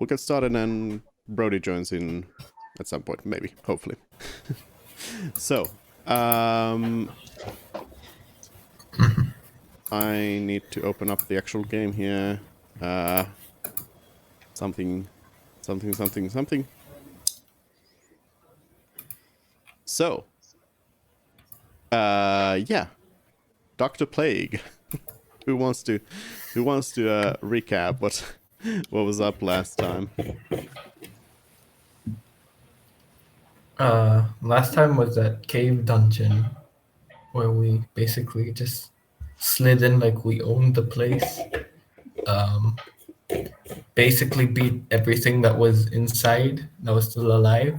we'll get started and Brody joins in at some point, maybe, hopefully. So, I need to open up the actual game here. Something. So, yeah, Dr. Plague. Who wants to recap what was up last time? Last time was that cave dungeon where we basically just slid in like we owned the place. Basically beat everything that was inside that was still alive.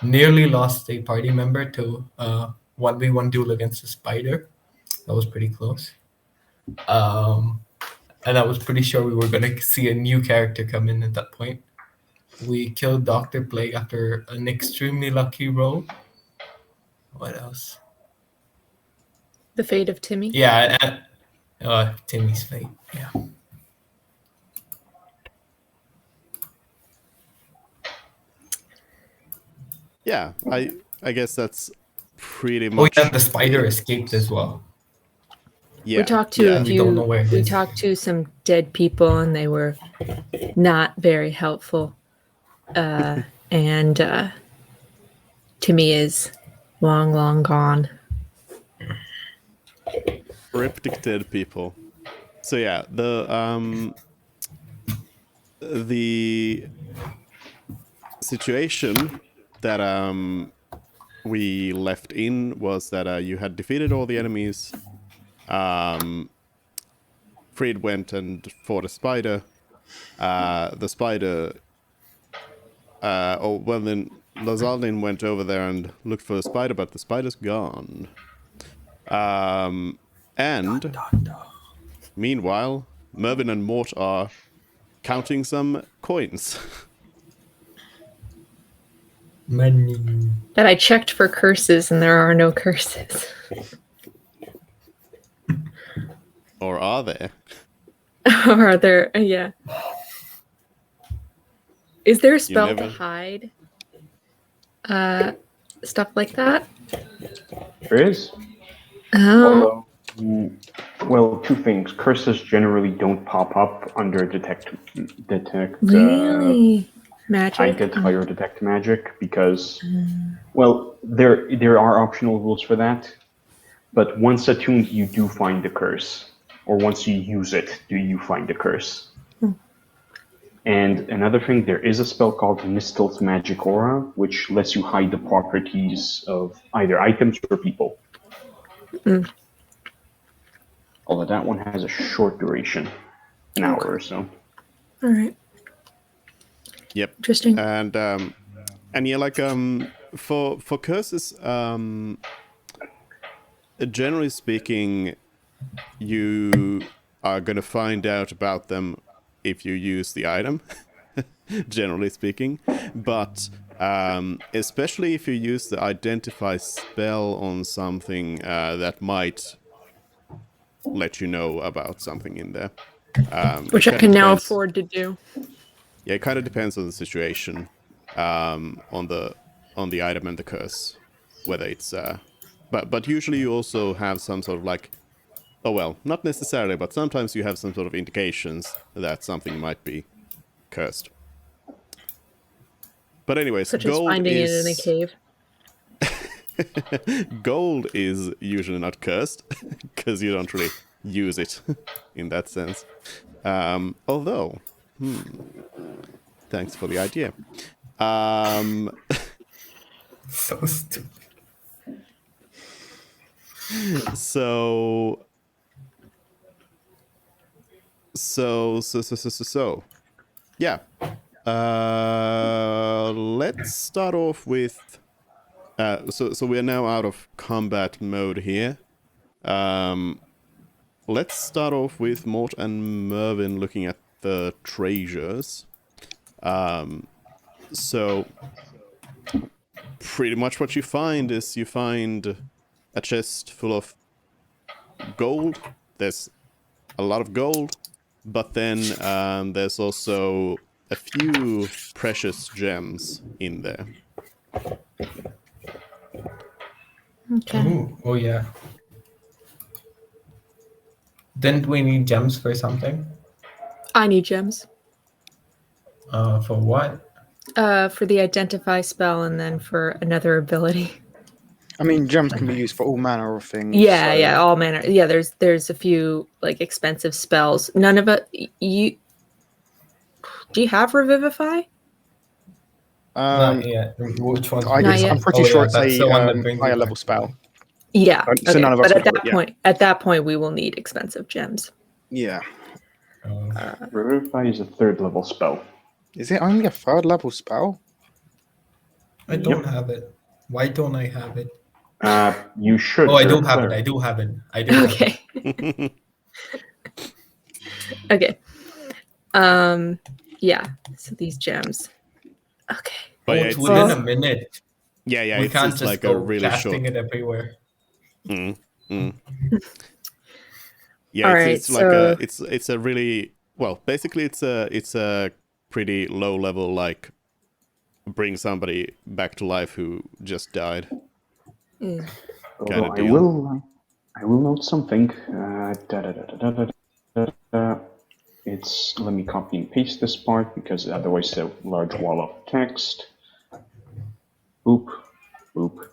Nearly lost a party member to 1v1 duel against a spider. That was pretty close. And I was pretty sure we were gonna see a new character come in at that point. We killed Dr. Plague after an extremely lucky roll. What else? The fate of Timmy. Yeah, Timmy's fate. Yeah. Yeah, I guess that's pretty much. Oh yeah, the spider escaped as well. Yeah, we talked to a few. We don't know where it is. Talked to some dead people, and they were not very helpful. And Timmy is long gone. Cryptic dead people. So yeah, the situation that we left in was that you had defeated all the enemies. Fried went and fought a spider. The spider. Then Lazaldin went over there and looked for the spider, but the spider's gone. And meanwhile, Mervyn and Mort are counting some coins. Money. That I checked for curses, and there are no curses. Or are there? Or are there? Yeah. Is there a spell never- to hide stuff like that? There is. Oh. Although, well, two things. Curses generally don't pop up under detect Really? Magic? identify or detect magic because, well, there are optional rules for that, but once attuned, you do find the curse, or once you use it, do you find the curse. And another thing, there is a spell called Mistl's Magic Aura, which lets you hide the properties of either items or people. Although that one has a short duration, an hour or so. All right. Yep. Interesting. And yeah, like for curses, generally speaking, you are gonna find out about them if you use the item. Generally speaking, but especially if you use the identify spell on something that might let you know about something in there. Which I can now afford to do. Yeah, it kind of depends on the situation, on the item and the curse, whether it's but usually you also have some sort of like, oh well, not necessarily, but sometimes you have some sort of indications that something might be cursed. But anyways, Such as gold finding is... it in a cave. Gold is usually not cursed, because you don't really use it in that sense. Although, thanks for the idea. So stupid. So, yeah. Let's start off with. So we are now out of combat mode here. Let's start off with Mort and Mervyn looking at the treasures. So pretty much what you find is you find a chest full of gold. There's a lot of gold, but then there's also a few precious gems in there. Okay. Ooh, oh yeah. Didn't we need gems for something? I need gems. For what? For the identify spell and then for another ability. I mean, gems can be used for all manner of things. Yeah, so- yeah, all manner. Yeah, there's a few like expensive spells. None of it. You do you have Revivify? Um, Not yet. Which one's Not yet. I'm pretty Oh, sure yeah, it's that's a the one that brings you higher back level to spell. life. Yeah. So Okay. none of us But would have it, at that point, we will need expensive gems. Yeah. Revivify is a 3rd level spell. Is it only a 3rd level spell? I don't have it. Why don't I have it? You should. Oh, I You're do a have it. cleric. I do have it. I do have it. Okay. Okay. Yeah. So these gems. Okay. But Oh, yeah, it's it's, within it's- a minute. yeah, We it's, can't it's just like go a really casting short. it everywhere. Mm, mm. Yeah, All it's, right, it's like so- it's a really well. Basically, it's a pretty low level like bring somebody back to life who just died. Mm. Kinda Although deal. I will note something. It's let me copy and paste this part because otherwise it's a large wall of text. Boop, boop.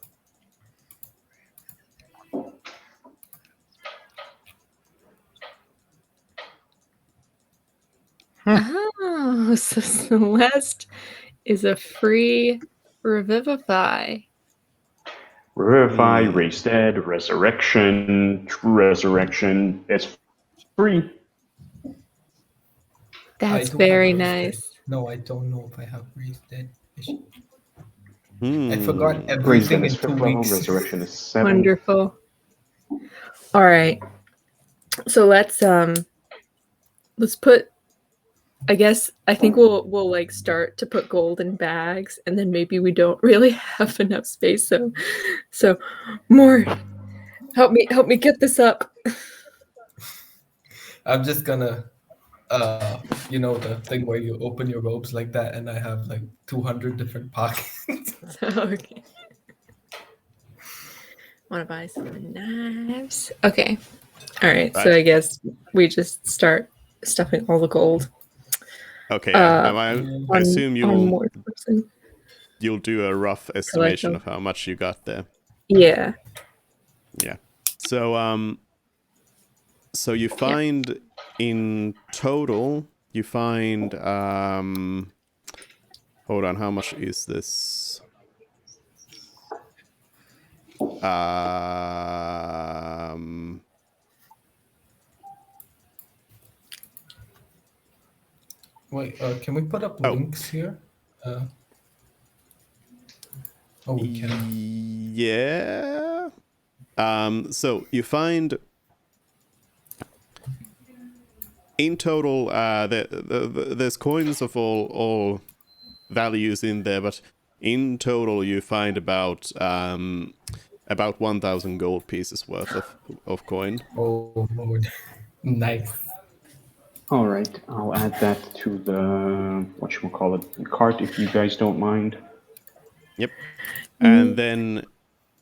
Oh, so Celeste is a free Revivify. Revivify, raise dead, resurrection, true resurrection. It's free. That's I do very have Raised Dead. nice. No, I don't know if I have Raised Dead. Hmm. I forgot Raise everything dead in is 2 5th level, weeks. resurrection is 7th. Wonderful. All right. So let's put I think we'll like start to put gold in bags and then maybe we don't really have enough space so more help me get this up. I'm just gonna, you know, the thing where you open your robes like that, and I have like 200 different pockets. Okay. Want to buy some knives? Okay. All right. So Right. I guess we just start stuffing all the gold. Okay. I on, assume on more person. you'll do a rough estimation of how much you got there. Yeah. Yeah. So so you find in total you find hold on, how much is this? Wait, can we put up Oh. links here? Oh, we can. Yeah. So you find in total there's coins of all values in there, but in total you find about 1,000 gold pieces worth of coin. Oh, Lord. Nice. All right, I'll add that to the whatchamacallit cart if you guys don't mind. Yep. And then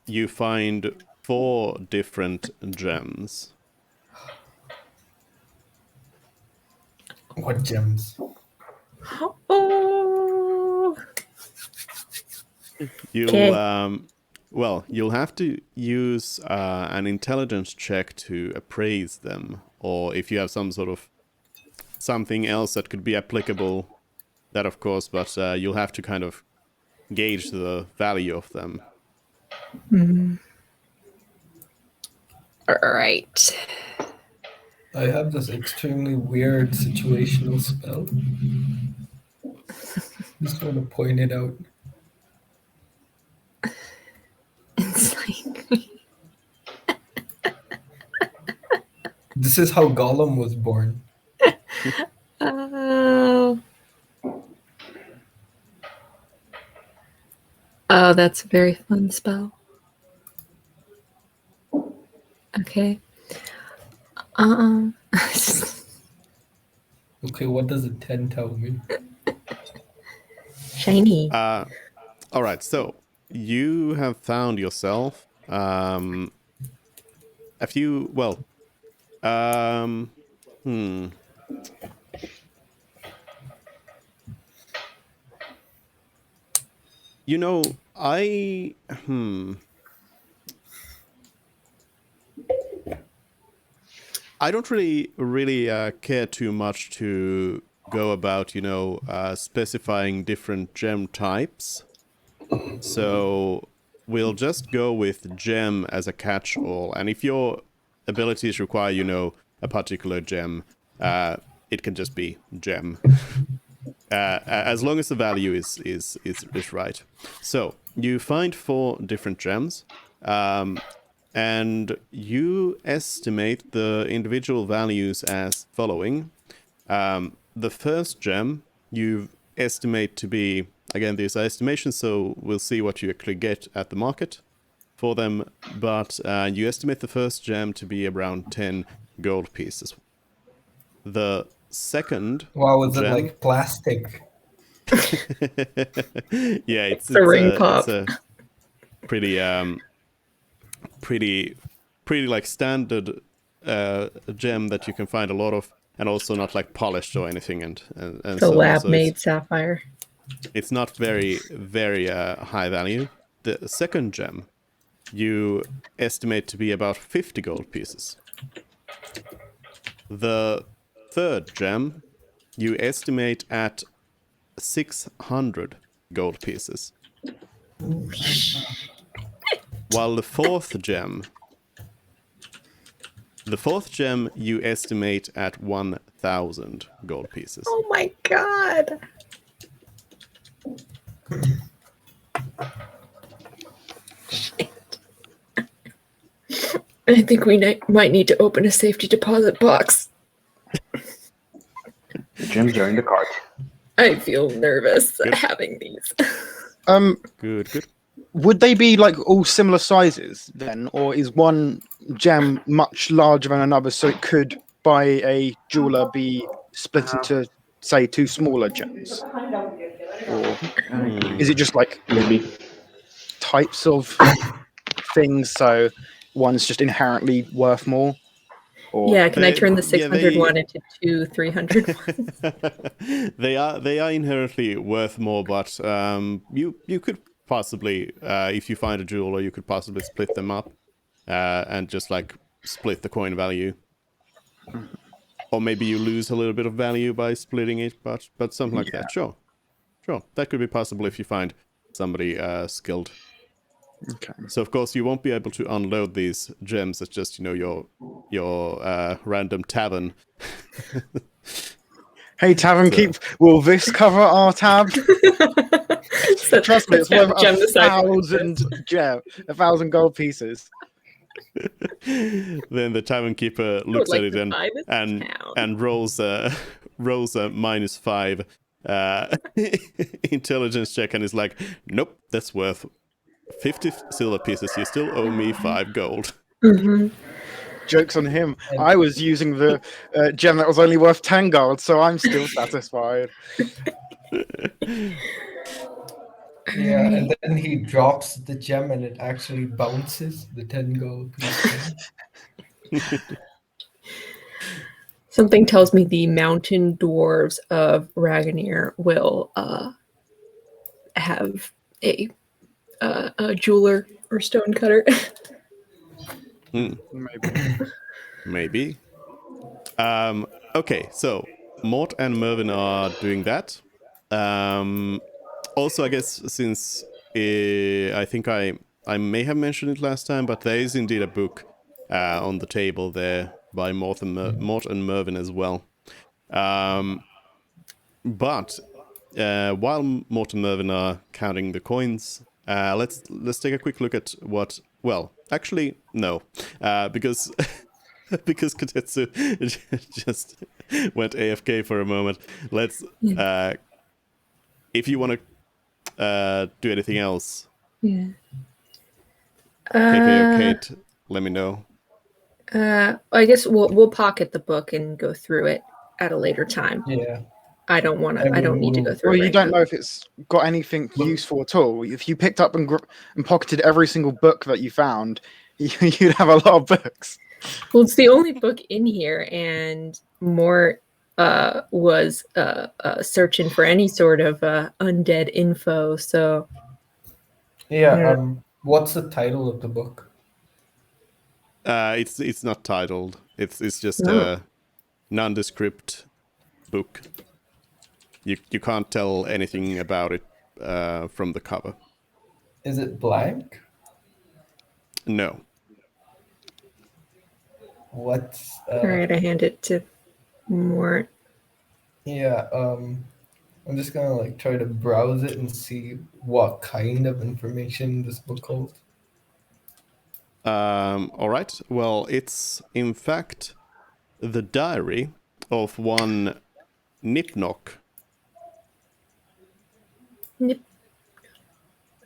you find 4 different gems. What gems? Oh. You'll have to use an intelligence check to appraise them, or if you have some sort of something else that could be applicable, that of course, but you'll have to kind of gauge the value of them. All right. I have this extremely weird situational spell. Just want to point it out. It's like This is how Gollum was born. Oh, that's a very fun spell. Okay. Okay, what does a 10 tell me? Shiny. All right, so you have found yourself a few. Well, You know, I don't really care too much to go about, specifying different gem types. So we'll just go with gem as a catch-all. And if your abilities require, a particular gem, it can just be gem. As long as the value is right. So you find 4 different gems. And you estimate the individual values as following. The first gem you estimate to be, again, these are estimations, so we'll see what you actually get at the market for them. But you estimate the first gem to be around 10 gold pieces. The second Wow, was it gem, like plastic? yeah, it's a ring pop. It's a pretty like standard gem that you can find a lot of, and also not like polished or anything, and The so on. lab So made sapphire. it's not very high value. The second gem you estimate to be about 50 gold pieces. The third gem you estimate at 600 gold pieces. While the fourth gem you estimate at 1,000 gold pieces. Oh my god. Shit. I think we might need to open a safety deposit box. The gems are in the cart. I feel nervous Good. having these. Good. Would they be like all similar sizes then, or is one gem much larger than another, so it could, by a jeweler, be split into, say, 2 smaller gems? Or is it just like Maybe. types of things, so one's just inherently worth more? Or Yeah, can I They- turn the yeah, 600 they- one into 2 300 ones? they are inherently worth more, but you could possibly, if you find a jeweler, you could possibly split them up and just like split the coin value. Or maybe you lose a little bit of value by splitting it, but something like that. Sure, that could be possible if you find somebody skilled. okay. So of course you won't be able to unload these gems. It's just your random tavern. Hey, Tavern Keep, will this cover our tab? So- Trust me, it's worth gem the size of 1,000 gold pieces. Then the tavern keeper looks like at it to and buy this town. and rolls a -5 intelligence check and is like, nope, that's worth 50 silver pieces. You still owe me 5 gold. Joke's on him. I was using the gem that was only worth 10 gold, so I'm still satisfied. Yeah, and then he drops the gem and it actually bounces the 10 gold piece. Something tells me the mountain dwarves of Raganeer will have a jeweler or stonecutter. Maybe. Okay, so Mort and Mervyn are doing that. Also, I guess since I think I may have mentioned it last time, but there is indeed a book on the table there by Mort and Mervyn as well. But while Mort and Mervyn are counting the coins, let's take a quick look at what. Well, actually, no, because because Kotetsu just went AFK for a moment. Let's. If you want to do anything else, Yeah. KK or Kate, let me know. I guess we'll pocket the book and go through it at a later time. Yeah. I don't want to. I don't need to go through. Well, it you right don't now. know if it's got anything useful at all. If you picked up and pocketed every single book that you found, you'd have a lot of books. Well, it's the only book in here, and Mort was searching for any sort of undead info. So Yeah. What's the title of the book? It's not titled. It's just No. a nondescript book. You can't tell anything about it from the cover. Is it blank? No. What's all right, I hand it to Mort. Yeah, I'm just gonna like try to browse it and see what kind of information this book holds. All right. Well, it's in fact the diary of one Nipnok.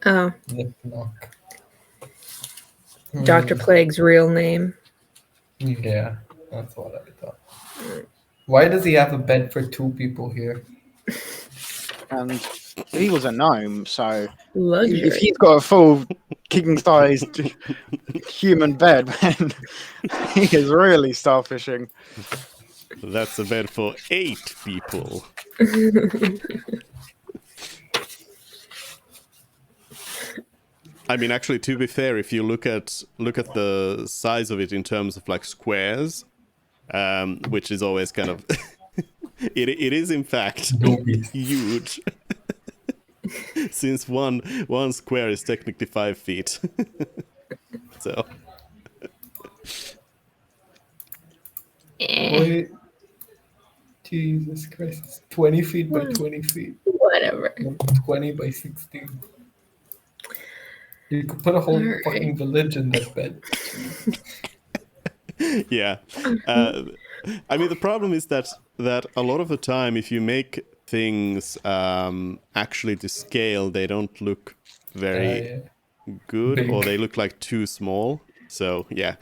Oh, Nipnok. Dr. Plague's real name. Yeah, that's what I thought. Why does he have a bed for 2 people here? And he was a gnome, so Luxury. if he's got a full king-sized human bed, then he is really starfishing. That's a bed for 8 people. I mean, actually, to be fair, if you look at the size of it in terms of like squares, which is always kind of it is in fact huge. Since one square is technically 5 feet. So Wait. Jesus Christ, it's 20 feet by 20 feet. Whatever. 20 by 16. You could put a whole Alright. fucking village in that bed. yeah. I mean, the problem is that a lot of the time, if you make things actually to scale, they don't look very good, Big. or they look like too small. So yeah,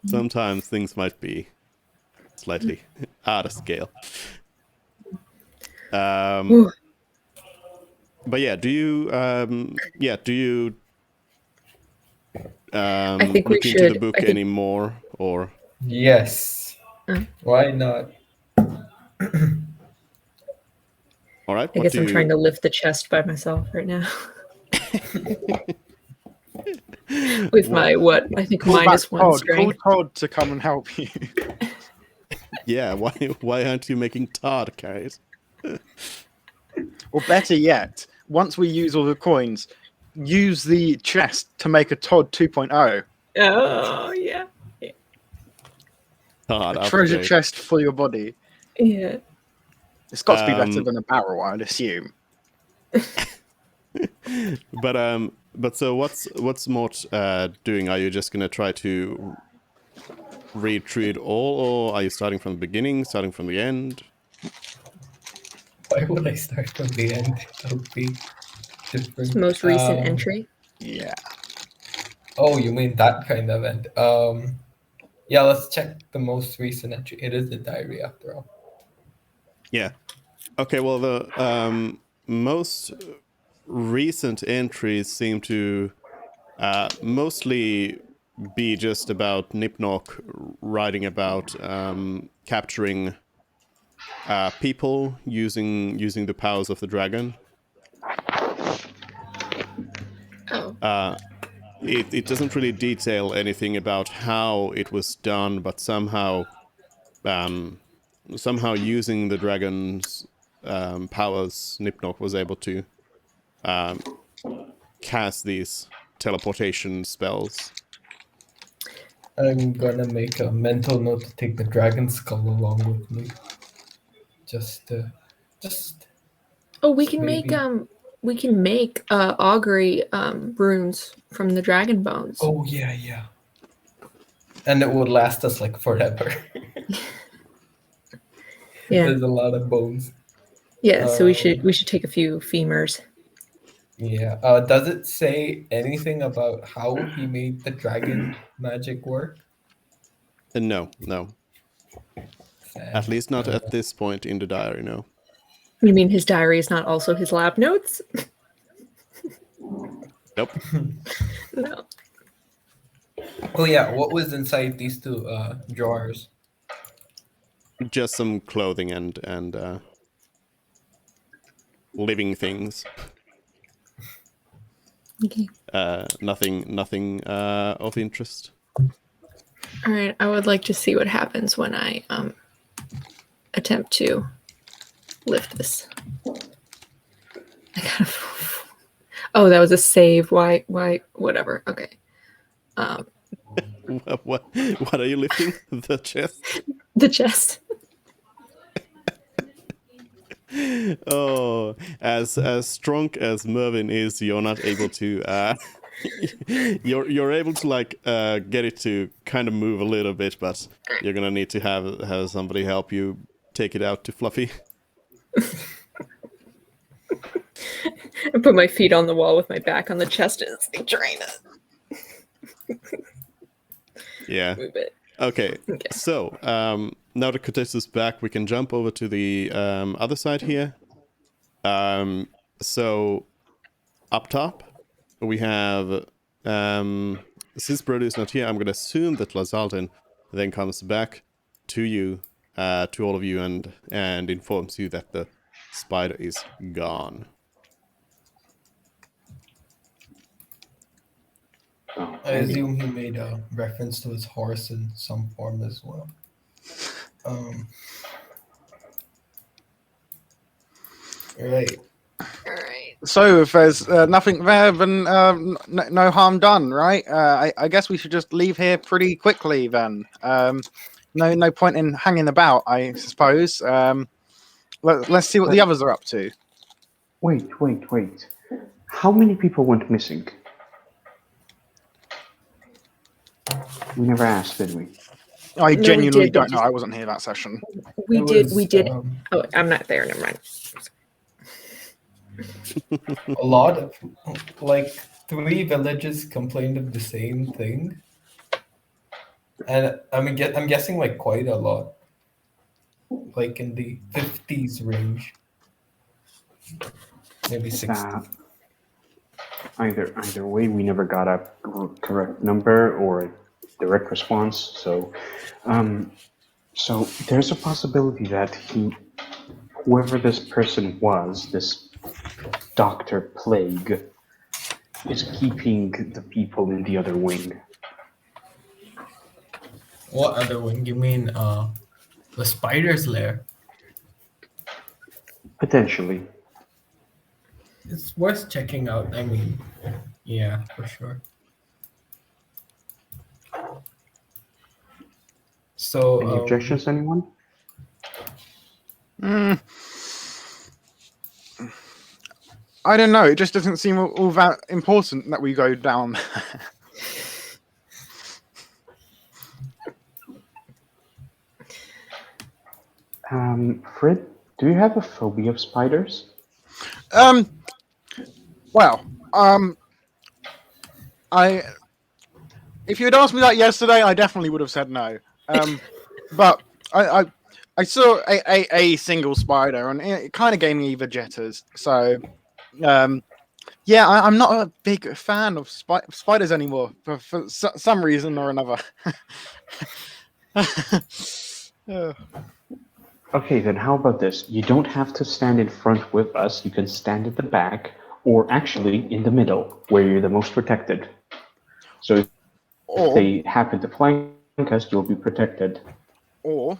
sometimes things might be slightly out of scale. But yeah, do you I think we look into should. the book I think, anymore, or Yes. Why not? all right? I What guess do I'm you? trying to lift the chest by myself right now. With my what? I think Call minus back 1 Todd. strength. Call Todd to come and help you. Yeah, why aren't you making Todd carry it? Or better yet, once we use all the coins, use the chest to make a Todd 2.0. Oh yeah. Todd A treasure upgrade. chest for your body. Yeah. It's got to be better than a barrel, I'd assume. But so what's Mort doing? Are you just gonna try to read through it all, or are you starting from the beginning, starting from the end? Why would I start from the end? That would be different. Most recent entry. Yeah. Oh, you mean that kind of end? Yeah, let's check the most recent entry. It is the diary after all. Yeah. Okay. Well, the most recent entries seem to mostly be just about Nipnok writing about capturing people using the powers of the dragon. Oh. It doesn't really detail anything about how it was done, but somehow using the dragon's powers, Nipnok was able to cast these teleportation spells. I'm gonna make a mental note to take the dragon skull along with me. Just Oh, we can maybe. make augury runes from the dragon bones. Oh yeah. And it would last us like forever. Yeah. There's a lot of bones. Yeah, so we should take a few femurs. Yeah. Does it say anything about how he made the dragon magic work? No. At least not at this point in the diary, no. You mean his diary is not also his lab notes? Nope. No. Oh yeah, what was inside these two drawers? Just some clothing and living things. Okay. Nothing of interest. All right. I would like to see what happens when I attempt to lift this. I kind of. Oh, that was a save. Why? Whatever. Okay. What are you lifting? The chest? The chest. Oh, as strong as Mervin is, you're not able to. You're able to like get it to kind of move a little bit, but you're gonna need to have somebody help you take it out to Fluffy. I put my feet on the wall with my back on the chest and it's trying to Yeah. move it. Okay. So now that Cortez is back, we can jump over to the other side here. So up top, we have since Brody is not here, I'm gonna assume that Lazalden then comes back to you, to all of you, and informs you that the spider is gone. Oh, I assume he made a reference to his horse in some form as well. Right. All right. So if there's nothing there, then no harm done, right? I guess we should just leave here pretty quickly then. No point in hanging about, I suppose. Let's see what the others are up to. Wait. How many people went missing? We never asked, did we? I No, genuinely we did, but don't know. I wasn't here that session. We It did. was, Oh, I'm not there. Never mind. a lot of, like, 3 villages complained of the same thing. And I'm guessing like quite a lot. Like in the 50s range. Maybe 60. Either way, we never got a correct number or a direct response. So there's a possibility that whoever this person was, this Dr. Plague, is keeping the people in the other wing. What other wing? You mean the spider's lair? Potentially. It's worth checking out. I mean, yeah, for sure. So, Any objections, anyone? I don't know. It just doesn't seem all that important that we go down. Fred, do you have a phobia of spiders? Well, if you had asked me that yesterday, I definitely would have said no. But I saw a single spider, and it kind of gave me the jitters. So, yeah, I'm not a big fan of spiders anymore for some reason or another. Okay, then how about this? You don't have to stand in front with us. You can stand at the back, or actually in the middle, where you're the most protected. So if they happen to flank us, you'll be protected. Or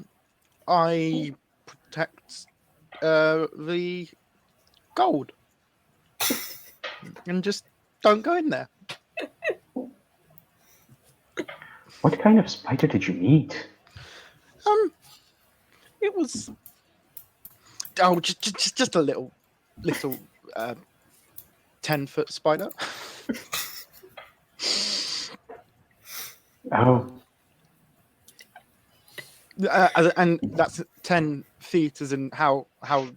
I protect the gold and just don't go in there. What kind of spider did you meet? It was just a little 10-foot spider. Oh, and that's 10 feet, as in how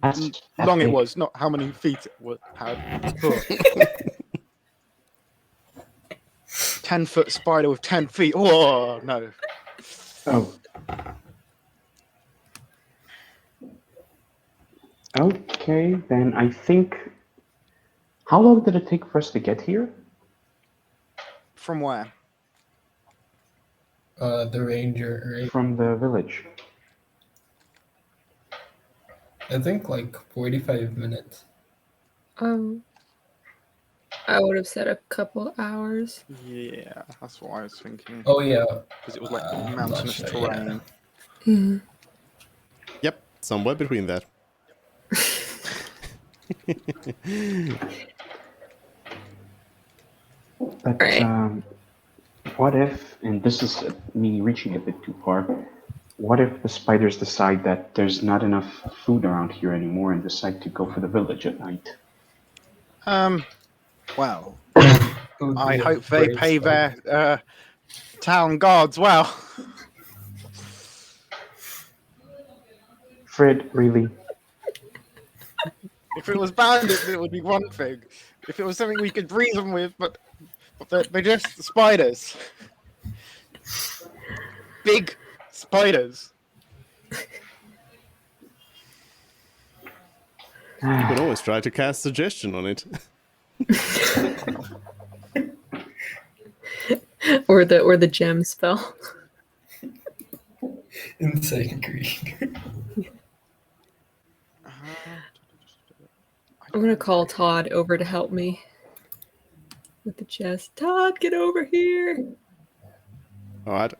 That's long it big. was, not how many feet it had. 10-foot spider with 10 feet. Oh no! oh. Okay, then I think. How long did it take for us to get here? From where? The ranger, right? From the village. I think like 45 minutes. I would have said a couple hours. Yeah, that's what I was thinking. Oh yeah. Because it was like I'm not mountainous sure, terrain. Mhm. Yep, somewhere between that. But Right. what if, and this is me reaching a bit too far, what if the spiders decide that there's not enough food around here anymore and decide to go for the village at night? Well, It would I be a hope they brave pay spider. their town guards well. Fred, really? If it was bandits, it would be one thing. If it was something we could reason with, but they're just spiders. Big spiders. You can always try to cast suggestion on it. Or the gem spell. Insane green. I'm gonna call Todd over to help me with the chest. Todd, get over here. All right.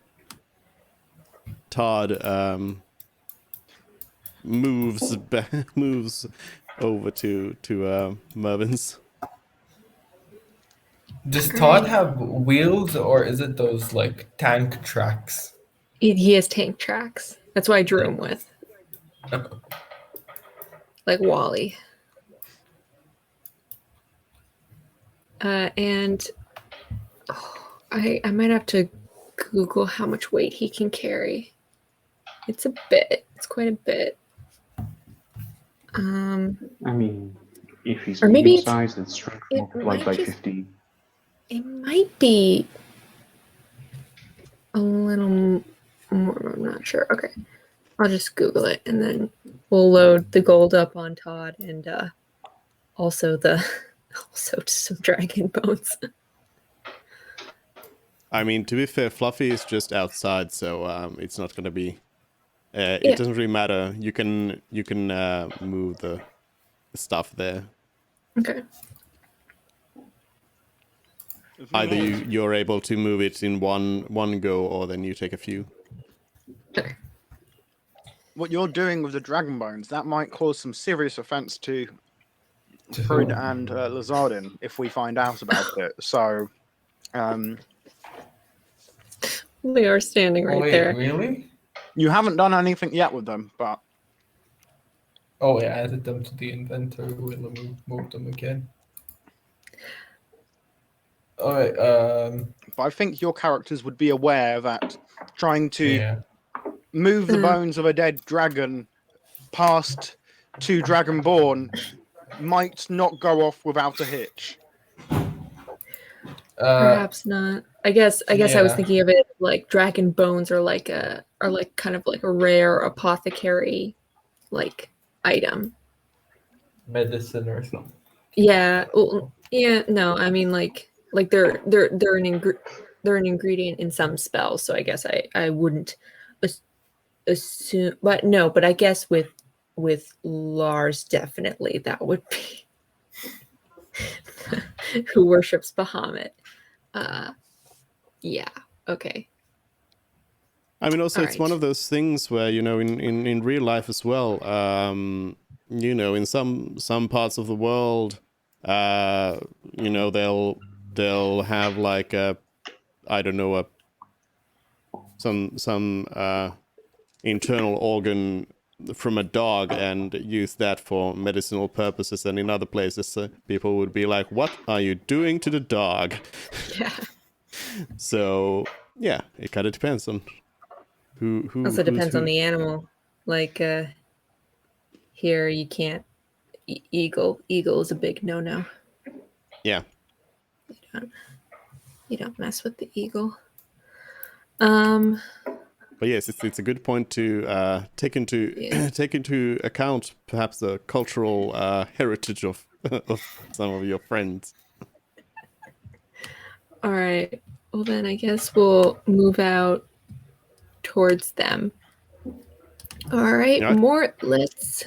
Todd moves over to Mervin's. Does Todd have wheels or is it those like tank tracks? He has tank tracks. That's why I drew him with. Like Wally. And I might have to Google how much weight he can carry. It's a bit. It's quite a bit. I mean, if he's Or maybe medium it's- sized, it's strength it multiplied might by just- 15. It might be a little more. I'm not sure. Okay. I'll just Google it and then we'll load the gold up on Todd and also some dragon bones. I mean, to be fair, Fluffy is just outside, so it's not gonna be. Yeah. It doesn't really matter. You can move the stuff there. Okay. Either you're able to move it in one go, or then you take a few. Okay. What you're doing with the dragon bones, that might cause some serious offense to To Frid who? and Lazardin if we find out about it. So, They are standing right Oh wait, there. really? you haven't done anything yet with them, but Oh, I added them to the inventory. We'll move them again. Alright, but I think your characters would be aware that trying to yeah. move the Mm. bones of a dead dragon past two dragonborn might not go off without a hitch. Perhaps not. I guess I was yeah. thinking of it like dragon bones are like kind of like a rare apothecary like item. Medicine or something. Yeah. Well, yeah. No, I mean like they're an ingredient in some spells. So I guess I wouldn't assume, but no. But I guess with Lars, definitely that would be who worships Bahamut. Yeah. Okay. I mean, also, it's one Alright. of those things where, you know, in real life as well, you know, in some parts of the world, you know, they'll have like I don't know, some internal organ from a dog and use that for medicinal purposes, and in other places, people would be like, "What are you doing to the dog?" Yeah. So yeah, it kind of depends on who. Also who's depends on who. the animal. Like here you can't eagle. Eagle is a big no-no. Yeah. You don't mess with the eagle. Um But yes, it's a good point to take into Yeah. take into account perhaps the cultural heritage of of some of your friends. All right. Well, then I guess we'll move out towards them. All right, All right. Mort, let's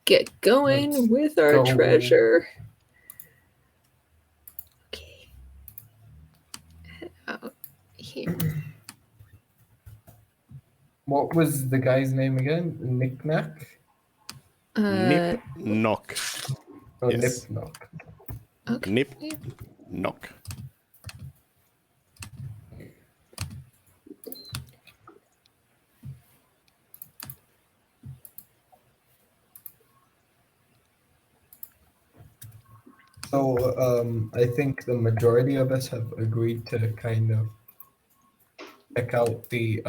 get going Let's with our go. treasure. Okay. Head out here. What was the guy's name again? Knick-Knack? Nip, knock. Oh, Yes. Nip-Knock. Okay. Nip, knock. So I think the majority of us have agreed to kind of check out the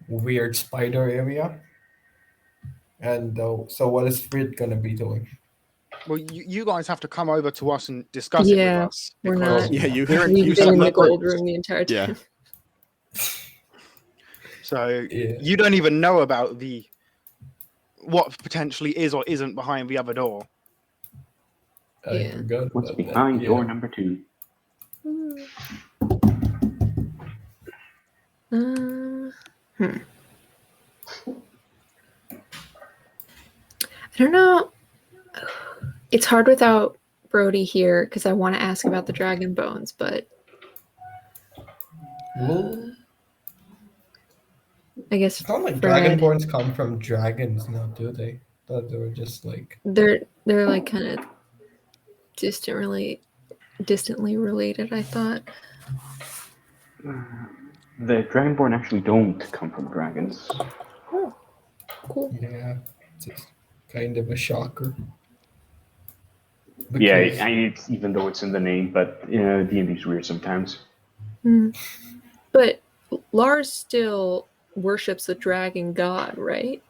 weird spider area. And so what is Frid gonna be doing? Well, you guys have to come over to us and discuss it with Yeah, us. we're because not- Yeah, you. we're in We've two been in the separate gold groups. room the entire time. Yeah. So Yeah. you don't even know about what potentially is or isn't behind the other door. I Yeah. forgot What's about behind that. door Yeah. number 2? I don't know. It's hard without Brody here because I want to ask about the dragon bones, but Well, I guess it's not like Fred, dragonborns come from dragons now, do they? Thought they were just like they're like kind of distantly related. I thought. The Dragonborn actually don't come from dragons. Oh, cool. yeah, just kind of a shocker. Yeah, Because- even though it's in the name, but D&D's weird sometimes. But Lars still worships the dragon god, right?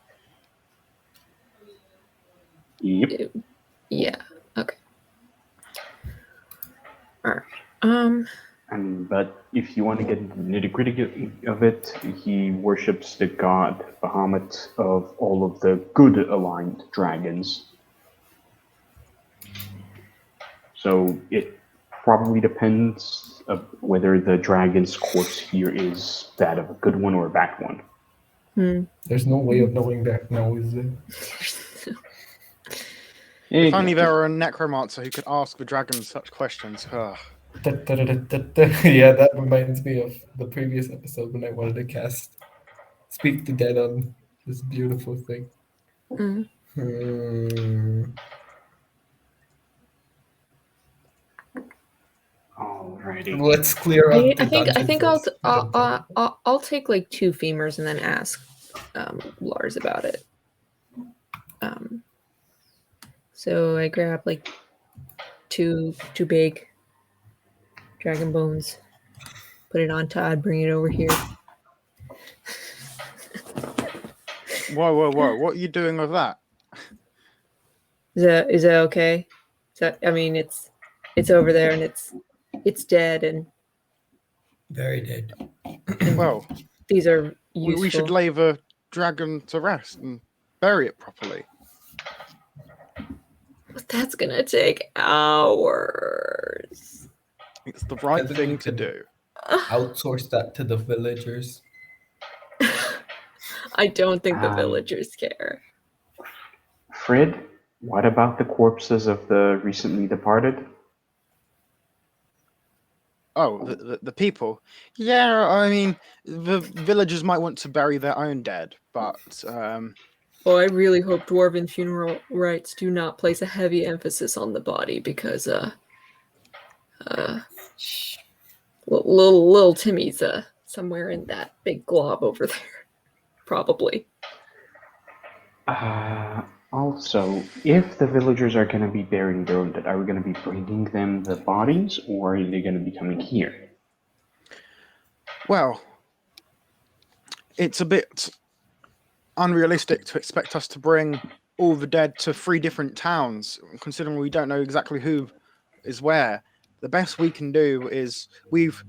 Yep. Yeah. Okay. All right. But if you want to get into the nitty-gritty of it, he worships the god Bahamut of all of the good aligned dragons. So it probably depends of whether the dragon's course here is that of a good one or a bad one. There's no way of knowing that now, is there? If only there were a necromancer who could ask the dragons such questions. Yeah, that reminds me of the previous episode when I wanted to cast Speak the Dead on this beautiful thing. Alrighty. Let's clear up the I dungeon think first. I'll take like 2 femurs and then ask Lars about it. So I grab like two big dragon bones, put it on Todd, bring it over here. Whoa! What are you doing with that? Is that okay? I mean, it's over there and it's dead and Very dead. Well, these are useful. we should lay the dragon to rest and bury it properly. But that's gonna take hours. It's the right I think thing we to can- do. Outsource that to the villagers. I don't think the villagers care. Fred, what about the corpses of the recently departed? Oh, the people. Yeah, I mean, the villagers might want to bury their own dead, but Oh, I really hope dwarven funeral rites do not place a heavy emphasis on the body because little Timmy's somewhere in that big glob over there, probably. Also, if the villagers are going to be burying their own dead, are we going to be bringing them the bodies, or are they going to be coming here? well, it's a bit unrealistic to expect us to bring all the dead to 3 different towns, considering we don't know exactly who is where. The best we can do is we've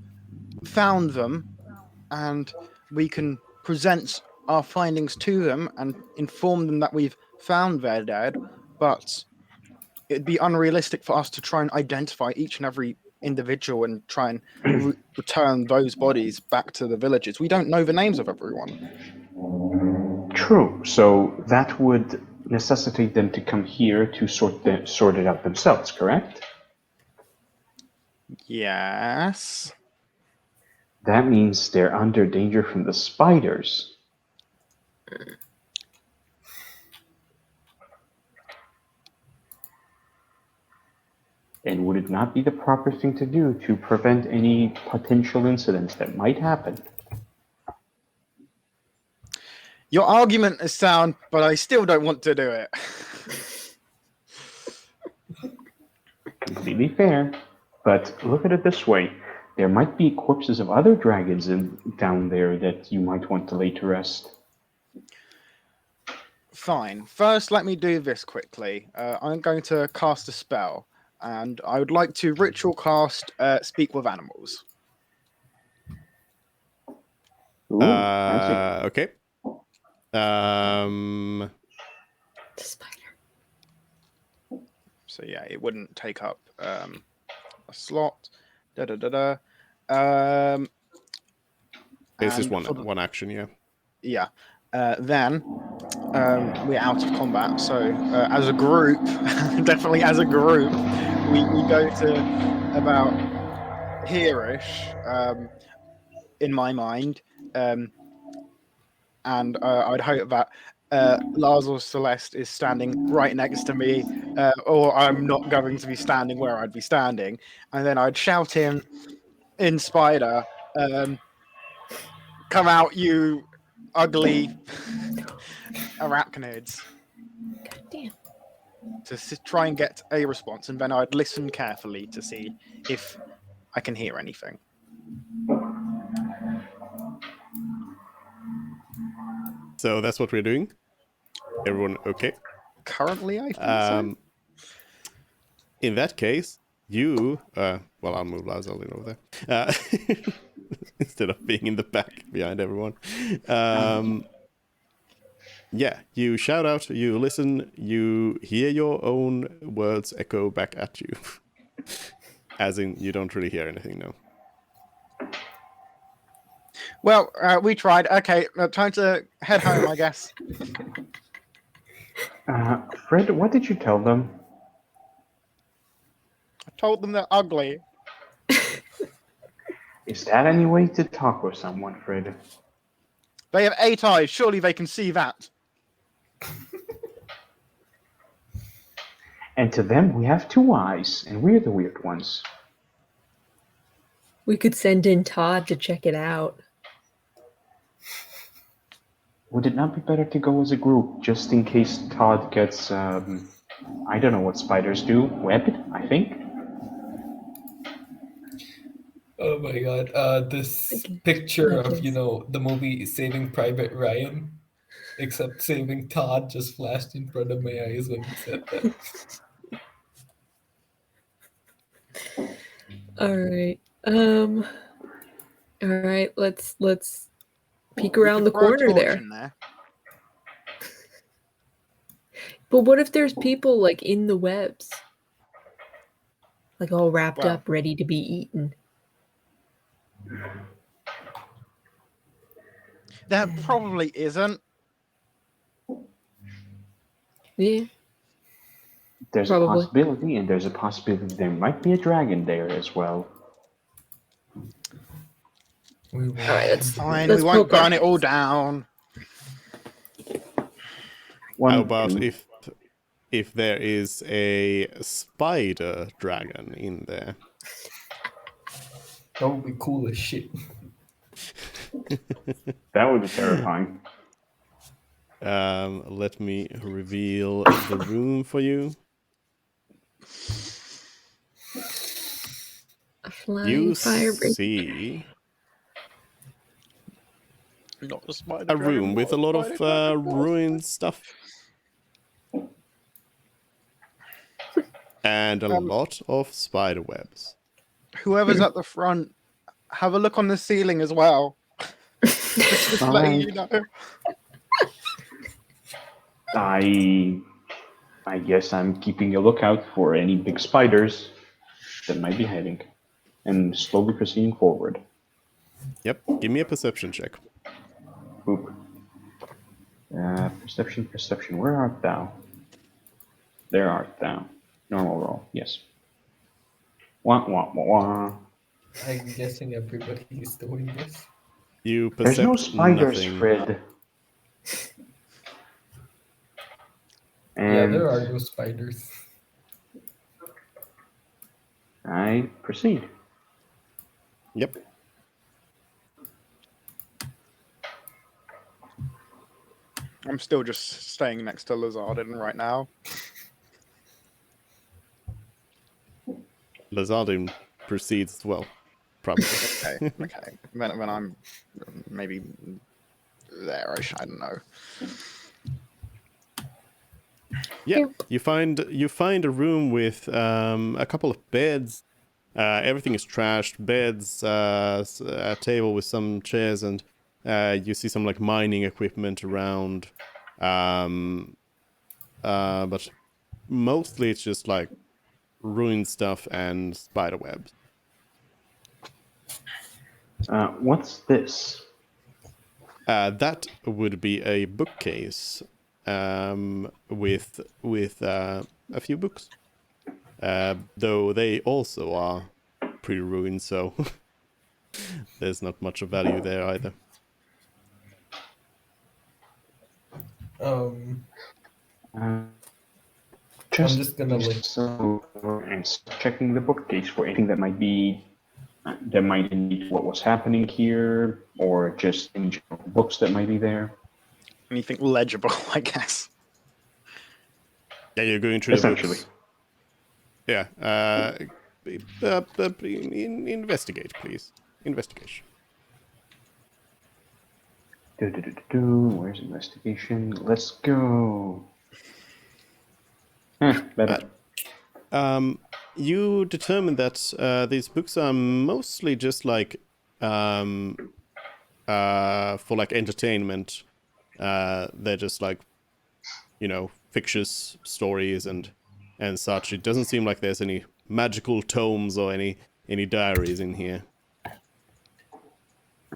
found them, and we can present our findings to them and inform them that we've found their dead, but it'd be unrealistic for us to try and identify each and every individual and try and return those bodies back to the villages. We don't know the names of everyone. True. So that would necessitate them to come here to sort it out themselves, correct? Yes. That means they're under danger from the spiders. And would it not be the proper thing to do to prevent any potential incidents that might happen? Your argument is sound, but I still don't want to do it. Completely fair. But look at it this way. There might be corpses of other dragons down there that you might want to lay to rest. Fine. First, let me do this quickly. I'm going to cast a spell, and I would like to ritual cast Speak with Animals. Ooh, fancy. Okay. The spider. So yeah, it wouldn't take up a slot. It's just one action, yeah. Yeah. Then we're out of combat. So as a group, definitely as a group, we go to about here-ish, in my mind. And I'd hope that Lars or Celeste is standing right next to me, or I'm not going to be standing where I'd be standing. And then I'd shout in Spider, come out, you ugly arachnids. God damn. To try and get a response, and then I'd listen carefully to see if I can hear anything. So that's what we're doing. Everyone okay? Currently, I think so. In that case, you... well, I'll move Lars over there. Instead of being in the back behind everyone. Yeah, you shout out, you listen, you hear your own words echo back at you. As in, you don't really hear anything, no. Well, we tried. Okay, time to head home, I guess. Fred, what did you tell them? I told them they're ugly. Is that any way to talk with someone, Fred? They have 8 eyes. Surely they can see that. And to them, we have 2 eyes, and we're the weird ones. We could send in Todd to check it out. Would it not be better to go as a group, just in case Todd gets, I don't know what spiders do, webbed, I think? Oh my god, this picture of, the movie Saving Private Ryan, except Saving Todd just flashed in front of my eyes when you said that. All right, let's peek around the corner there. But what if there's people like in the webs? Like all wrapped up, ready to be eaten. There probably isn't. Yeah. There's a possibility, and there's a possibility there might be a dragon there as well. All right, that's fine. We won't burn it all down. How about if there is a spider dragon in there? That would be cool as shit. That would be terrifying. Let me reveal the room for you. A flying You fire breathing. see Not a spider a room with a lot of ruined stuff. And a lot of spider webs. Whoever's at the front, have a look on the ceiling as well. Just All letting right. you know. I guess I'm keeping a lookout for any big spiders that might be hiding, and slowly proceeding forward. Yep. Give me a perception check. Oop. Perception. Where art thou? There art thou. Normal roll. Yes. Wah wah wah wah. I'm guessing everybody is doing this. You There's no percept spiders, nothing. Fred. Yeah, And there are no spiders. I proceed. Yep. I'm still just staying next to Lazardin right now. Lazardin proceeds as well. Probably. Okay. When I'm maybe there, I don't know. Yeah, you find a room with a couple of beds. Everything is trashed. Beds, a table with some chairs, and you see some like mining equipment around. But mostly it's just like ruined stuff and spider webs. What's this? That would be a bookcase with a few books. Though they also are pretty ruined, so there's not much of value there either. I'm Just, just gonna like so and checking the bookcase for anything that might indicate what was happening here, or just any general books that might be there. Anything legible, I guess. Yeah, you're going through the Essentially. books. Yeah. Investigate, please. Investigation. Where's investigation? Let's go. Better. You determine that these books are mostly just like for like entertainment. They're just like, fictitious stories and such. It doesn't seem like there's any magical tomes or any diaries in here.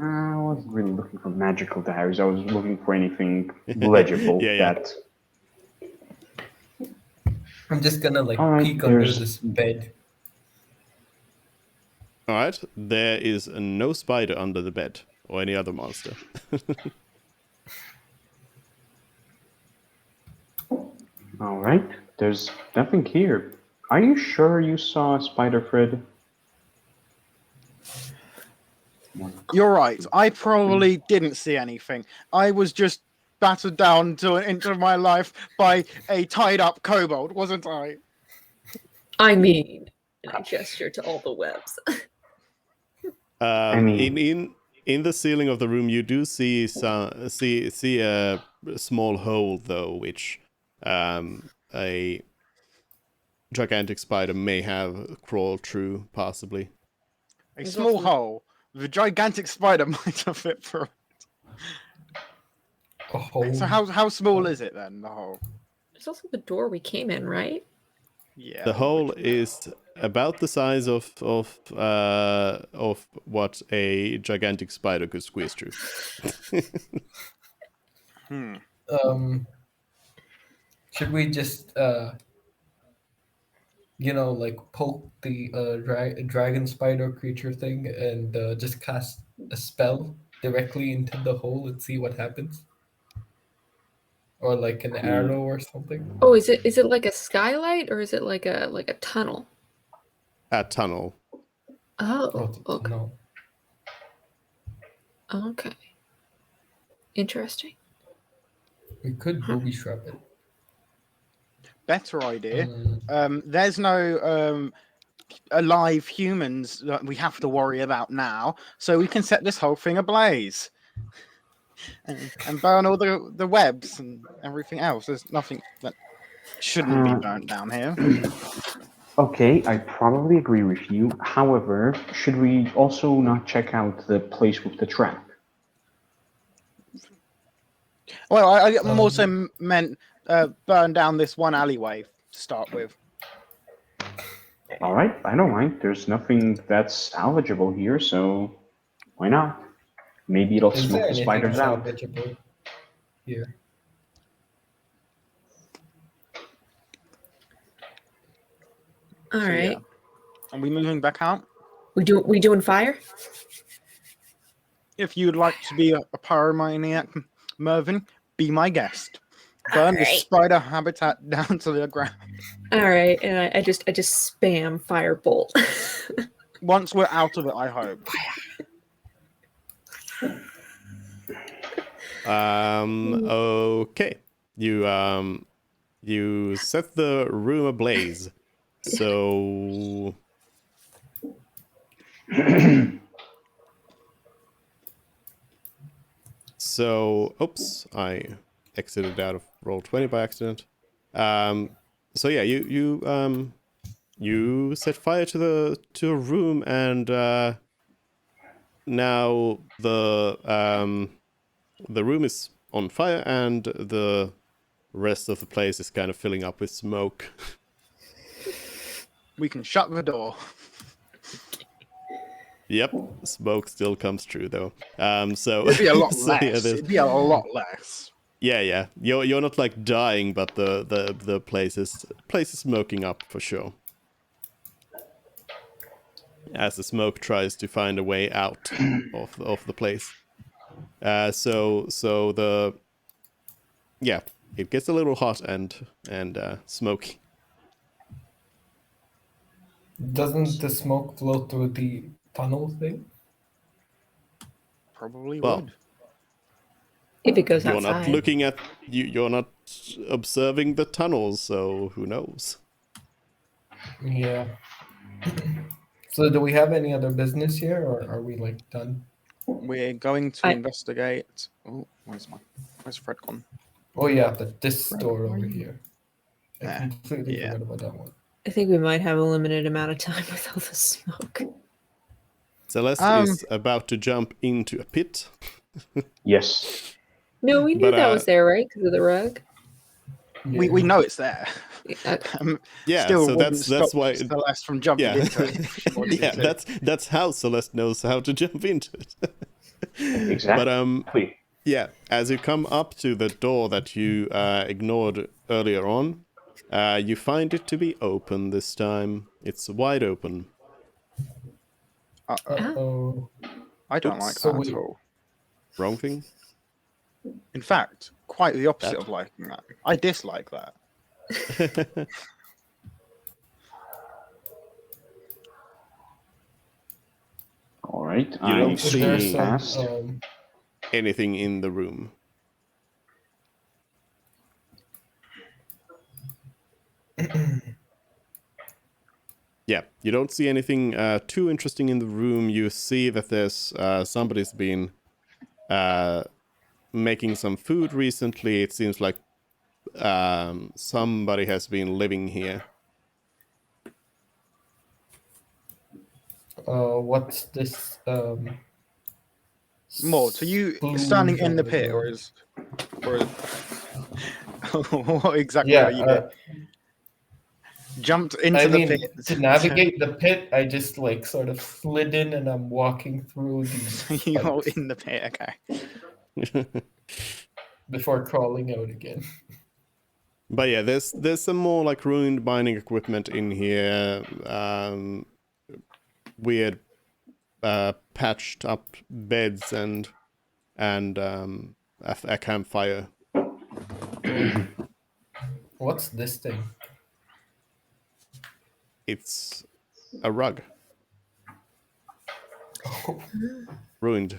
I wasn't really looking for magical diaries. I was looking for anything legible Yeah. that. I'm just gonna like All right, peek under there's- this bed. All right, there is no spider under the bed or any other monster. All right, there's nothing here. Are you sure you saw a spider, Fred? You're right. I probably didn't see anything. I was just battered down into my life by a tied-up kobold, wasn't I? I mean, and I gesture to all the webs. In the ceiling of the room, you do see see a small hole though, which a gigantic spider may have crawled through, possibly. A There's small also- hole. The gigantic spider might have fit through. A hole. So how small is it then? The hole. There's also the door we came in, right? Yeah. The hole is about the size of what a gigantic spider could squeeze through. Should we just like poke the dragon spider creature thing and just cast a spell directly into the hole and see what happens? Or like an arrow or something? Oh, is it like a skylight or is it like a tunnel? A tunnel. Oh, Oh, okay. no. Okay. Interesting. We could booby trap it. Better idea. There's no alive humans that we have to worry about now, so we can set this whole thing ablaze and burn all the webs and everything else. There's nothing that shouldn't be burnt down here. Okay, I probably agree with you. However, should we also not check out the place with the trap? Well, I'm also meant burn down this one alleyway to start with. All right, I don't mind. There's nothing that's salvageable here, so why not? Maybe it'll Is smoke there the anything spiders out. salvageable here? All So, right. yeah. Are we moving back out? We doing fire? If you'd like to be a pyromaniac, Mervyn, be my guest. Burn the Alright. spider habitat down to the ground. All right, and I just spam firebolt. Once we're out of it, I hope. Okay. You set the room ablaze. So oops, I exited out of Roll20 by accident. So yeah, you set fire to a room, and now the room is on fire, and the rest of the place is kind of filling up with smoke. We can shut the door. Yep, smoke still comes true though. So It'd be a lot so, yeah, less. there's- It'd be a lot less. yeah. You're not like dying, but the place is smoking up for sure. As the smoke tries to find a way out of the place. So it gets a little hot and smoky. Doesn't the smoke flow through the tunnel thing? Probably Well, would. If it goes You're outside. not looking at you're not observing the tunnels, so who knows? Yeah. So do we have any other business here, or are we like done? We're going to I- investigate. Oh, where's Fred gone? Oh yeah, this door over here. I Ah, completely yeah. forgot about that one. I think we might have a limited amount of time with all the smoke. Celeste is about to jump into a pit. Yes. No, we knew But, that was there, right? Because of the rug. We know it's there. Okay. Yeah, Still so wouldn't that's stop why. Celeste from jumping Yeah, into it. if she wanted yeah. to. That's how Celeste knows how to jump into it. Exactly. But yeah, as you come up to the door that you ignored earlier on, you find it to be open this time. It's wide open. Uh-oh. I don't like So that we- at all. Wrong thing? In fact, quite the opposite That- of liking that. I dislike that. All right. You don't Is there see- some, Fast. Anything in the room? Yeah, you don't see anything too interesting in the room. You see that there's somebody's been making some food recently. It seems like somebody has been living here. what's this? More. So you spoon standing in the over pit, here? or is what exactly Yeah, are you doing? Jumped into I the mean, pit to navigate the pit, I just like sort of slid in and I'm walking through these You're pipes in the pit. Okay. before crawling out again. But yeah, there's some more like ruined mining equipment in here. Weird patched up beds and a campfire. What's this thing? It's a rug. Ruined.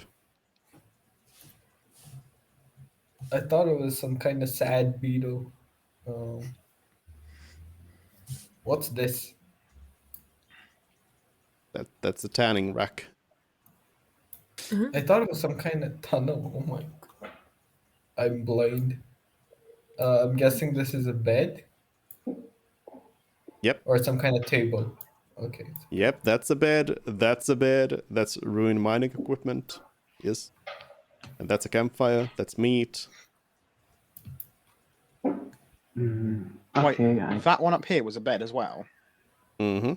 I thought it was some kind of sad beetle. What's this? That's a tanning rack. I thought it was some kind of tunnel. Oh my god. I'm blind. I'm guessing this is a bed? Yep. Or some kind of table. Okay. Yep, that's a bed. That's a bed. That's ruined mining equipment. Yes. And that's a campfire. That's meat. Okay, Wait, that one up here was a bed as well. Mm-hmm.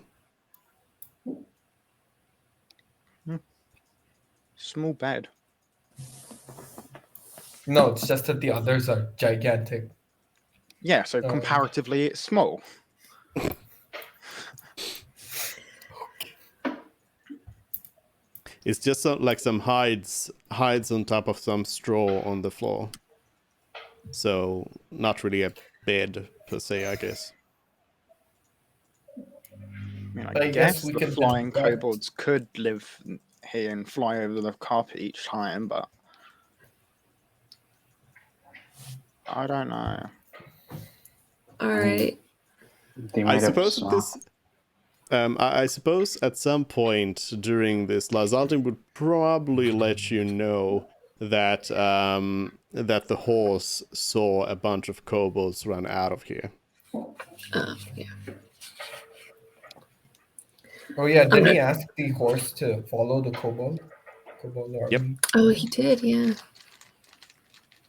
Small bed. No, it's just that the others are gigantic. Yeah, so comparatively it's small. It's just like some hides on top of some straw on the floor. So not really a bed per se, I guess. I mean, I I guess guess we the could flying just bet. kobolds could live here and fly over the carpet each time, but I don't know. All right. They I might have suppose saw. this. I suppose at some point during this, Lazaldin would probably let you know that that the horse saw a bunch of kobolds run out of here. Yeah. Oh yeah, didn't Okay. he ask the horse to follow the kobold? Kobold army. Oh, he did. Yeah.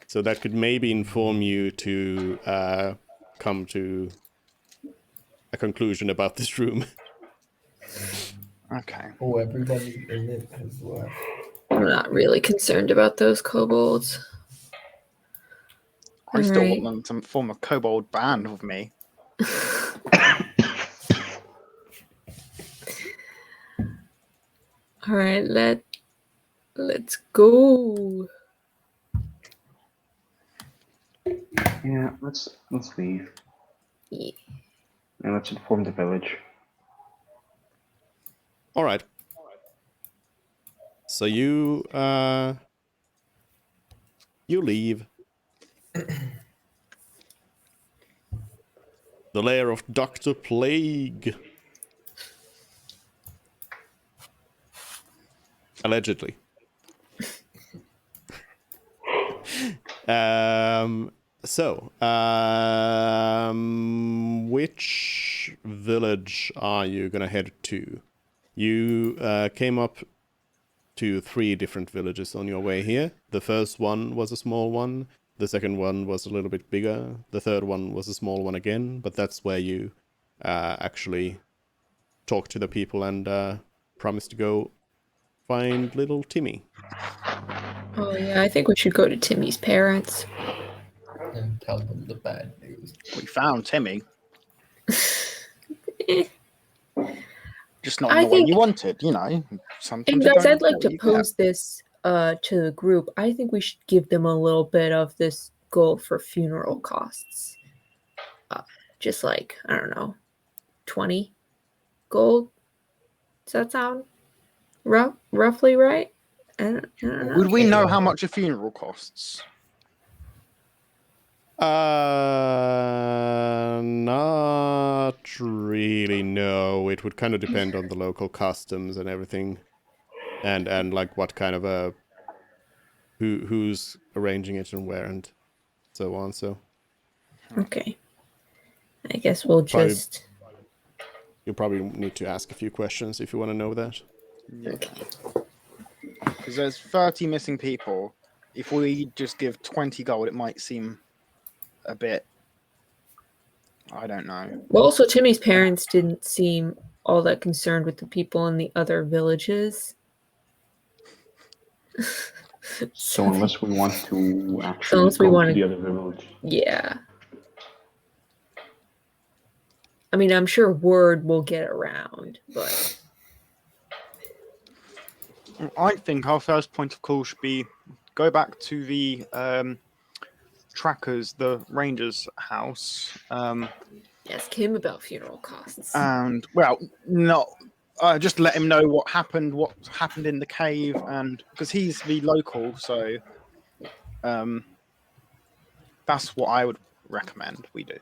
So that could maybe inform you to come to a conclusion about this room. Okay. Oh, everybody in it has left. I'm not really concerned about those kobolds. I still Alright. want them to form a kobold band with me. All right, let's go. Yeah, let's leave Yeah. and let's inform the village. All right. So you leave. The lair of Dr. Plague. Allegedly. Which village are you gonna head to? You came up to 3 different villages on your way here. The first one was a small one. The second one was a little bit bigger. The third one was a small one again. But that's where you actually talk to the people and promise to go find little Timmy. Oh yeah, I think we should go to Timmy's parents. And tell them the bad news. We found Timmy, Eh. just not I in the way think- you wanted, you know. Sometimes And you guys, don't I'd like get to what you get. pose this to the group. I think we should give them a little bit of this gold for funeral costs. Just like, I don't know, 20 gold. Does that sound roughly right? I don't know. Would we Okay, know yeah. how much a funeral costs? Not really, no. It would kind of depend on the local customs and everything. And like what kind of a who's arranging it and where and so on. So Okay. I guess we'll Probably- just you'll probably need to ask a few questions if you want to know that. Yeah. Because there's 30 missing people. If we just give 20 gold, it might seem a bit. I don't know. Well, also, Timmy's parents didn't seem all that concerned with the people in the other villages. So unless we want to actually unless we go wanna- to the other village. Yeah. I mean, I'm sure word will get around, but I think our first point of call should be go back to the trackers, the ranger's house, ask him about funeral costs. and well, not just let him know what happened in the cave, and because he's the local, so that's what I would recommend we do.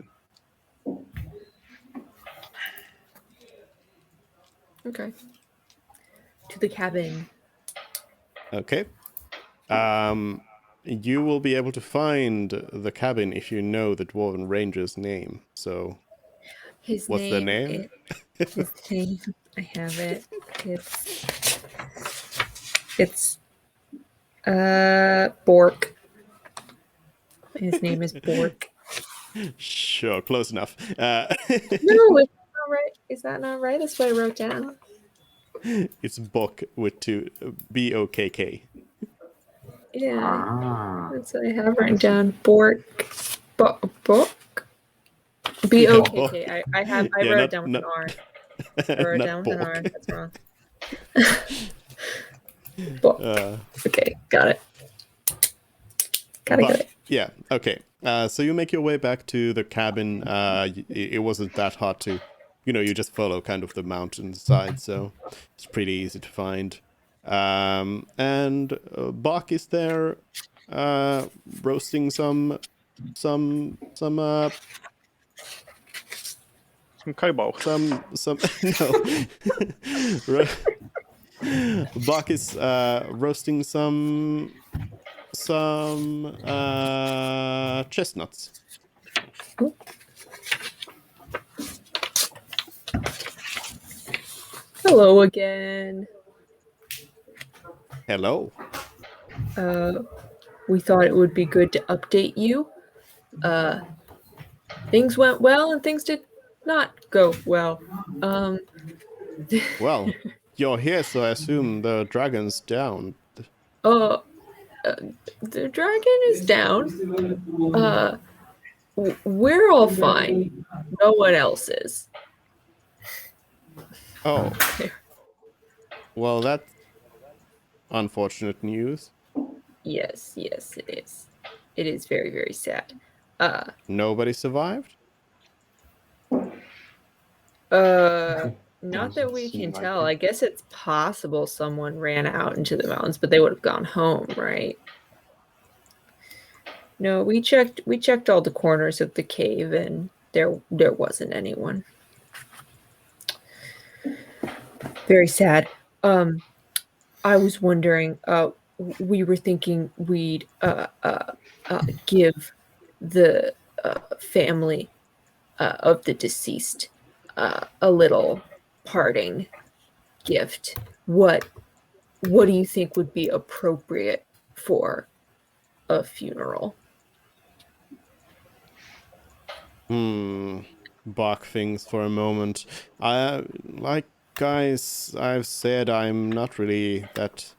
Okay. To the cabin. Okay. You will be able to find the cabin if you know the Dwarven Ranger's name. So His What's the name? His name. I have it. It's Bork. His name is Bork. Sure, close enough. No, it's not right. Is that not right? That's what I wrote down. It's Bok with two Bokk. Yeah, Ah. that's what I have written down. Bork. Book. B-O-K-K. I Yeah, wrote it down with an R. I wrote it not down with an R. Bok. That's wrong. Book. Okay, got it. Got it. Yeah, okay. So you make your way back to the cabin. It wasn't that hard to, you just follow kind of the mountainside, so it's pretty easy to find. And Bach is there, roasting some kobold. no. Bach is roasting some chestnuts. Hello again. Hello. We thought it would be good to update you. Things went well and things did not go well. Well, you're here, so I assume the dragon's down. The dragon is down. We're all fine. No one else is. Oh. Well, that's unfortunate news. Yes, it is. It is very, very sad. Nobody survived? Not that we can tell. I guess it's possible someone ran out into the mountains, but they would have gone home, right? No, we checked all the corners of the cave and there wasn't anyone. Very sad. I was wondering, we were thinking we'd give the family of the deceased a little parting gift. What do you think would be appropriate for a funeral? Bach thinks for a moment. Guys, I've said I'm not really that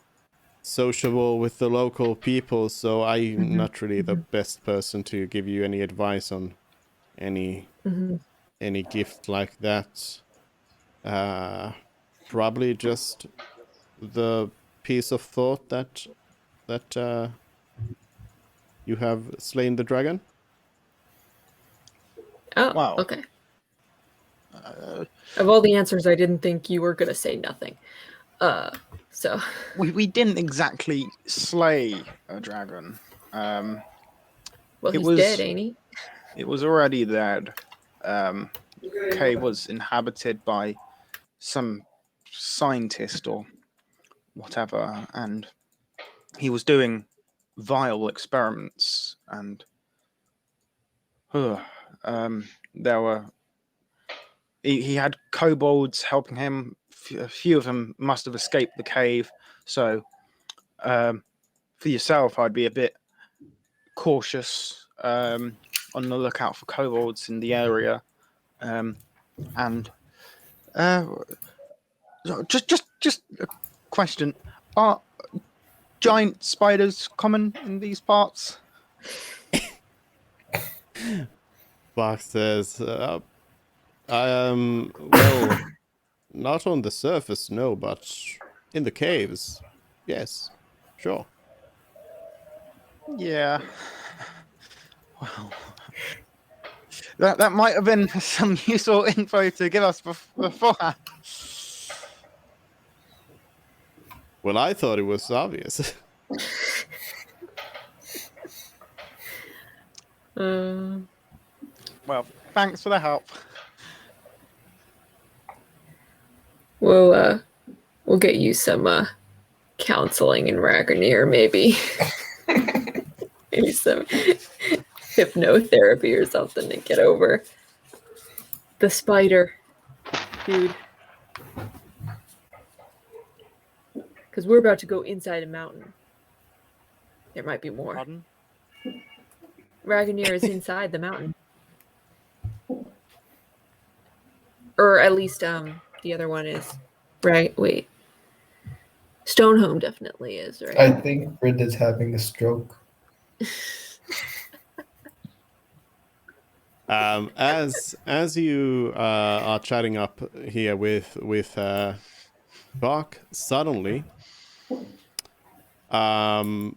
sociable with the local people, so I'm not really the best person to give you any advice on any gift like that. Probably just the piece of thought that you have slain the dragon. Oh, Wow. Okay. Of all the answers, I didn't think you were gonna say nothing. So We didn't exactly slay a dragon. well, It he's was- dead, ain't he? It was already dead. Cave was inhabited by some scientist or whatever, and he was doing vile experiments, and there were he had kobolds helping him. A few of them must have escaped the cave, so for yourself I'd be a bit cautious, on the lookout for kobolds in the area, and just a question: are giant spiders common in these parts? Bach says, well, not on the surface, no, but in the caves, yes, sure. Yeah. Well, that might have been some useful info to give us beforehand. Well, I thought it was obvious. Well, thanks for the help. We'll get you some counseling in Ragnar, maybe. Maybe some hypnotherapy or something to get over the spider, dude. Because we're about to go inside a mountain. There might be more. Pardon? Ragnar is inside the mountain. or at least the other one is, right? Wait, Stonehome definitely is, right? I think Rid is having a stroke. As you are chatting up here with Bach, suddenly, hold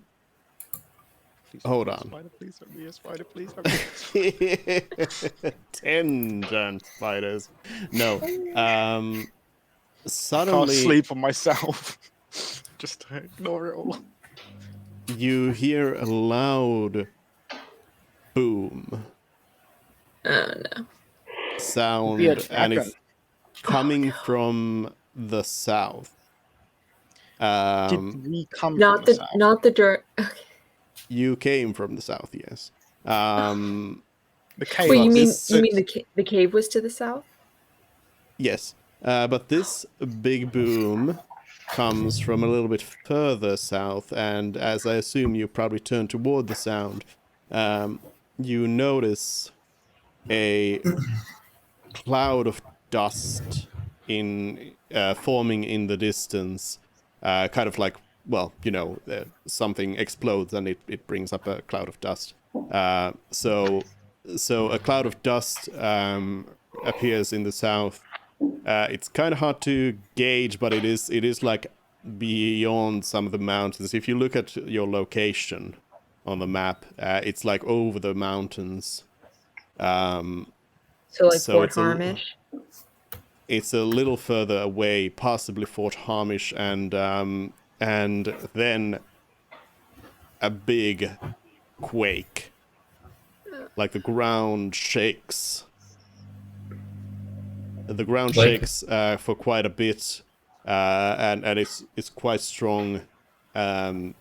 on. Spider, please help me. A spider, please help me. 10 giant spiders. No. Can't Suddenly, sleep on myself. Just ignore it all. you hear a loud boom Oh no. sound, Yeah, and dragon. it's coming from the south. Did we come from the south? Not the dirt. Okay. You came from the south, yes. The cave. Wait, you mean this- the cave was to the south? Yes, but this big boom comes from a little bit further south, and as I assume you probably turn toward the sound, you notice a cloud of dust forming in the distance, kind of like, well, something explodes and it brings up a cloud of dust. So a cloud of dust appears in the south. It's kind of hard to gauge, but it is like beyond some of the mountains. If you look at your location on the map, it's like over the mountains. So like So Fort it's a- Harmish. It's a little further away, possibly Fort Harmish, and then a big quake, like the ground shakes. The ground Like- shakes for quite a bit, and it's quite strong. Yeah.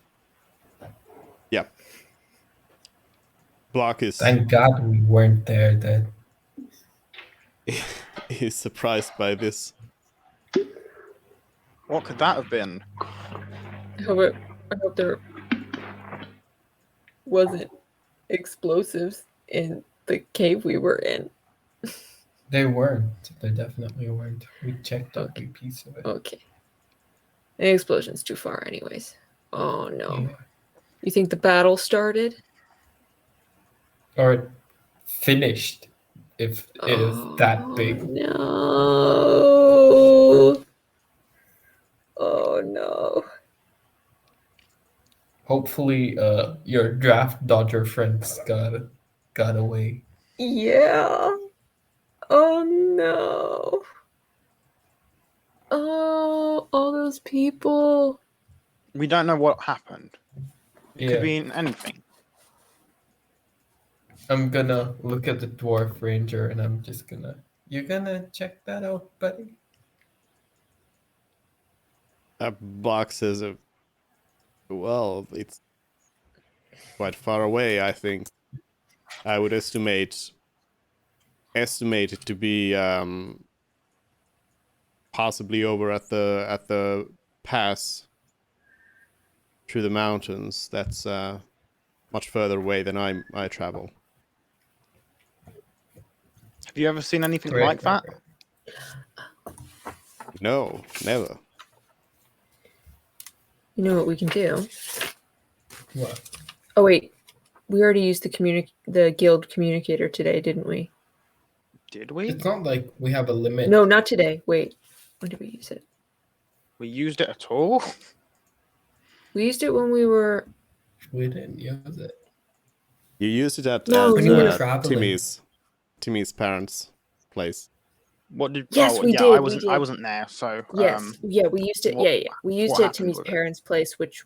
Block is Thank God we weren't there then. is surprised by this. What could that have been? I hope there wasn't explosives in the cave we were in. They weren't. They definitely weren't. We checked every piece of it. Okay. The explosion's too far, anyways. Oh no. Yeah. You think the battle started? Or it finished, if it is that big. No. Oh no. Hopefully, your draft dodger friends got away. Yeah. Oh no. Oh, all those people. We don't know what happened. It Yeah. could be in anything. I'm gonna look at the dwarf ranger and I'm just gonna. You're gonna check that out, buddy? A box says, well, it's quite far away, I think. I would estimate it to be possibly over at the pass through the mountains. That's much further away than I travel. Have you ever seen anything Right, like that? right. No, never. You know what we can do? What? Oh wait. We already used the guild communicator today, didn't we? Did we? It's not like we have a limit. No, not today. Wait. When did we use it? We used it at all? We used it when we were We didn't use it. You used it at No, When you were traveling. Timmy's parents' place. What did? Yes, oh, we yeah, did, I we wasn't. did. I wasn't there. So Yes. Yeah, we used it. what- Yeah. We used what it at happened Timmy's with it? parents' place, which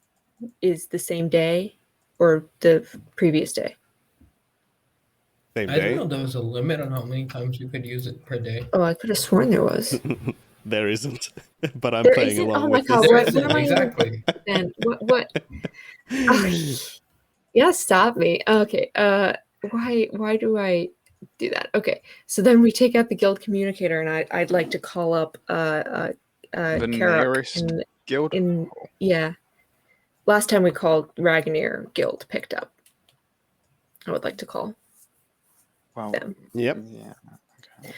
is the same day or the previous day. Same I day. didn't know there was a limit on how many times you could use it per day. Oh, I could have sworn there was. There isn't, but I'm There playing isn't? along Oh my with God, this. what am I even- Exactly. And what? Yeah, stop me. Okay. Why do I do that? Okay. So then we take out the guild communicator, and I'd like to call up the Karak nearest guild. yeah. Last time we called, Ragnar Guild picked up. I would like to call Well, Yep. yeah. Okay.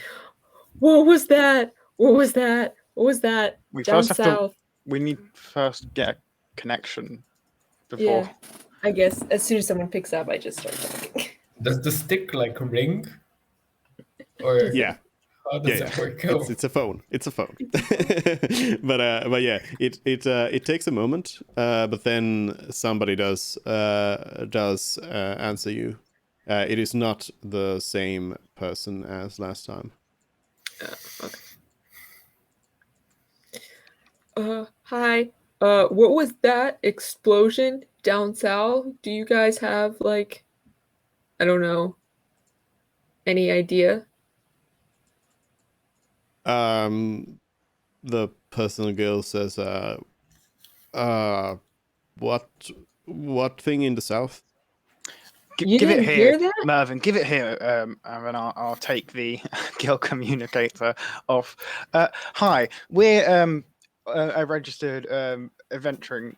What was that? What was that? What was that? We Down first have to. south. We need first get a connection before. Yeah. I guess as soon as someone picks up, I just start talking. Does the stick like ring? Or Yeah. how does Yeah, that work? it's a phone. It's a phone. but yeah, it takes a moment, but then somebody does answer you. It is not the same person as last time. Okay. Hi. What was that explosion down south? Do you guys have like, I don't know, any idea? The personal girl says, what thing in the south? You Give it didn't here, hear that? Mervyn. Give it here, and then I'll take the guild communicator off. Hi, we're a registered adventuring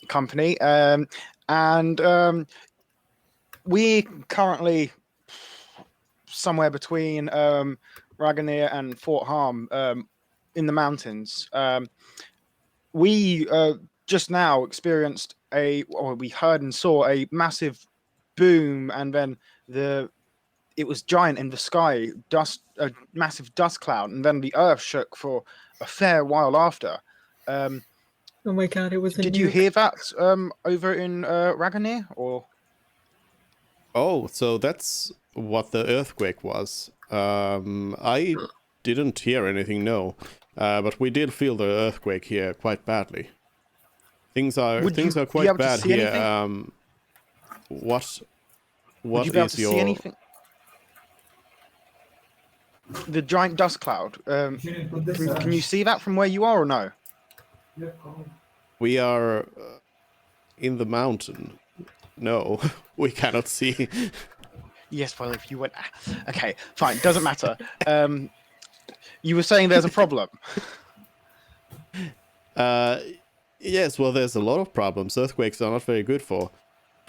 company, and we're currently somewhere between Raganeer and Fort Harm in the mountains. We just now experienced we heard and saw a massive boom, and then it was giant in the sky, a massive dust cloud, and then the earth shook for a fair while after. Oh my god, it was a Did you nuke. hear that over in Raganeer, or? Oh, so that's what the earthquake was. I didn't hear anything, no. But we did feel the earthquake here quite badly. Things are Would you be quite able to bad see here. anything? What Would you be able is to see your anything? The giant dust cloud. Can you see that from where you are, or no? We are in the mountain. No, we cannot see. Yes, well, if you went... Okay, fine, doesn't matter. You were saying there's a problem. Yes, well, there's a lot of problems. Earthquakes are not very good for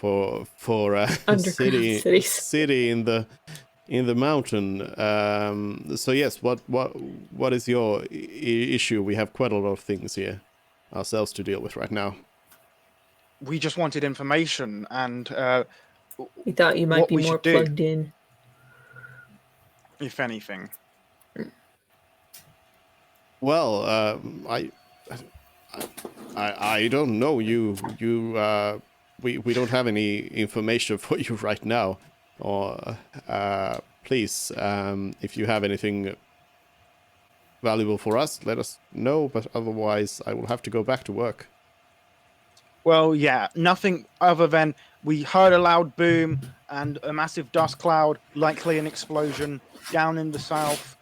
Underground cities. city in the mountain. So yes, what is your issue? We have quite a lot of things here ourselves to deal with right now. We just wanted information, and We thought you might what be we more should do. plugged in. If anything. Well, I don't know. We don't have any information for you right now. Or please, if you have anything valuable for us, let us know. But otherwise, I will have to go back to work. Well, yeah, nothing other than we heard a loud boom and a massive dust cloud, likely an explosion down in the south,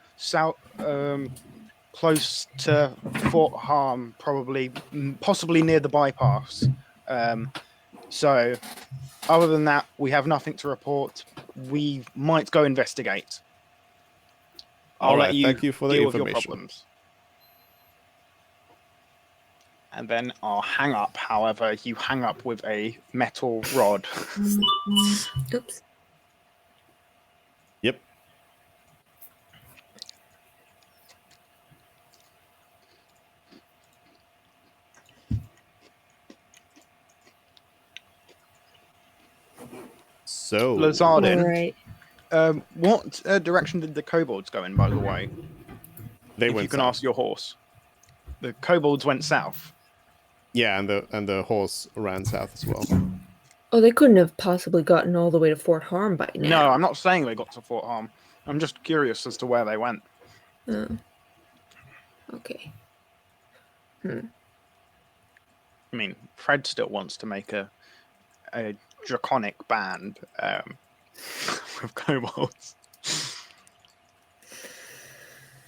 close to Fort Harm, probably, possibly near the bypass. So, other than that, we have nothing to report. We might go investigate. I'll let you thank you for the deal with your information. problems. And then I'll hang up. However, you hang up with a metal rod. Oops. Yep. So, Lazardin, All right. what direction did the kobolds go in, by the way? they If went you can south. ask your horse. The kobolds went south. Yeah, and the horse ran south as well. Oh, they couldn't have possibly gotten all the way to Fort Harm by now. No, I'm not saying they got to Fort Harm. I'm just curious as to where they went. Oh. Okay. I mean, Fred still wants to make a draconic band with kobolds.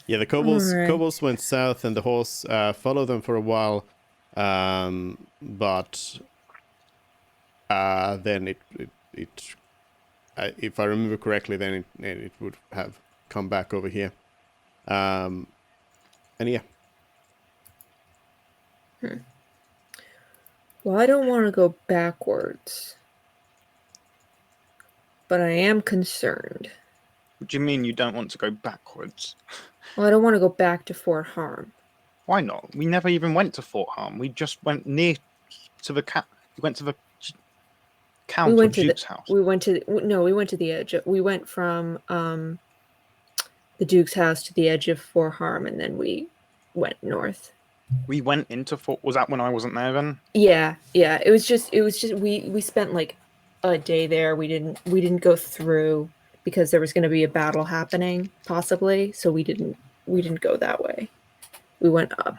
Yeah, the kobolds Alright. kobolds went south, and the horse followed them for a while, but then it if I remember correctly, then it would have come back over here, and yeah. Well, I don't want to go backwards, but I am concerned. What do you mean you don't want to go backwards? Well, I don't want to go back to Fort Harm. Why not? We never even went to Fort Harm. We just went near to the We went to the Count or Duke's house. We went to the edge. We went from the Duke's house to the edge of Fort Harm, and then we went north. We went into Fort. Was that when I wasn't there then? Yeah. It was just we spent like a day there. We didn't go through because there was going to be a battle happening possibly, so we didn't go that way. We went up.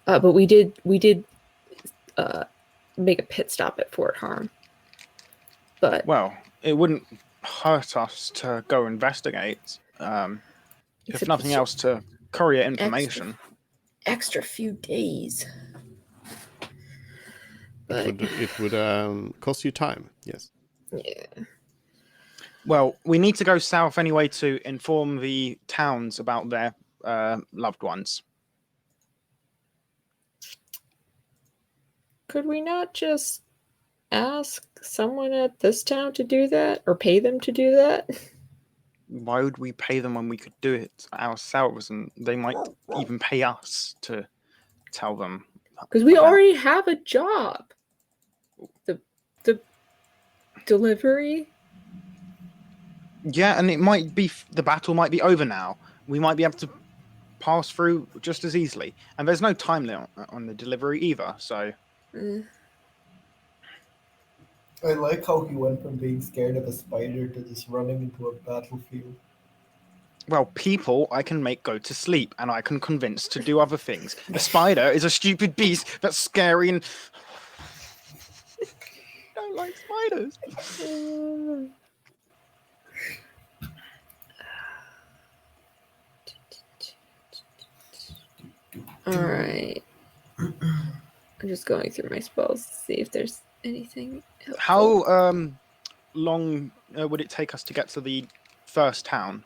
But we did make a pit stop at Fort Harm. But well, it wouldn't hurt us to go investigate. If nothing else, to courier information. Extra few days. But It would cost you time. Yes. yeah. Well, we need to go south anyway to inform the towns about their loved ones. Could we not just ask someone at this town to do that, or pay them to do that? Why would we pay them when we could do it ourselves, and they might even pay us to tell them? Because we already have a job. The delivery. Yeah, and it might be the battle might be over now. We might be able to pass through just as easily, and there's no time limit on the delivery either. So. I like how he went from being scared of a spider to just running into a battlefield. Well, people I can make go to sleep, and I can convince to do other things. A spider is a stupid beast that's scary and... I don't like spiders. Alright. I'm just going through my spells to see if there's anything helpful. How long would it take us to get to the first town?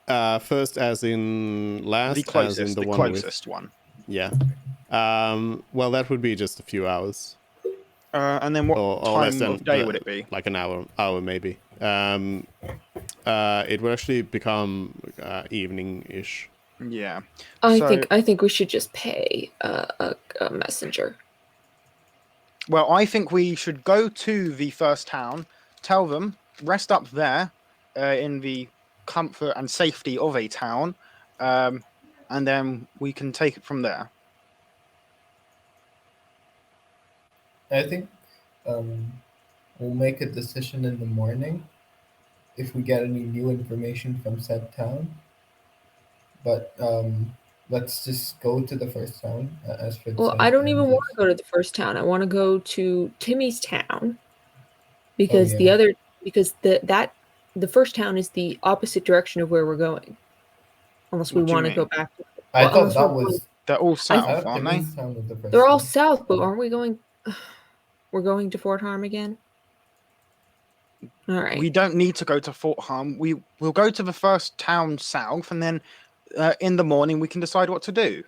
First, as in last, The closest, as in the closest one. Yeah. Well, that would be just a few hours. And then what time of day would it be? Like an hour maybe. It would actually become evening-ish. Yeah. I think we should just pay a messenger. Well, I think we should go to the first town, tell them, rest up there in the comfort and safety of a town, and then we can take it from there. I think we'll make a decision in the morning if we get any new information from said town. But let's just go to the first town. As for Well, I don't even want to go to the first town. I want to go to Timmy's town because the first town is the opposite direction of where we're going. Unless we want to go back. I thought that was. They're all south, aren't they? They're all south, but aren't we going? We're going to Fort Harm again. All right. We don't need to go to Fort Harm. We'll go to the first town south, and then in the morning we can decide what to do.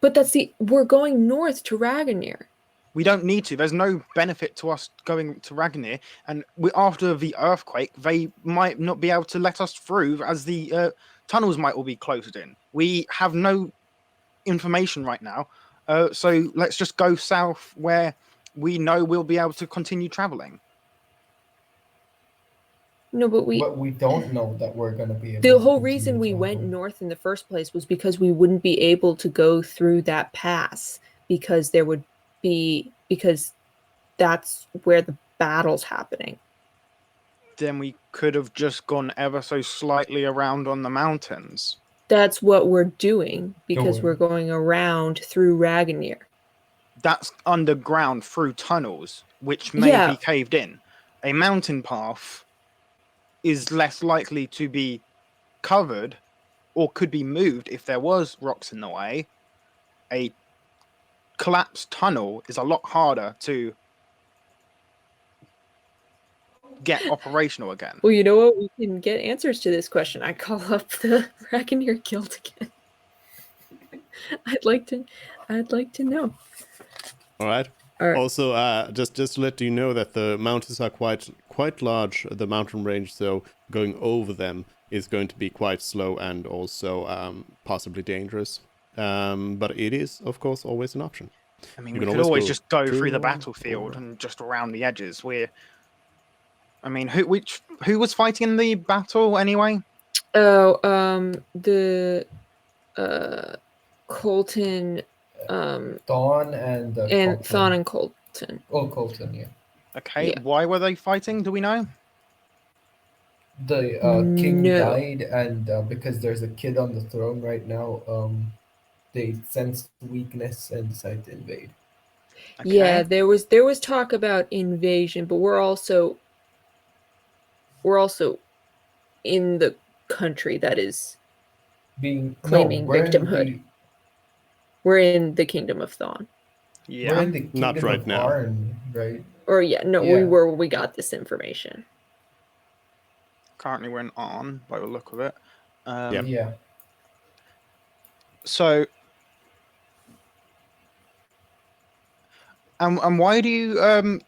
But we're going north to Ragnar. We don't need to. There's no benefit to us going to Ragnar, and after the earthquake, they might not be able to let us through, as the tunnels might all be closed in. We have no information right now, so let's just go south where we know we'll be able to continue traveling. No, but we don't know that we're going to be able the whole reason we went north in the first place was because we wouldn't be able to go through that pass because that's where the battle's happening. Then we could have just gone ever so slightly around on the mountains. That's what we're doing because we're going around through Ragnar. That's underground through tunnels, which may be caved in. A mountain path is less likely to be covered or could be moved if there was rocks in the way. A collapsed tunnel is a lot harder to get operational again. Well, you know what? We can get answers to this question. I call up the Ragnar Guild again. I'd like to All right. Also, just to let you know that the mountains are quite quite large, the mountain range, so going over them is going to be quite slow and also possibly dangerous. But it is, of course, always an option. I mean, You we can could always always go just go through through the or battlefield over. and just around the edges. I mean, who was fighting in the battle anyway? Oh, the Colton, Dawn and and Colton. Thon and Colton. Oh, Colton, yeah. Okay, Yeah. why were they fighting? Do we know? The king No. died, and because there's a kid on the throne right now, they sensed weakness and decided to invade. Okay. Yeah, there was talk about invasion, but we're also in the country that is claiming victimhood. We're in the Kingdom of Thon. We're Yeah. in the Not kingdom right of now. Arn, right? Or yeah, no, we Yeah. were when we got this information. Currently, we're in On by the look of it. Yep. Yeah. So, and why do you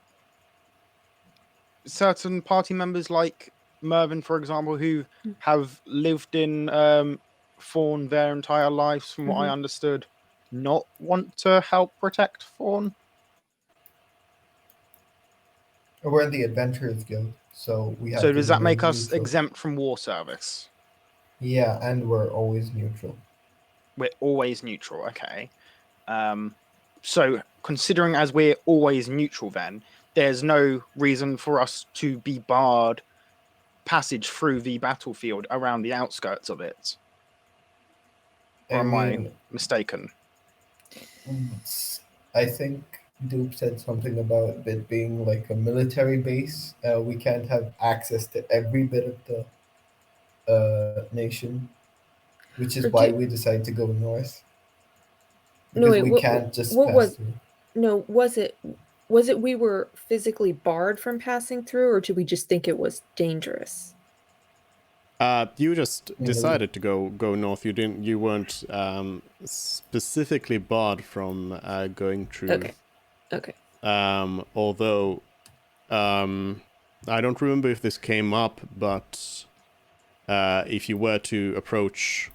certain party members like Mervyn, for example, who have lived in Fawn their entire lives, from what I Mhm. understood, not want to help protect Fawn? We're in the Adventurers Guild, so we have So to does that make remain us neutral. exempt from war service? Yeah, and we're always neutral. We're always neutral, okay. So considering as we're always neutral, then there's no reason for us to be barred passage through the battlefield around the outskirts of it. Or am I mistaken? I think Dupe said something about it being like a military base. We can't have access to every bit of the nation, which is Or why do- we decided to go north. No, Because wait, we can't just what pass was through. no, was it we were physically barred from passing through, or did we just think it was dangerous? You just Yeah, decided to go north. You weren't specifically barred from going through. Okay. Although I don't remember if this came up, but if you were to approach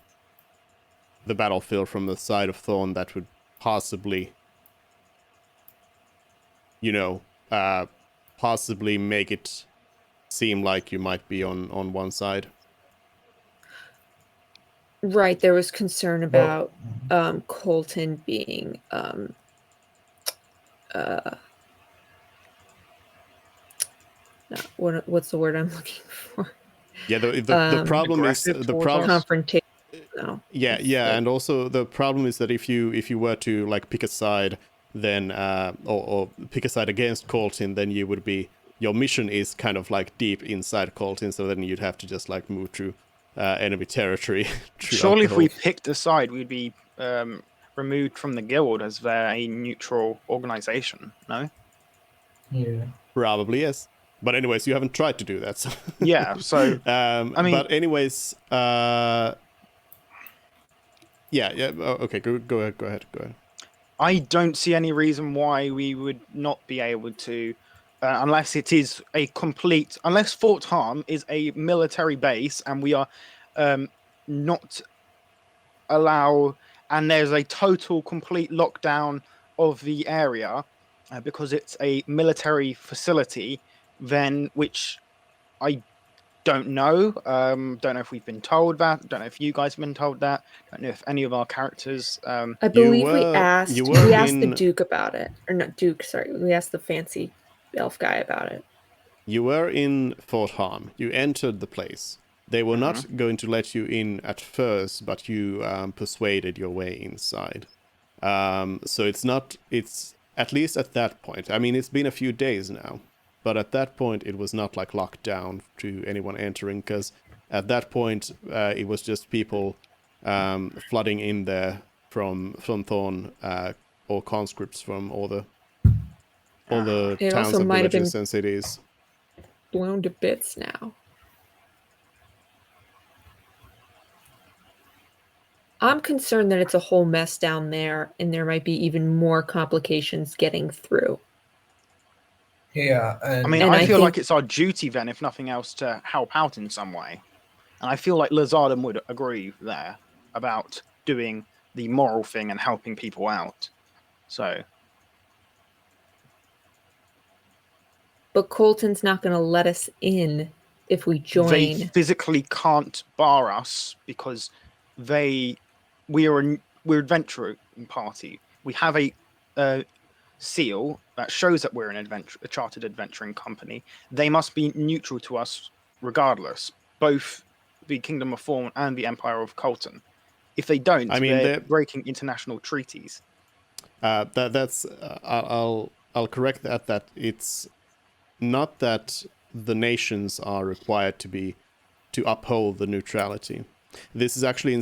the battlefield from the side of Thorn, that would possibly, possibly make it seem like you might be on one side. Right, there was concern Well, about Colton being no, what's the word I'm looking for? Yeah, the problem is Aggressive the towards problem. us? Confrontation. No. Yeah, it's yeah, like- and also the problem is that if you were to like pick a side, then or pick a side against Colton, then you would be your mission is kind of like deep inside Colton, so then you'd have to just like move through enemy territory. throughout Surely the if whole- we picked a side, we'd be removed from the guild as they're a neutral organization, no? yeah. Probably yes, but anyways, you haven't tried to do that. So. Yeah, so I mean, but anyways, yeah. Okay, go ahead. I don't see any reason why we would not be able to, unless it is unless Fort Harm is a military base and we are not and there's a total complete lockdown of the area because it's a military facility, then which I don't know. Don't know if we've been told that. Don't know if you guys have been told that. Don't know if any of our characters. I believe we asked you were the in- Duke about it. Or not Duke, sorry. We asked the fancy elf guy about it. You were in Fort Harm. You entered the place. They were not going to let you in at first, but you persuaded your way inside. So it's at least at that point. I mean, it's been a few days now, but at that point it was not like locked down to anyone entering, because at that point it was just people flooding in there from Thorn or conscripts from all the It towns also and might have been villages and cities. blown to bits now. I'm concerned that it's a whole mess down there and there might be even more complications getting through. Yeah, I mean, And I I feel think- like it's our duty then, if nothing else, to help out in some way. And I feel like Lazardum would agree there about doing the moral thing and helping people out. So, But Colton's not going to let us in if we they join. physically can't bar us because we're adventuring party. We have a seal that shows that we're a chartered adventuring company. They must be neutral to us regardless, both the Kingdom of Thorn and the Empire of Colton. If they don't, I mean, they're breaking international treaties. that's I'll correct that. That it's not that the nations are required to uphold the neutrality. This is actually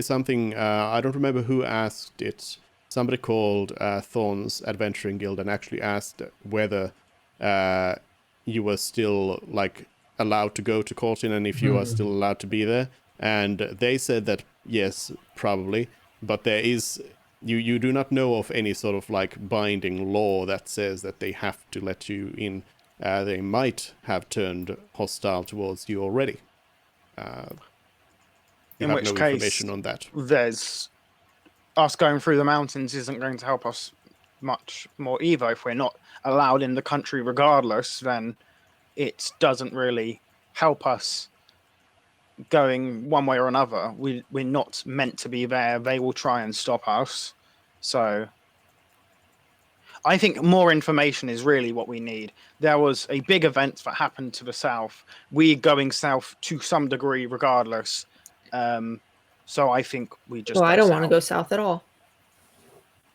something I don't remember who asked it. Somebody called Thorn's Adventuring Guild and actually asked whether you were still like allowed to go to Colton and if you are still allowed to be there. And they said that yes, probably, but there is you do not know of any sort of like binding law that says that they have to let you in. They might have turned hostile towards you already. You In have which no case, information on that. there's us going through the mountains isn't going to help us much more either. If we're not allowed in the country regardless, then it doesn't really help us going one way or another. We're not meant to be there. They will try and stop us. So I think more information is really what we need. There was a big event that happened to the south. We're going south to some degree regardless. So I think we just Well, I don't want to south. go south at all.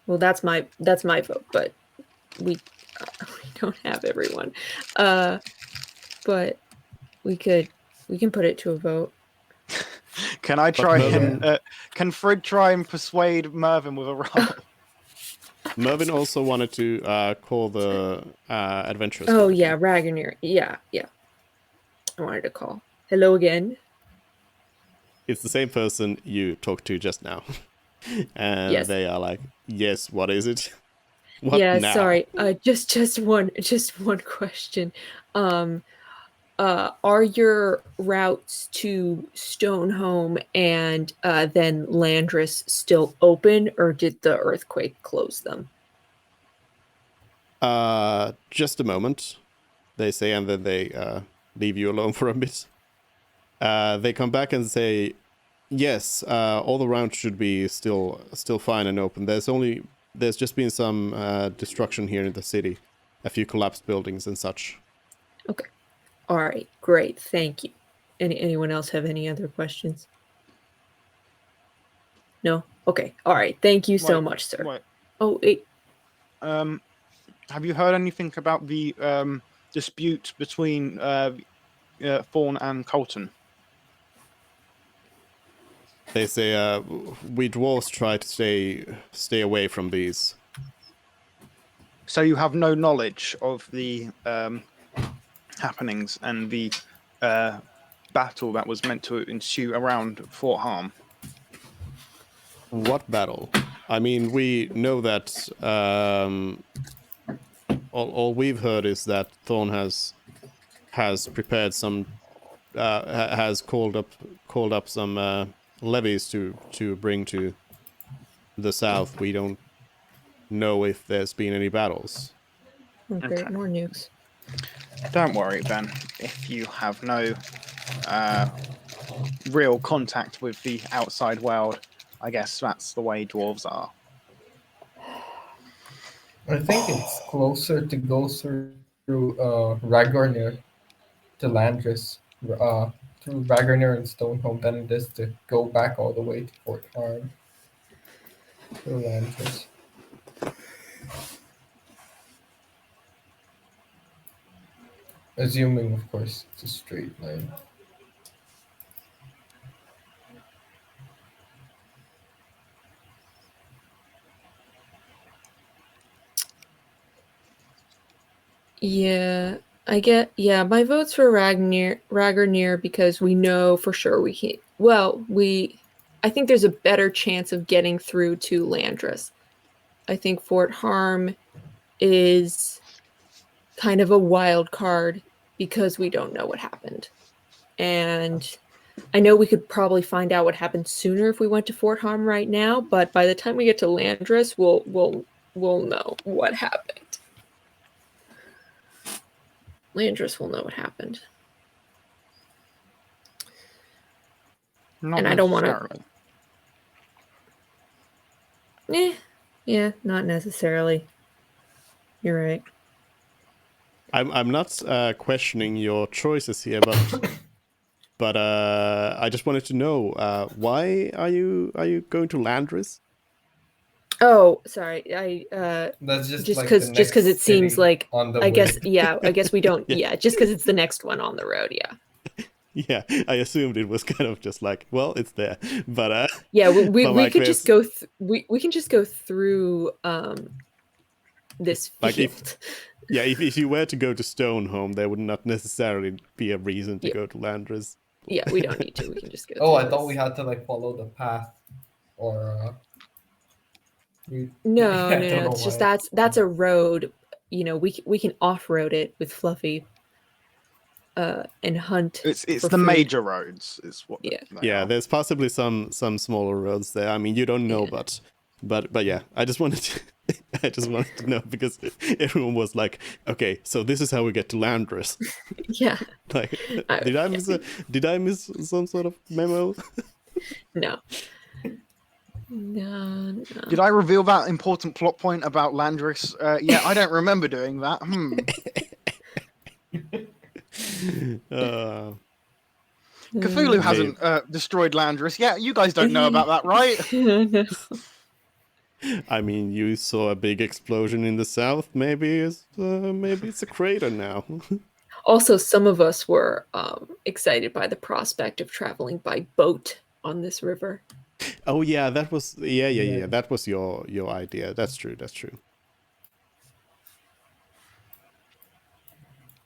Well, that's my vote, but we don't have everyone. But we can put it to a vote. Can I try Mervyn- and can Fred try and persuade Mervyn with a roll? Mervyn also wanted to call the adventurers. Oh Guild. yeah, Ragnar. Yeah. I wanted to call. Hello again. It's the same person you talked to just now. And Yes. they are like, yes, what is it? What Yeah, now? sorry. Just one question. Are your routes to Stonehome and then Landris still open, or did the earthquake close them? Just a moment, they say, and then they leave you alone for a bit. They come back and say, yes, all the routes should be still fine and open. There's just been some destruction here in the city, a few collapsed buildings and such. Okay. All right. Great. Thank you. Anyone else have any other questions? No? Okay. All right. Thank you so much, sir. Wait, Oh, wait. have you heard anything about the dispute between Thorn and Colton? They say, we dwarves try to stay away from these. So you have no knowledge of the happenings and the battle that was meant to ensue around Fort Harm. What battle? I mean, we know that all we've heard is that Thorn has prepared some, has called up some levies to bring to the south. We don't know if there's been any battles. Oh, great. Okay. More nukes. Don't worry, Ben. If you have no real contact with the outside world, I guess that's the way dwarves are. I think it's closer to go through Ragornir to Landris, through Ragornir and Stoneholm than it is to go back all the way to Fort Harm through Landris. Assuming, of course, it's a straight line. Yeah, my vote's for Ragnar because we know for sure we can't. Well, I think there's a better chance of getting through to Landris. I think Fort Harm is kind of a wild card because we don't know what happened. And I know we could probably find out what happened sooner if we went to Fort Harm right now, but by the time we get to Landris, we'll know what happened. Landris will know what happened. Not And I don't wanna- necessarily. Yeah, not necessarily. You're right. I'm not questioning your choices here, but I just wanted to know why are you going to Landris? Oh, sorry. I That's just just like because the just because it next seems city like on the I guess way. I guess we don't Yeah. just because it's the next one on the road. Yeah, I assumed it was kind of just like, well, it's there, but Yeah, we but, we like, could just there's- go we can just go through this Like, field. if you were to go to Stonehome, there would not necessarily be a reason to Yeah. go to Landris. Yeah, we don't need to. We can just go. Oh, through I thought this. we had to like follow the path, or No, I no, don't no. know It's just why. that's a road. You know, we can off road it with Fluffy. And hunt. It's for the food. major roads. Is what. Yeah. They Yeah, are. there's possibly some smaller roads there. I mean, you don't know, Yeah. but yeah, I just wanted to I just wanted to know because everyone was like, okay, so this is how we get to Landris. Yeah. Like, I- did I miss some sort of memo? No. No. Did I reveal that important plot point about Landris? Yeah, I don't remember doing that. Cthulhu hasn't destroyed Landris. Yeah, you guys don't know about that, right? No. I mean, you saw a big explosion in the south. Maybe it's a crater now. Also, some of us were excited by the prospect of traveling by boat on this river. Oh yeah, that was yeah. That was your idea. That's true.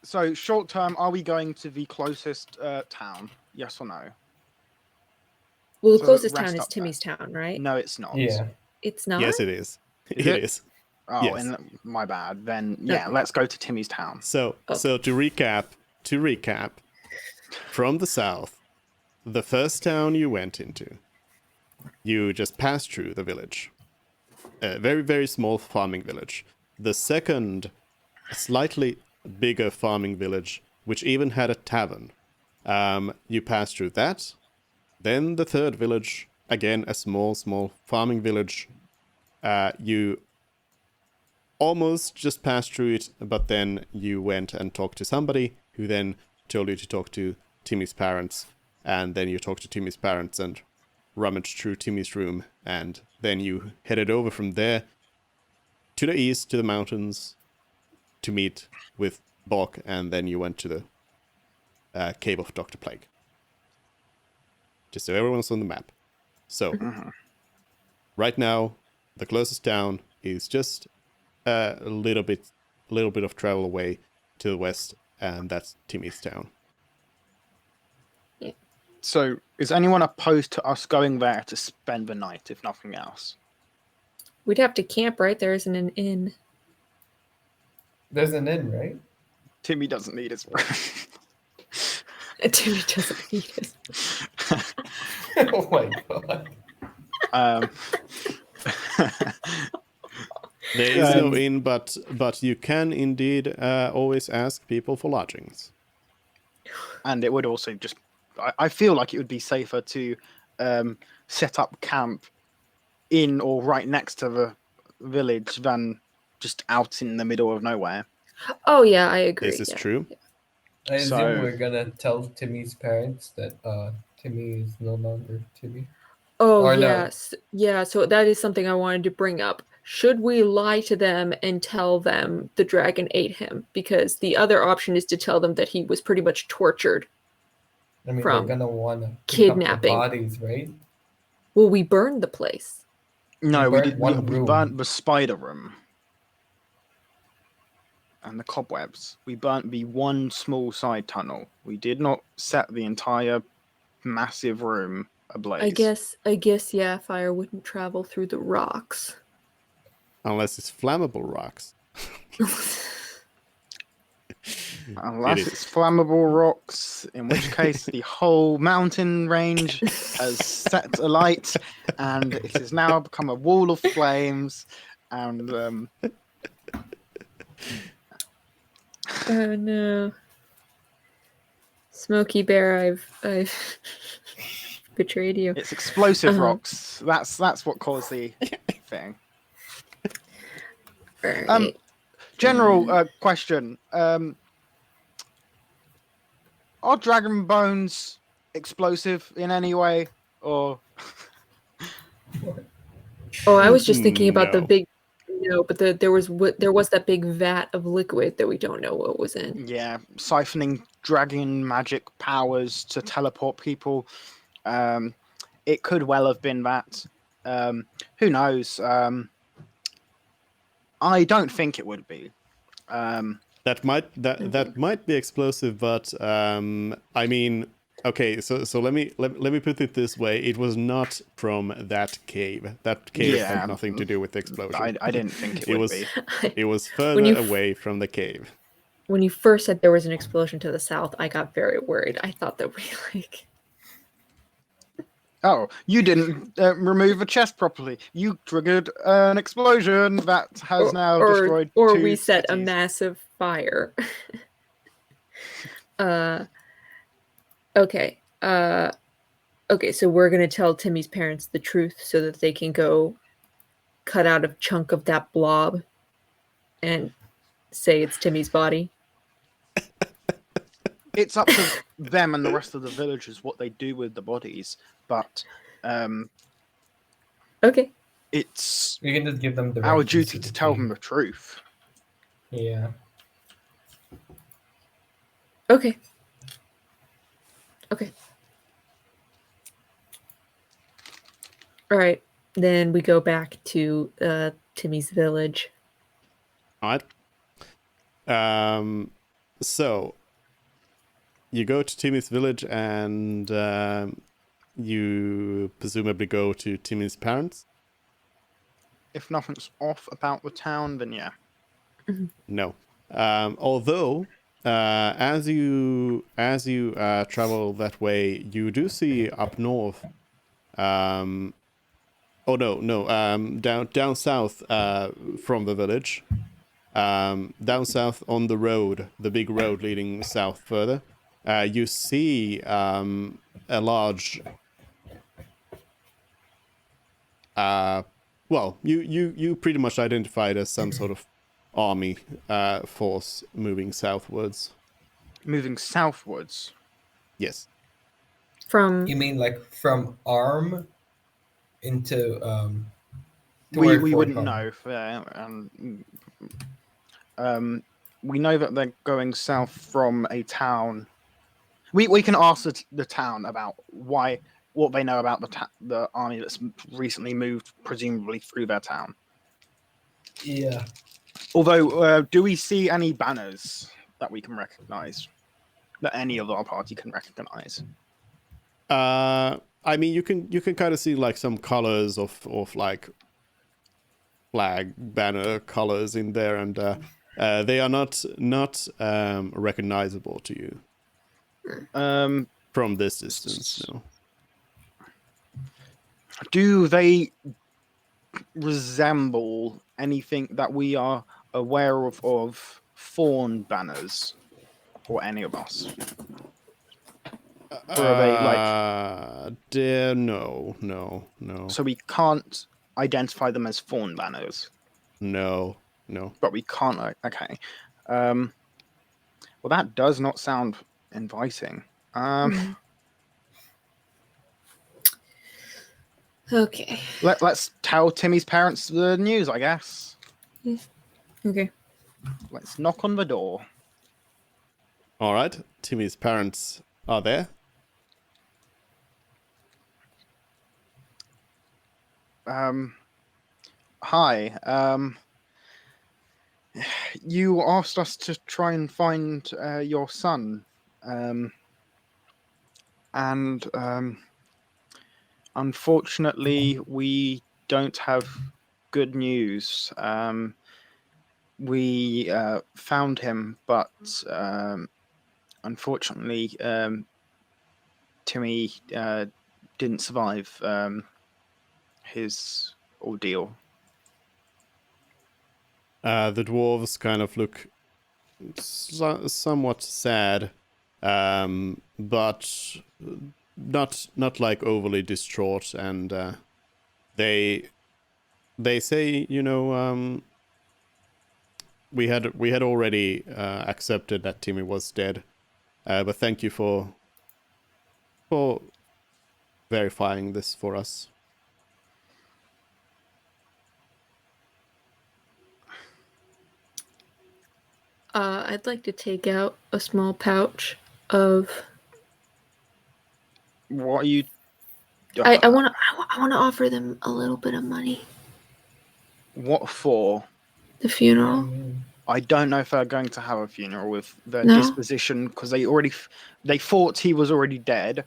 So, short term, are we going to the closest town? Yes or no? Well, the So closest rest town is up there. Timmy's town, right? No, it's not. Yeah. It's not. Yes, it is. Is It it? is. Oh, Yes. and my bad. Then yeah, Okay. let's go to Timmy's town. So Okay. so to recap, from the south, the first town you went into, you just passed through the village. A very, very small farming village. The second, a slightly bigger farming village, which even had a tavern. You passed through that. Then the third village, again a small farming village. You almost just passed through it, but then you went and talked to somebody who then told you to talk to Timmy's parents, and then you talked to Timmy's parents and rummaged through Timmy's room, and then you headed over from there to the east to the mountains to meet with Bok, and then you went to the cave of Dr. Plague. Just so everyone's on the map. So, right now, the closest town is just a little bit of travel away to the west, and that's Timmy's town. So, is anyone opposed to us going there to spend the night, if nothing else? We'd have to camp, right? There isn't an inn. There's an inn, right? Timmy doesn't need his room. Timmy doesn't need it. Oh my god. There is no inn, but you can indeed always ask people for lodgings. And it would also just... I feel like it would be safer to set up camp in or right next to the village than just out in the middle of nowhere. Oh yeah, I agree. This is yeah. true. I assume So- we're gonna tell Timmy's parents that Timmy is no longer Timmy. Oh Or no. yes, yeah. So that is something I wanted to bring up. Should we lie to them and tell them the dragon ate him? Because the other option is to tell them that he was pretty much tortured. I mean, From they're gonna wanna pick kidnapping. up the bodies, right? Well, we burned the place. No, We we burnt did. one We room. burnt the spider room and the cobwebs. We burnt the one small side tunnel. We did not set the entire massive room ablaze. I guess, yeah. Fire wouldn't travel through the rocks. Unless it's flammable rocks. Unless is. it's flammable rocks, in which case the whole mountain range has set alight, and it has now become a wall of flames. And Oh no, Smokey Bear, I've betrayed you. it's explosive Uh-huh. rocks. That's what caused the thing. Right. General question: are dragon bones explosive in any way, or Oh, I was just thinking about the No. big. No, but there was that big vat of liquid that we don't know what was in. yeah, siphoning dragon magic powers to teleport people? It could well have been that. Who knows? I don't think it would be. That might be explosive, but I mean, okay. So let me put it this way: it was not from that cave. That cave Yeah, had nothing to do with the explosion. I didn't think it It would was be. it was When further you away from the cave. when you first said there was an explosion to the south, I got very worried. I thought that we like. Oh, you didn't remove a chest properly. You triggered an explosion that has now destroyed or two we set a cities. massive fire. Okay. Okay, so we're gonna tell Timmy's parents the truth so that they can go cut out a chunk of that blob and say it's Timmy's body. It's up to them and the rest of the villagers what they do with the bodies, but Okay. it's We can just give them the our directions duty the to tell king. them the truth. Yeah. Okay. Okay. All right. Then we go back to Timmy's village. All right. So you go to Timmy's village, and you presumably go to Timmy's parents. If nothing's off about the town, then yeah. No. Although, as you travel that way, you do see up north. Oh no. Down south from the village. Down south on the road, the big road leading south further. You see a large. Well, you pretty much identified as some sort of army force moving southwards. Moving southwards. Yes. From You mean like from Arm into We toward Fort wouldn't Home? know. We know that they're going south from a town. We can ask the town about what they know about the army that's recently moved, presumably through their town. Yeah. Although, do we see any banners that we can recognize? That any of our party can recognize? I mean, you can kind of see like some colors of like flag banner colors in there, and they are not recognizable to you from this distance. No. Do they resemble anything that we are aware of fawn banners for any of us? Or are they like? No. So we can't identify them as fawn banners, No. but we can't. Okay. Well, that does not sound inviting. Okay. Let's tell Timmy's parents the news, I guess. Okay. Let's knock on the door. All right. Timmy's parents are there. Hi. You asked us to try and find your son, and unfortunately, we don't have good news. we found him, but unfortunately, Timmy didn't survive his ordeal. The dwarves kind of look somewhat sad, but not like overly distraught, and they say, we had already accepted that Timmy was dead, but thank you for verifying this for us. I'd like to take out a small pouch of. What are you? I want to offer them a little bit of money. What for? The funeral. I don't know if they're going to have a funeral with their No? disposition, because they thought he was already dead.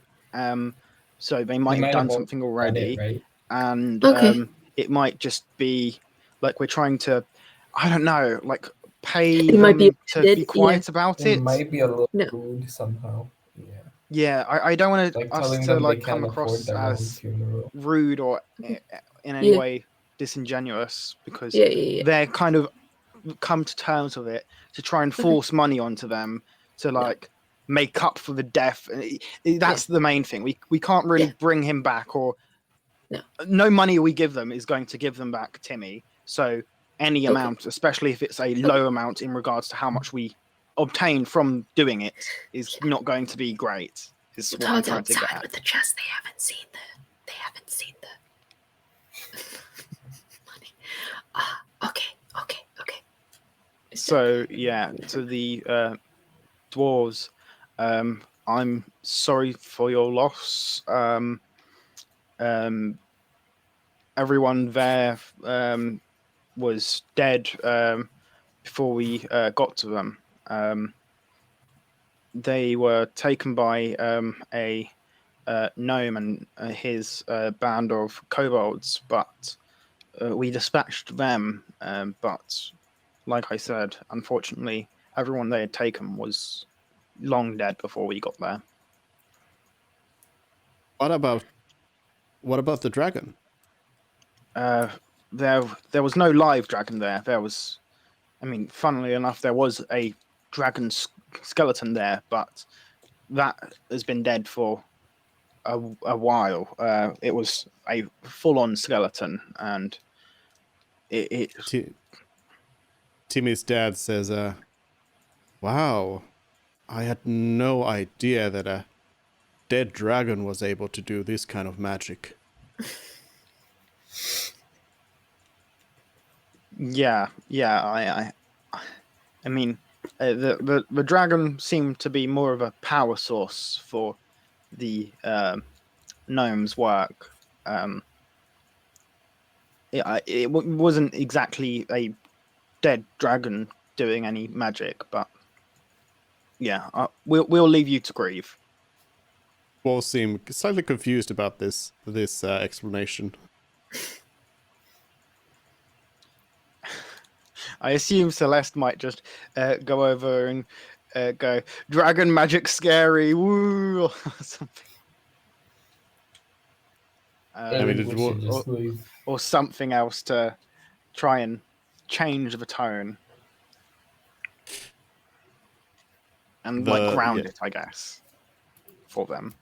So they might have done something already, right? and Okay. it might just be like we're trying to, I don't know, like pay It them might be to offended, be quiet about It it. might be a little No. rude somehow. Yeah. Yeah, I don't want Like us telling to them they like come can't afford across their own as funeral. rude or in any Yeah. way disingenuous, because Yeah. they're kind of come to terms with it to try and force money onto them to like make up for the death. And that's the main thing. We can't really bring him back, or no money we give them is going to give them back Timmy. So any amount, especially if it's a low amount in regards to how much we obtain from doing it, is not going to be great. Is what I'm trying to get at. With the chest, they haven't seen the money. Okay. So yeah, to the dwarves, I'm sorry for your loss. Everyone there was dead before we got to them. They were taken by a gnome and his band of kobolds, but we dispatched them. But like I said, unfortunately, everyone they had taken was long dead before we got there. What about the dragon? There was no live dragon there. There was, I mean, funnily enough, there was a dragon skeleton there, but that has been dead for a while. It was a full-on skeleton, and it Timmy's dad says, wow, I had no idea that a dead dragon was able to do this kind of magic. yeah. I mean, the dragon seemed to be more of a power source for the gnome's work. It wasn't exactly a dead dragon doing any magic, but yeah, we'll leave you to grieve. Both seem slightly confused about this explanation. I assume Celeste might just go over and go, "Dragon magic scary, woo," or something. I mean, We should just leave. Or something else to try and change the tone and ground it, I guess, for them.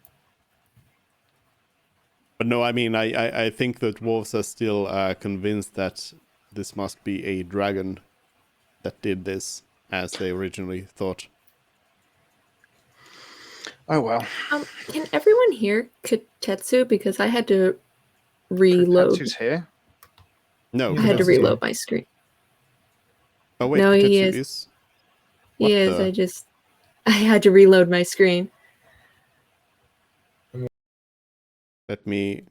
But no, I mean, I think the dwarves are still convinced that this must be a dragon that did this, as they originally thought. Oh well. Can everyone hear Katetsu? Because I had to reload. Katetsu's here. No, I had to Katetsu's reload here. my screen. Oh wait, No, Katetsu he is. is. He is. I had to reload my screen. Let me.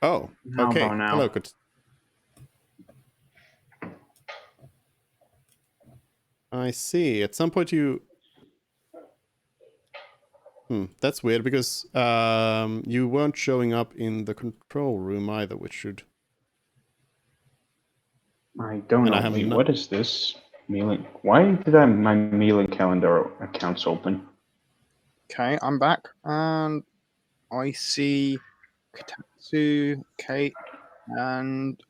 Oh, How okay. about now? Hello, I see. At some point you... that's weird because you weren't showing up in the control room either, which should... I don't And I know. have Wait, no- what is this? Mailing. Why did my mailing calendar accounts open? Okay, I'm back, and I see Katatsu, Kate, and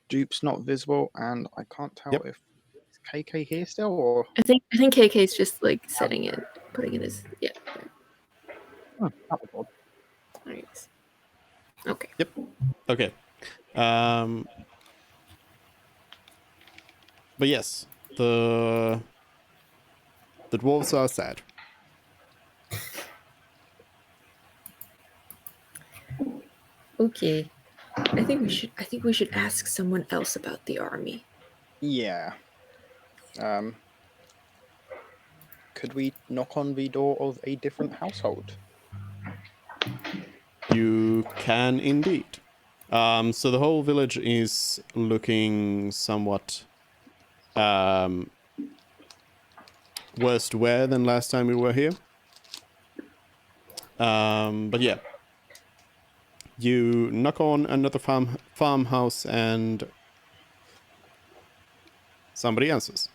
Dupe's not visible, and I can't tell Yep. if is KK here still or. I think KK's just like setting it, putting it as there. Oh, that was odd. Nice. Okay. Yep. Okay. But yes, the dwarves are sad. Okay. I think we should ask someone else about the army. Yeah. Could we knock on the door of a different household? You can indeed. So the whole village is looking somewhat worse to wear than last time we were here. But yeah, you knock on another farmhouse and somebody answers.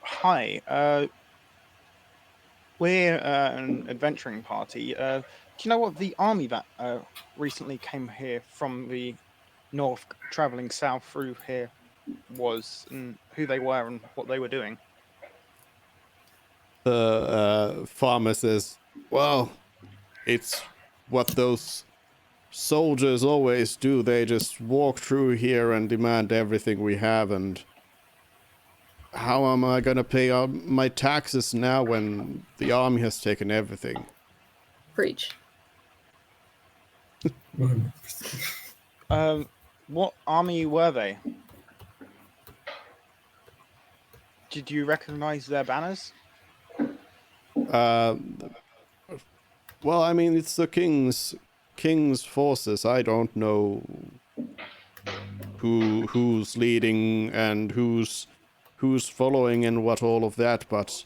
Hi, we're an adventuring party. Do you know what the army that recently came here from the north, traveling south through here, was, and who they were and what they were doing? The farmer says, well, it's what those soldiers always do. They just walk through here and demand everything we have, and how am I gonna pay my taxes now when the army has taken everything? Preach. 100%. What army were they? Did you recognize their banners? Well, I mean, it's the king's forces. I don't know who's leading and who's following and what all of that, but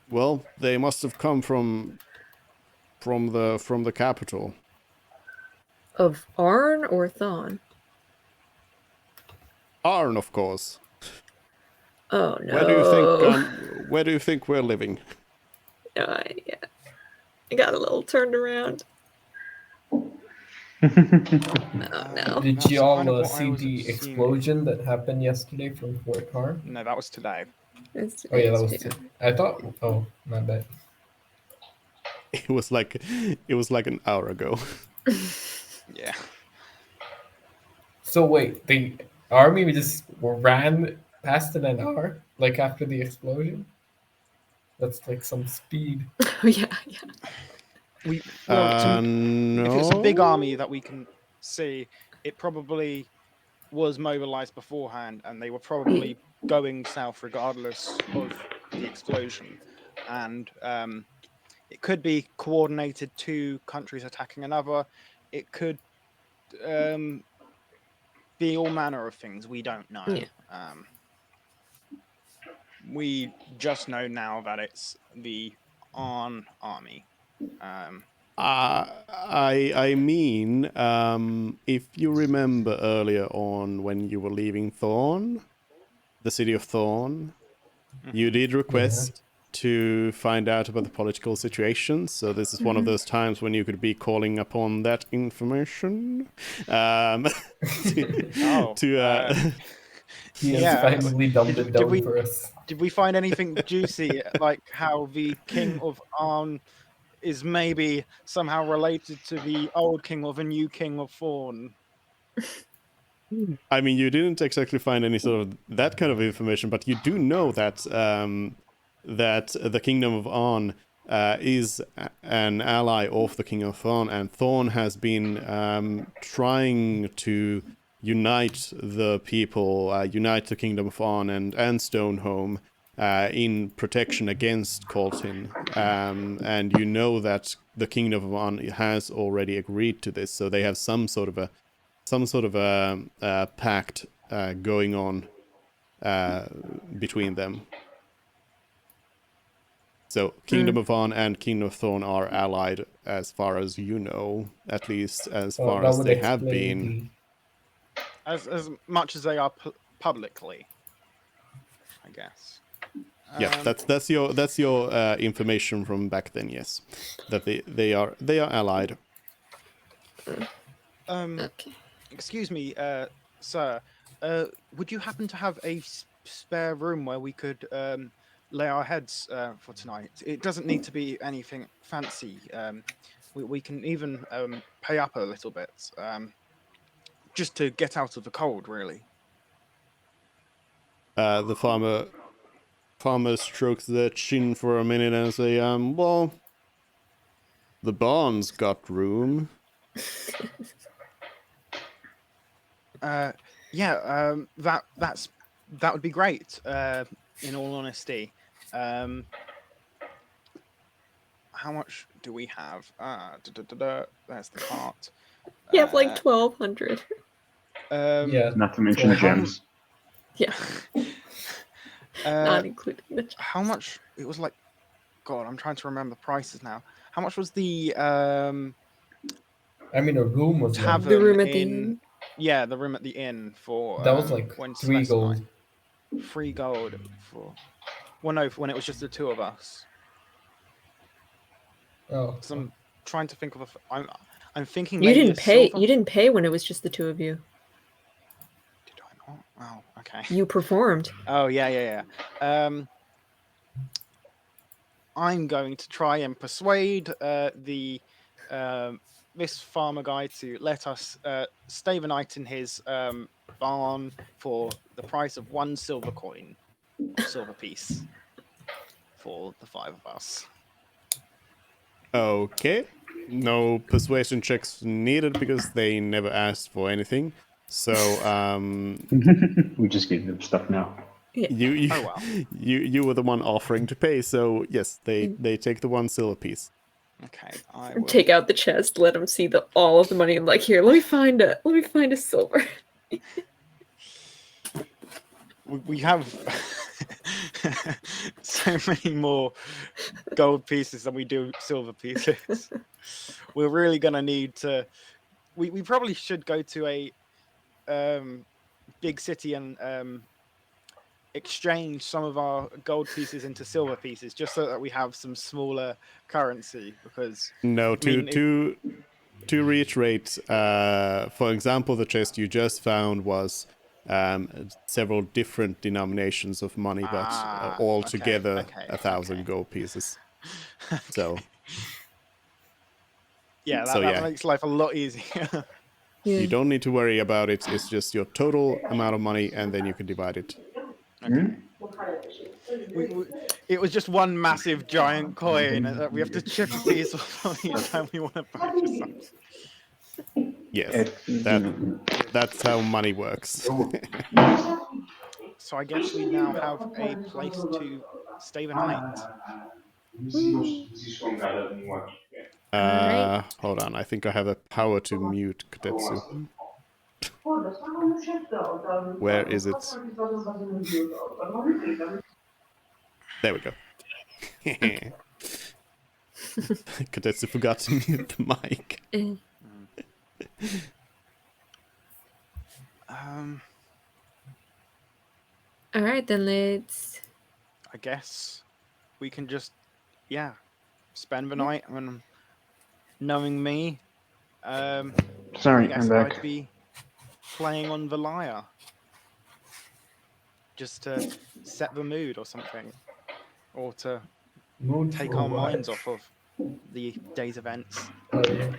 well, they must have come from the capital. Of Arn or Thon? Arn, of course. Oh no. Where do you think we're living? No, I got a little turned around. Oh no. Did That's you all kind of what I see was the assuming. explosion that happened yesterday from Fort Harm? No, that was today. It's Oh yeah, that today's was. too. I thought. Oh, my bad. It was like an hour ago. Yeah. So wait, the army just ran past in an hour, like after the explosion. That's like some speed. Oh yeah. Well, No. if it's a big army that we can see, it probably was mobilized beforehand, and they were probably going south regardless of the explosion. And it could be coordinated, two countries attacking another. It could be all manner of things. We don't know. Yeah. We just know now that it's the Arn army. I mean, if you remember earlier on when you were leaving Thorn, the city of Thorn, you did request to find out about the political situation. So this is one of those times when you could be calling upon that information. He has Yeah. finally dumbed it Did down we- for us. Did we find anything juicy, like how the king of Arn is maybe somehow related to the old king or the new king of Thorn? I mean, you didn't exactly find any sort of that kind of information, but you do know that that the Kingdom of Arn is an ally of the King of Thorn, and Thorn has been trying to unite the people, unite the Kingdom of Arn and Stoneholm in protection against Colton. And you know that the Kingdom of Arn has already agreed to this, so they have some sort of a sort of a pact going on between them. So Kingdom of On and Kingdom of Thorn are allied, as far as you know, at least as Well, far that as would they have explain been. As much as they are publicly, I guess. Yeah, that's your information from back then. Yes, that they are allied. Okay. Excuse me, sir. Would you happen to have a spare room where we could lay our heads for tonight? It doesn't need to be anything fancy. We can even pay up a little bit, just to get out of the cold, really. The farmer strokes their chin for a minute and say, well, the barn's got room. Yeah, that would be great. In all honesty, how much do we have? There's the cart. You have like 1,200. Yeah. Not to mention So- gems. Yeah, not including the. How much? It was like, God, I'm trying to remember the prices now. How much was the I mean, a room was like, tavern The room at the in? inn. Yeah, the room at the inn for that was like when 3 Celeste and I- gold. 3 gold for. Well, no, when it was just the two of us. Oh, So I'm trying to think of I'm thinking You maybe didn't a pay. silver? You didn't pay when it was just the two of you. Did I not? Oh, okay. You performed. Oh yeah. I'm going to try and persuade this farmer guy to let us stay the night in his barn for the price of 1 silver coin, or silver piece, for the 5 of us. Okay. No persuasion checks needed because they never asked for anything. So, We just give them stuff now. you Oh well. you were the one offering to pay. So yes, they take the 1 silver piece. Okay, I will. Take out the chest. Let him see all of the money. And like, here, let me find a silver. We have so many more gold pieces than we do silver pieces. We're really gonna need to. We probably should go to a big city and exchange some of our gold pieces into silver pieces, just so that we have some smaller currency. Because No, I mean, to reiterate, for example, the chest you just found was several different denominations of money, but all okay, together okay, 1,000 okay. gold pieces. So yeah, So, that yeah. makes life a lot easier. Yeah. you don't need to worry about it. It's just your total amount of money, and then you can divide it. Okay. It was just one massive giant coin, and we have to chip a piece off each time we want to purchase something. Yes, that's how money works. So I guess we now have a place to stay the night. Alright. Hold on, I think I have the power to mute Kadetsu. Where is it? There we go. Kadetsu forgot to mute the mic. Alright, then let's. I guess we can just, spend the night. And knowing me, I Sorry, guess I'm back. I'd be playing on the lyre, just to set the mood or something, or to mood take for our what? minds off of the day's events. Oh, yeah.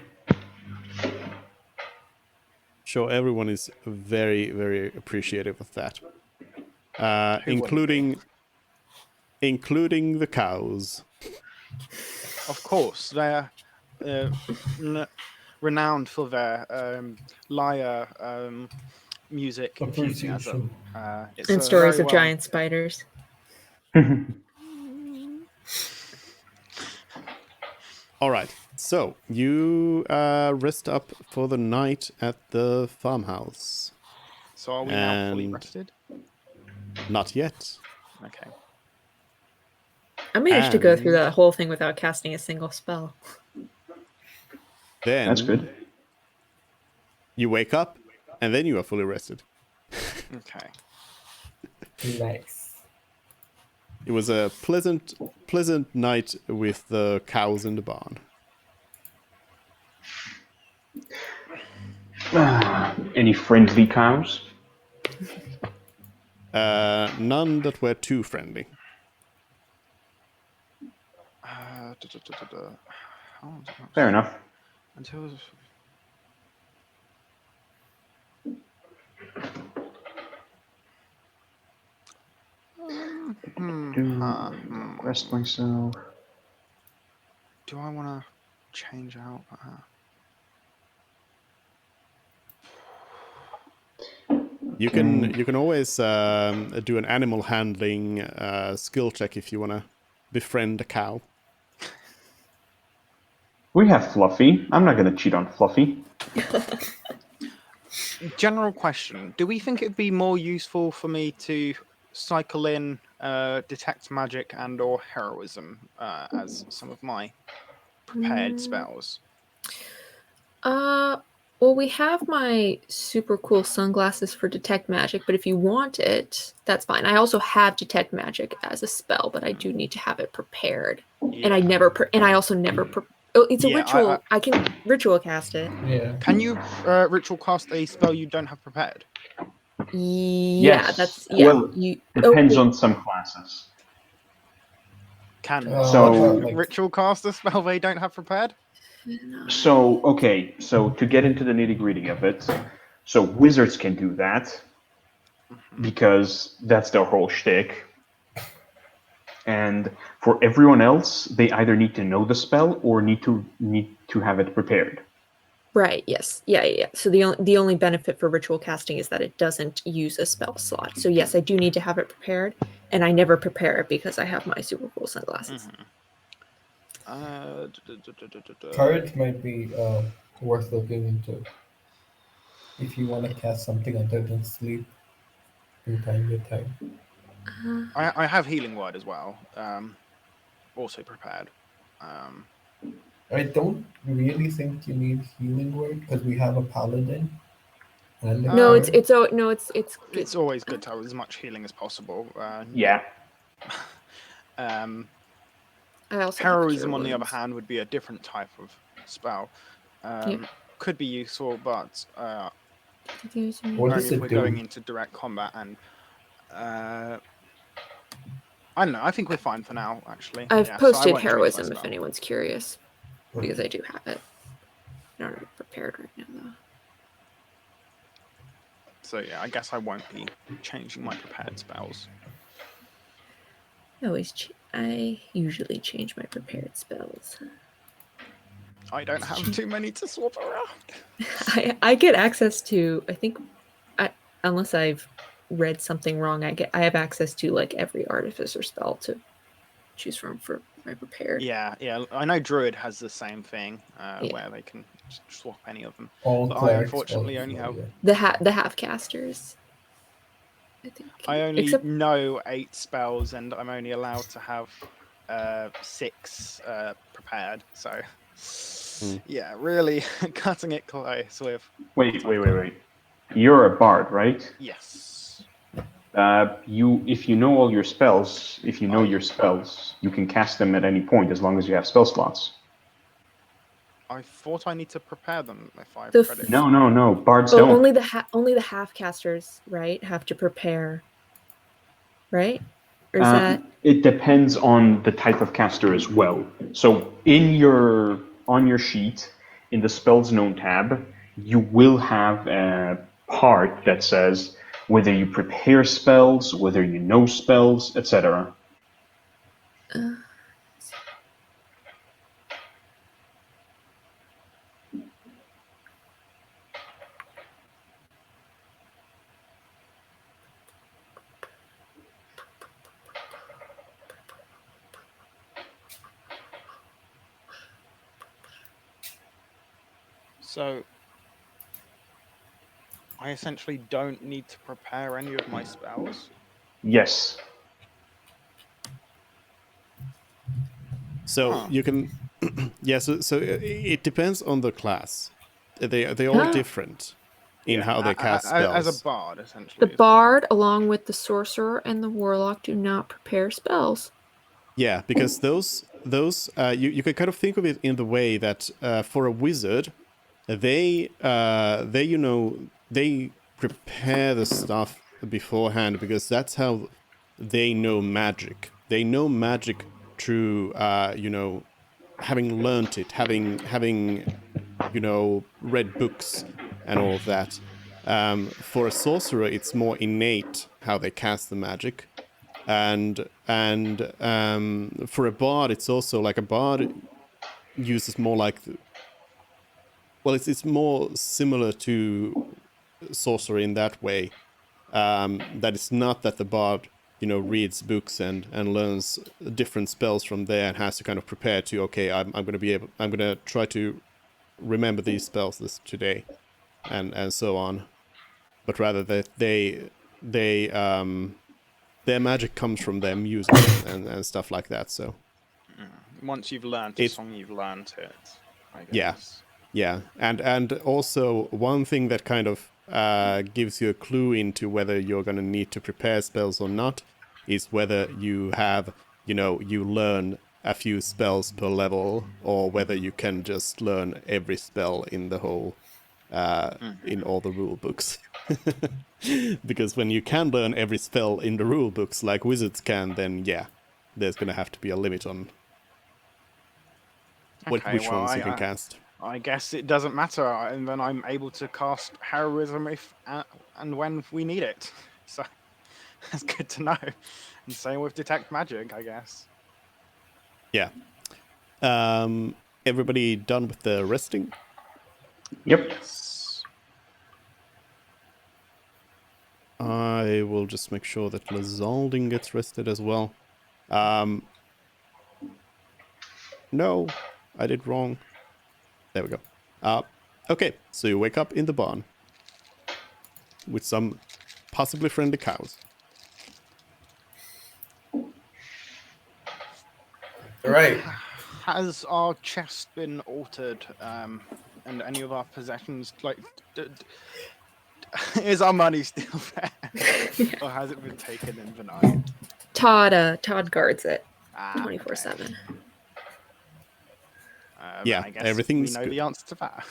Sure, everyone is very, very appreciative of that. Who wouldn't Including the cows. Of course, they're renowned for their lyre music enthusiasm. Appreciation. It's And stories very of well- giant spiders. All right. So, you rest up for the night at the farmhouse. So are we now fully And- rested? Not yet. Okay. I managed to go through And- that whole thing without casting a single spell. Then That's good. you wake up, and then you are fully rested. Okay. Nice. It was a pleasant night with the cows in the barn. Any friendly cows? None that were too friendly. How long does it Fair last? enough. Until Rest myself. do I want to change out? You can always do an animal handling skill check if you want to befriend a cow. We have Fluffy. I'm not gonna cheat on Fluffy. General question: do we think it'd be more useful for me to cycle in detect magic and/or heroism as some of my prepared spells? Well, we have my super cool sunglasses for detect magic, but if you want it, that's fine. I also have detect magic as a spell, but I do need to have it prepared. And I never and I also never oh, it's a Yeah, ritual. I can ritual cast it. Yeah. Can you ritual cast a spell you don't have prepared? Yeah, Yes. that's yeah. Well, You Depends wait. on some classes. Can So- what about, like, ritual cast a spell they don't have prepared? So, okay, so to get into the nitty gritty of it, so wizards can do that because that's their whole shtick. And for everyone else, they either need to know the spell or need to have it prepared. Right. Yes. Yeah. So the only benefit for ritual casting is that it doesn't use a spell slot. So yes, I do need to have it prepared, and I never prepare it because I have my super cool sunglasses. Courage might be worth looking into if you want to cast something other than sleep from time to time. I have healing word as well. Also prepared. I don't really think you need healing word because we have a paladin. And a No, cleric. It's always good to have as much healing as possible. Yeah. Um, I also have heroism, cure on the other wounds. hand, would be a different type of spell. Yeah. Could be useful, but What only does if it we're do? going into direct combat. And I don't know. I think we're fine for now, actually. I've Yeah, so I posted won't change my heroism if spell. anyone's curious, because I do have it. I don't have it prepared right now though. So yeah, I guess I won't be changing my prepared spells. I usually change my prepared spells. I don't have too many to swap around. I get access to, I think, unless I've read something wrong, I have access to like every artificer spell to choose from for my prepared. Yeah. I know Druid has the same thing, Yeah. where they can just swap any of them. All But I cleric unfortunately spells only as well, have. yeah. The half casters. I think. I only Except know 8 spells, and I'm only allowed to have 6 prepared. So, yeah, really cutting it close with. Wait. You're a bard, right? Yes. If you know all your spells, you can cast them at any point as long as you have spell slots. I thought I need to prepare them if I The read it. No. Bards oh, don't. only the half casters, right, have to prepare. Right? Or is that It depends on the type of caster as well. So on your sheet, in the spells known tab, you will have a part that says whether you prepare spells, whether you know spells, etc. So I essentially don't need to prepare any of my spells. Yes. So Huh. you can, yeah. So it depends on the class. They're all different in how they cast as a spells. bard, The essentially. bard, along with the sorcerer and the warlock, do not prepare spells. Yeah, because those you can kind of think of it in the way that for a wizard, they they prepare the stuff beforehand because that's how they know magic. They know magic through having learnt it, having read books and all of that. For a sorcerer, it's more innate how they cast the magic, and for a bard, it's also like a bard uses more like it's more similar to sorcery in that way. That it's not that the bard reads books and learns different spells from there and has to kind of prepare to, okay, I'm going to try to remember these spells today and so on, but rather that they their magic comes from them using it and stuff like that. So Once you've learned a It's- song, you've learned it, I Yeah. guess. yeah, and also one thing that kind of gives you a clue into whether you're going to need to prepare spells or not is whether you have you learn a few spells per level, or whether you can just learn every spell in the whole in all the rule books. Because when you can learn every spell in the rule books like wizards can, then yeah, there's gonna have to be a limit on which ones you can cast. I guess it doesn't matter, and then I'm able to cast heroism if and when we need it. So that's good to know. And same with detect magic, I guess. Yeah. Everybody done with the resting? Yep. I will just make sure that Lazalding gets rested as well. No, I did wrong. There we go. Okay, so you wake up in the barn with some possibly friendly cows. Right. Has our chest been altered, and any of our possessions, like, is our money still there, or has it been taken in the night? Todd guards it Ah, 24/7. Yeah, I guess everything's we know good. the answer to that.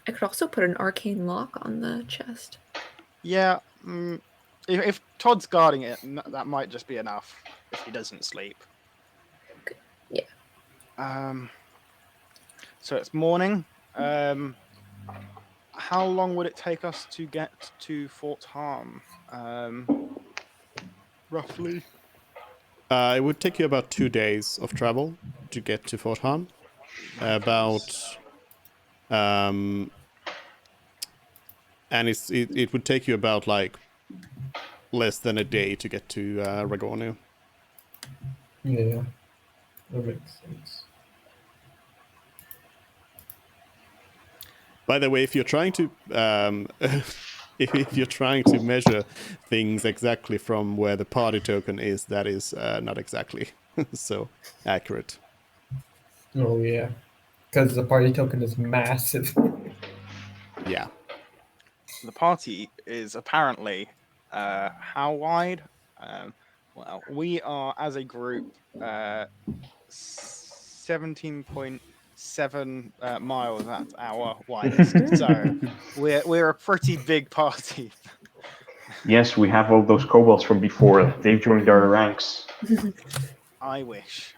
I could also put an arcane lock on the chest. Yeah, if Todd's guarding it, that might just be enough if he doesn't sleep. Okay. Yeah. So it's morning. How long would it take us to get to Fort Harm? Roughly. It would take you about 2 days of travel to get to Fort Harm. And it would take you about like less than a day to get to Ragornu. Yeah. That makes sense. By the way, if you're trying to if you're trying to measure things exactly from where the party token is, that is not exactly so accurate. Oh yeah. Because the party token is massive. Yeah. The party is apparently how wide? Well, we are as a group 17.7 miles at our widest. So we're a pretty big party. Yes, we have all those kobolds from before. They've joined our ranks. I wish.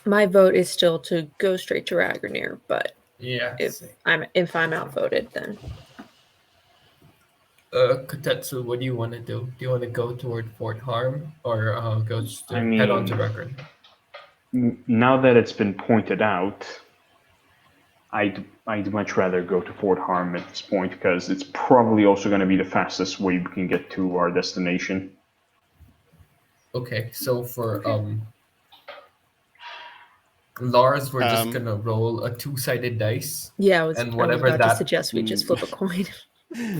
My vote is still to go straight to Ragnar, but Yeah. if I'm outvoted, then Kotetsu, what do you want to do? Do you want to go toward Fort Harm or head on to mean- Record? Now that it's been pointed out, I'd much rather go to Fort Harm at this point because it's probably also going to be the fastest way we can get to our destination. Okay, so for Lars, we're just gonna roll a 2-sided dice. Yeah, I was whatever about to that- suggest we just flip a coin.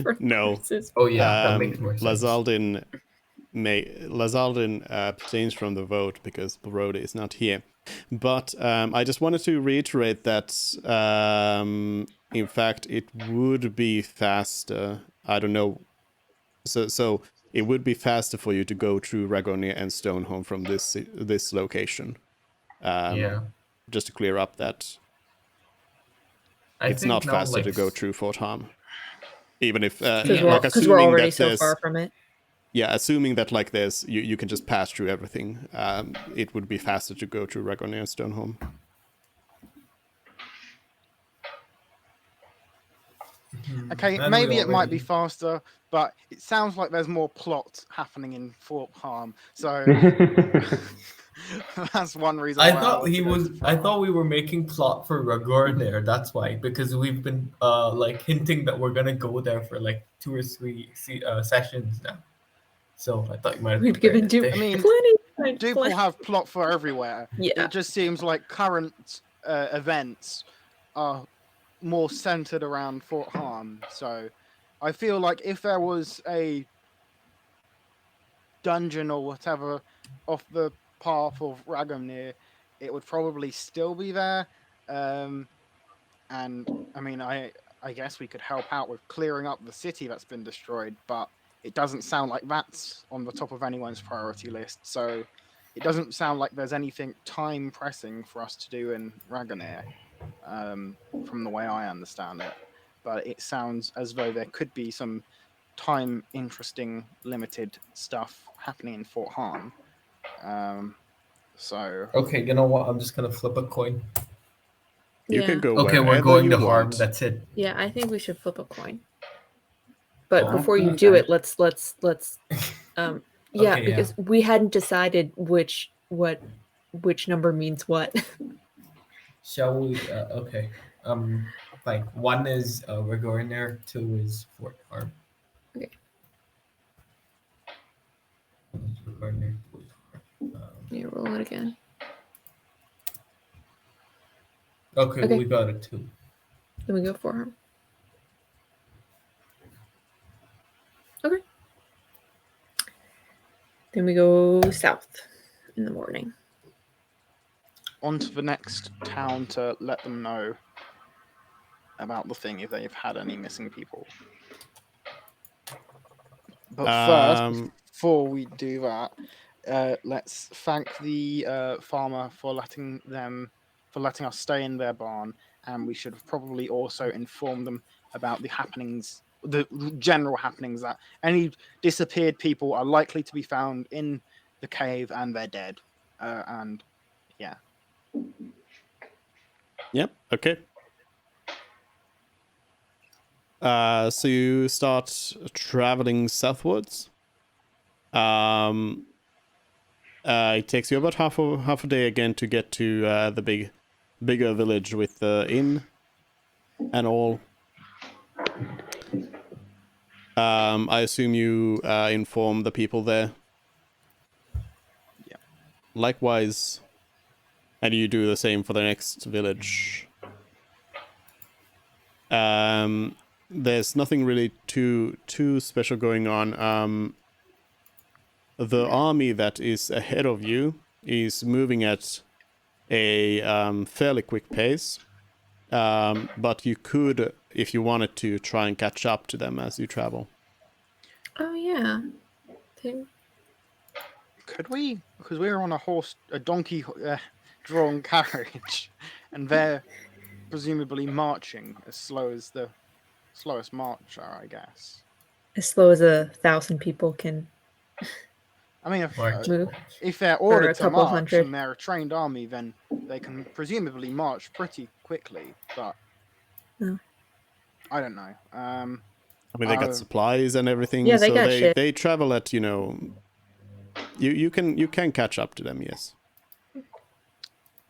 for No. horses. Oh yeah, that makes more sense. Lazaldin abstains from the vote because Brody is not here. But I just wanted to reiterate that, in fact, it would be faster. I don't know. So it would be faster for you to go through Ragonia and Stoneholm from this location. Yeah. Just to clear up that I it's think not now, faster like, to go through Fort Harm. Even if, Because Yeah. we're already so far from it. Yeah, assuming that like there's you can just pass through everything, it would be faster to go through Ragonia and Stoneholm. Okay, And maybe we it might be already- faster, but it sounds like there's more plot happening in Fort Harm. So that's one reason. I why thought want he to go was. to I Fort thought we were making plot for Ragor there. That's why, because we've been like hinting that we're gonna go there for like 2 or 3 sessions now. So I thought you might have. We've given prepared Dupe it there. I mean, plenty. Dupe will have plot for everywhere. Yeah. It just seems like current events are more centered around Fort Harm. So I feel like if there was a dungeon or whatever off the path of Ragomnir, it would probably still be there. And I mean, I guess we could help out with clearing up the city that's been destroyed, but it doesn't sound like that's on the top of anyone's priority list. So it doesn't sound like there's anything time pressing for us to do in Ragomnir, from the way I understand it. But it sounds as though there could be some time interesting limited stuff happening in Fort Harm. So Okay, you know what? I'm just gonna flip a coin. You Yeah. can go Okay, we're wherever going you to harm. want. That's it. Yeah, I think we should flip a coin. But Oh, before you okay. do it, let's yeah, Okay, because we hadn't decided which number means what. Shall we? Okay. Like 1 is we're going there. 2 is Fort Harm. Okay. We're going there. 2 is Fort Harm. You roll it again. Okay, Okay. we got a 2. Then we go for her. Okay. Then we go south in the morning. on to the next town to let them know about the thing if they've had any missing people. But first, before we do that, let's thank the farmer for letting us stay in their barn, and we should probably also inform them about the happenings, the general happenings, that any disappeared people are likely to be found in the cave and they're dead. And yeah. Yep. Okay. So you start traveling southwards. It takes you about half a day again to get to the bigger village with the inn and all. I assume you inform the people there. Yeah. Likewise, and you do the same for the next village. There's nothing really too special going on. The army that is ahead of you is moving at a fairly quick pace, but you could, if you wanted to, try and catch up to them as you travel. Oh yeah. Could we? Because we're on a donkey drawn carriage, and they're presumably marching as slow as the slowest marcher, I guess. As slow as 1,000 people can I mean, move. if they're a ordered to couple march hundred. and they're a trained army, then they can presumably march pretty quickly. But No. I don't know. I mean, they got supplies and everything, Yeah, they so got shit. they travel at, you can catch up to them, yes.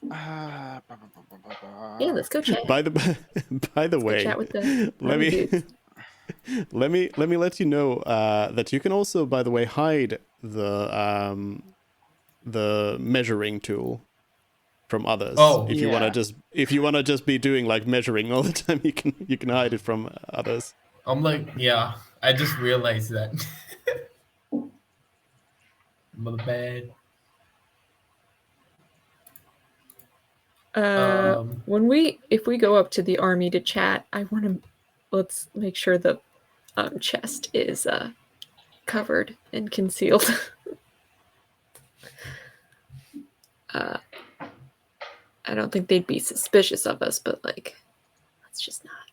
Yeah, let's go chat. By the Let's go way, chat with the let army me dudes. let me let you know that you can also, by the way, hide the measuring tool from others. Oh. If you wanna Yeah. just be doing like measuring all the time, you can hide it from others. I'm like, yeah, I just realized that. My bad. If we go up to the army to chat, let's make sure the chest is covered and concealed. I don't think they'd be suspicious of us, but like, let's just not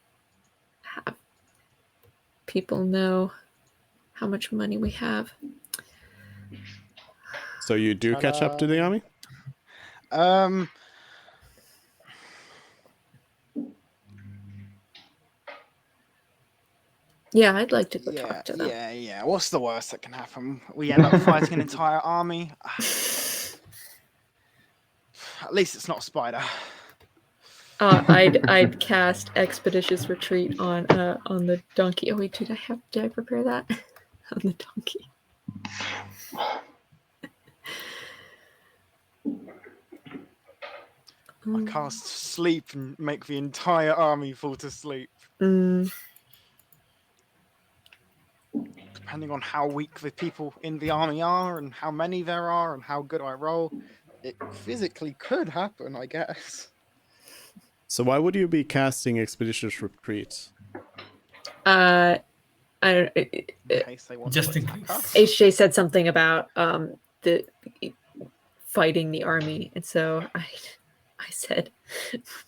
have people know how much money we have. So you do catch up to the army? Yeah, I'd like to go talk to them. Yeah. What's the worst that can happen? We end up fighting an entire army. At least it's not a spider. I'd cast Expeditious Retreat on the donkey. Oh wait, did I prepare that? On the donkey. I cast Sleep and make the entire army fall to sleep. Depending on how weak the people in the army are and how many there are and how good I roll, it physically could happen, I guess. So why would you be casting Expeditious Retreat? I don't. In case they want Just to in attack case. us. HJ said something about the fighting the army, and so I said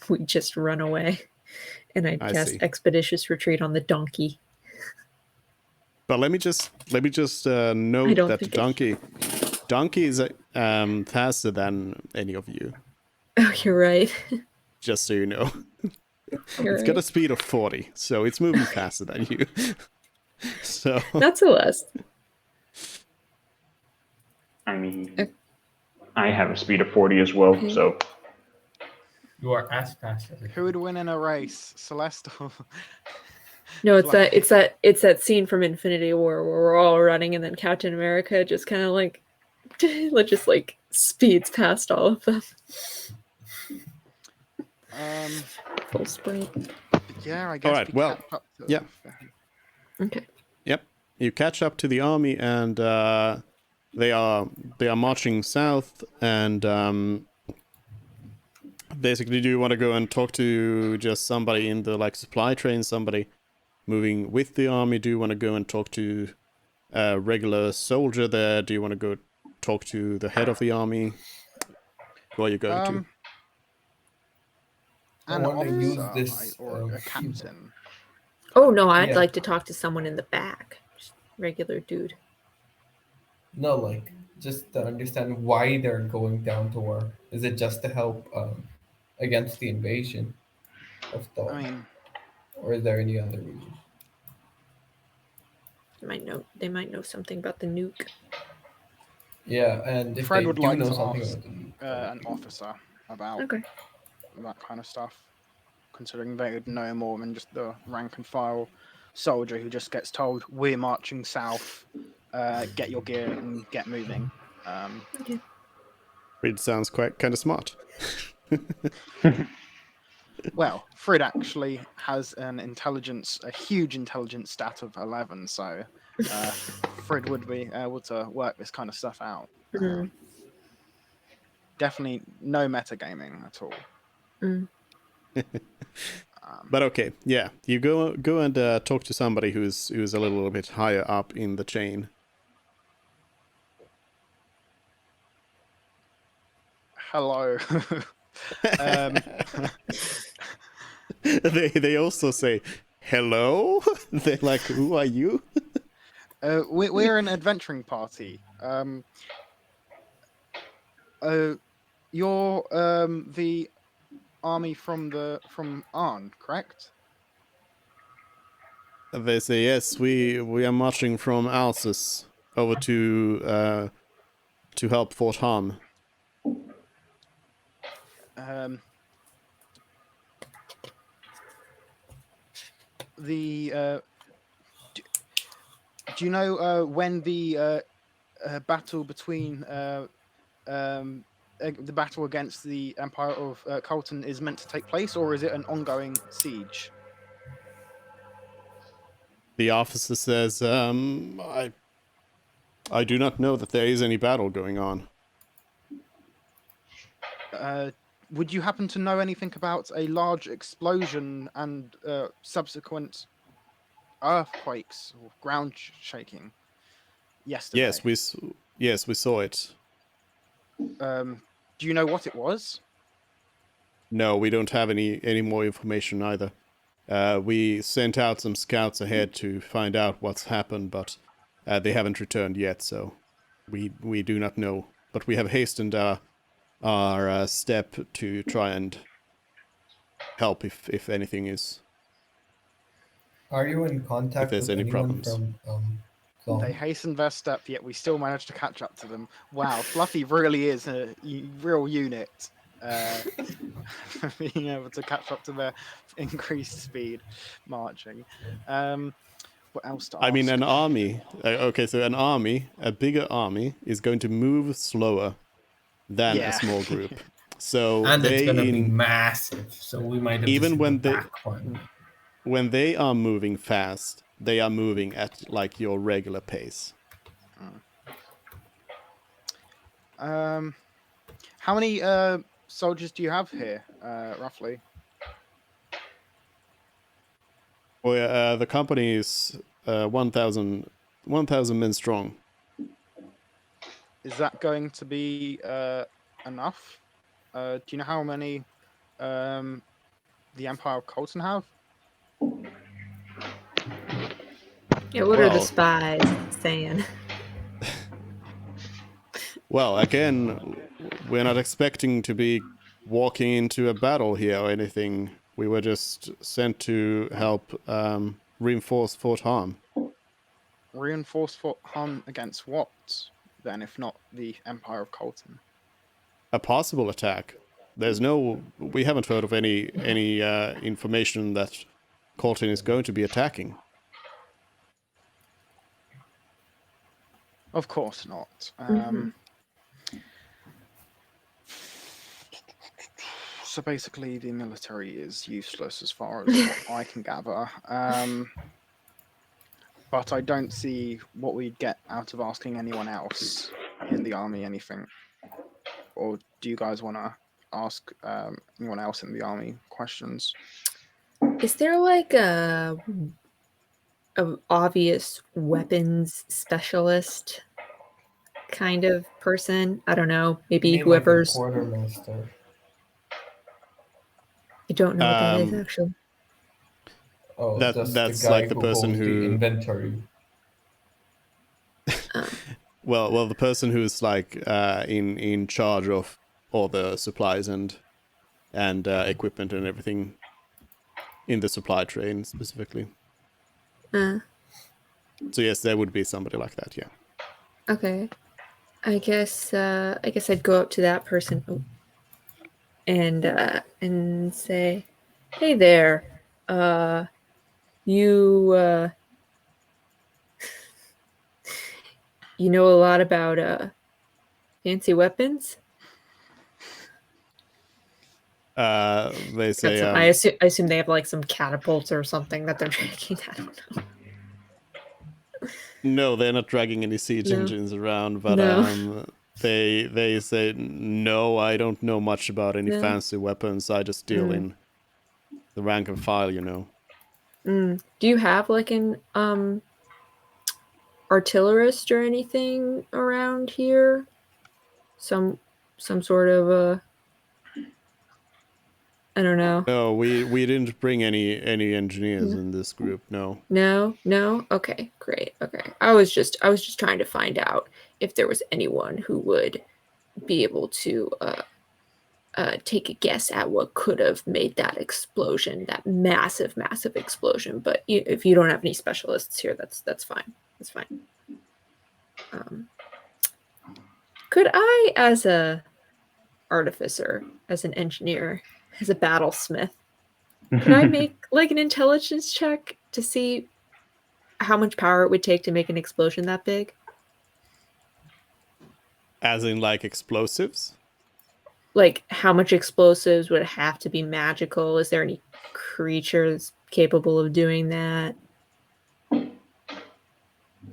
we just run away, and I'd I cast see. Expeditious Retreat on the donkey. But let me just note don't that think donkey is faster than any of you. Oh, you're right. Just so you know. You're It's right. got a speed of 40, so it's moving faster than you. So Not Celeste. I mean, I have a speed of 40 as well, Okay. so You are as fast as Who would win in a race, Celeste or... No, it's Fly. that scene from Infinity War where we're all running, and then Captain America just kind of like speeds past all of them. Full sprint. Yeah, I guess. Alright, well, catch up to yeah. Okay. Yep, you catch up to the army, and they are marching south. And basically, do you want to go and talk to just somebody in the supply train, somebody moving with the army? Do you want to go and talk to a regular soldier there? Do you want to go talk to the head of the army? Who are you going to? An I wanna use officer, this, or a captain. Oh no, I'd Yeah. like to talk to someone in the back. Just regular dude. No, like just to understand why they're going down to war. Is it just to help against the invasion of Thor, I mean, or is there any other reason? They might know something about the nuke. Yeah, and if Fred they would do like know to something ask about the nuke, an officer about Okay. that kind of stuff, considering they would know more than just the rank and file soldier who just gets told, "We're marching south. Get your gear and get moving." It sounds quite kind of smart. Well, Fred actually has a huge intelligence stat of 11, so Fred would be able to work this kind of stuff out. Mhm. Definitely no metagaming at all. But okay, yeah, you go and talk to somebody who's a little bit higher up in the chain. Hello. They also say hello. They're like, who are you? We're an adventuring party. You're the army from Arn, correct? They say yes. We are marching from Alsace over to help Fort Ham. the do you know when the battle between the battle against the Empire of Colton is meant to take place, or is it an ongoing siege? The officer says, I do not know that there is any battle going on. Would you happen to know anything about a large explosion and subsequent earthquakes or ground shaking yesterday? Yes, we saw it. Do you know what it was? No, we don't have any more information either. We sent out some scouts ahead to find out what's happened, but they haven't returned yet, so we do not know. But we have hastened our step to try and help if anything is. Are you in contact there's with any anyone problems. from Clone? They hastened their step, yet we still managed to catch up to them. Wow, Fluffy really is a real unit. Being able to catch up to their increased speed marching. What else to ask? I mean, an army. Okay, so a bigger army, is going to move slower than a small group. So and it's gonna be massive. So we might have even when they back one. when they are moving fast, they are moving at like your regular pace. How many soldiers do you have here, roughly? Well, the company is 1,000 men strong. Is that going to be enough? Do you know how many the Empire of Colton have? Yeah, what are the spies saying? Well, again, we're not expecting to be walking into a battle here or anything. We were just sent to help reinforce Fort Harm. Reinforce Fort Harm against what, then, if not the Empire of Colton? A possible attack. We haven't heard of any information that Colton is going to be attacking. Of course not. So basically, the military is useless as far as what I can gather. But I don't see what we'd get out of asking anyone else in the army anything. Or do you guys want to ask anyone else in the army questions? Is there like a obvious weapons specialist kind of person? I don't know. Maybe You mean whoever's. like a quartermaster. I don't know what that is actually. Oh, that's the guy like the who person holds who the inventory. Well, the person who's like in charge of all the supplies and equipment and everything in the supply train specifically. So yes, there would be somebody like that. Yeah. Okay. I guess I'd go up to that person and say, "Hey there, you you know a lot about fancy weapons?" They say. I assume they have like some catapults or something that they're dragging. I don't know. No, they're not dragging any siege engines around, but they say no. I don't know much about any fancy weapons. I just deal in the rank and file, you know. Do you have like an artillerist or anything around here? Some sort of I don't know. No, we didn't bring any engineers in this group. No. No. Okay, great. Okay, I was just trying to find out if there was anyone who would be able to take a guess at what could have made that explosion, that massive explosion. But if you don't have any specialists here, that's fine. That's fine. Could I, as a artificer, as an engineer, as a battlesmith. Could I make like an intelligence check to see how much power it would take to make an explosion that big? As in, like, explosives? Like, how much explosives would have to be magical? Is there any creature that's capable of doing that?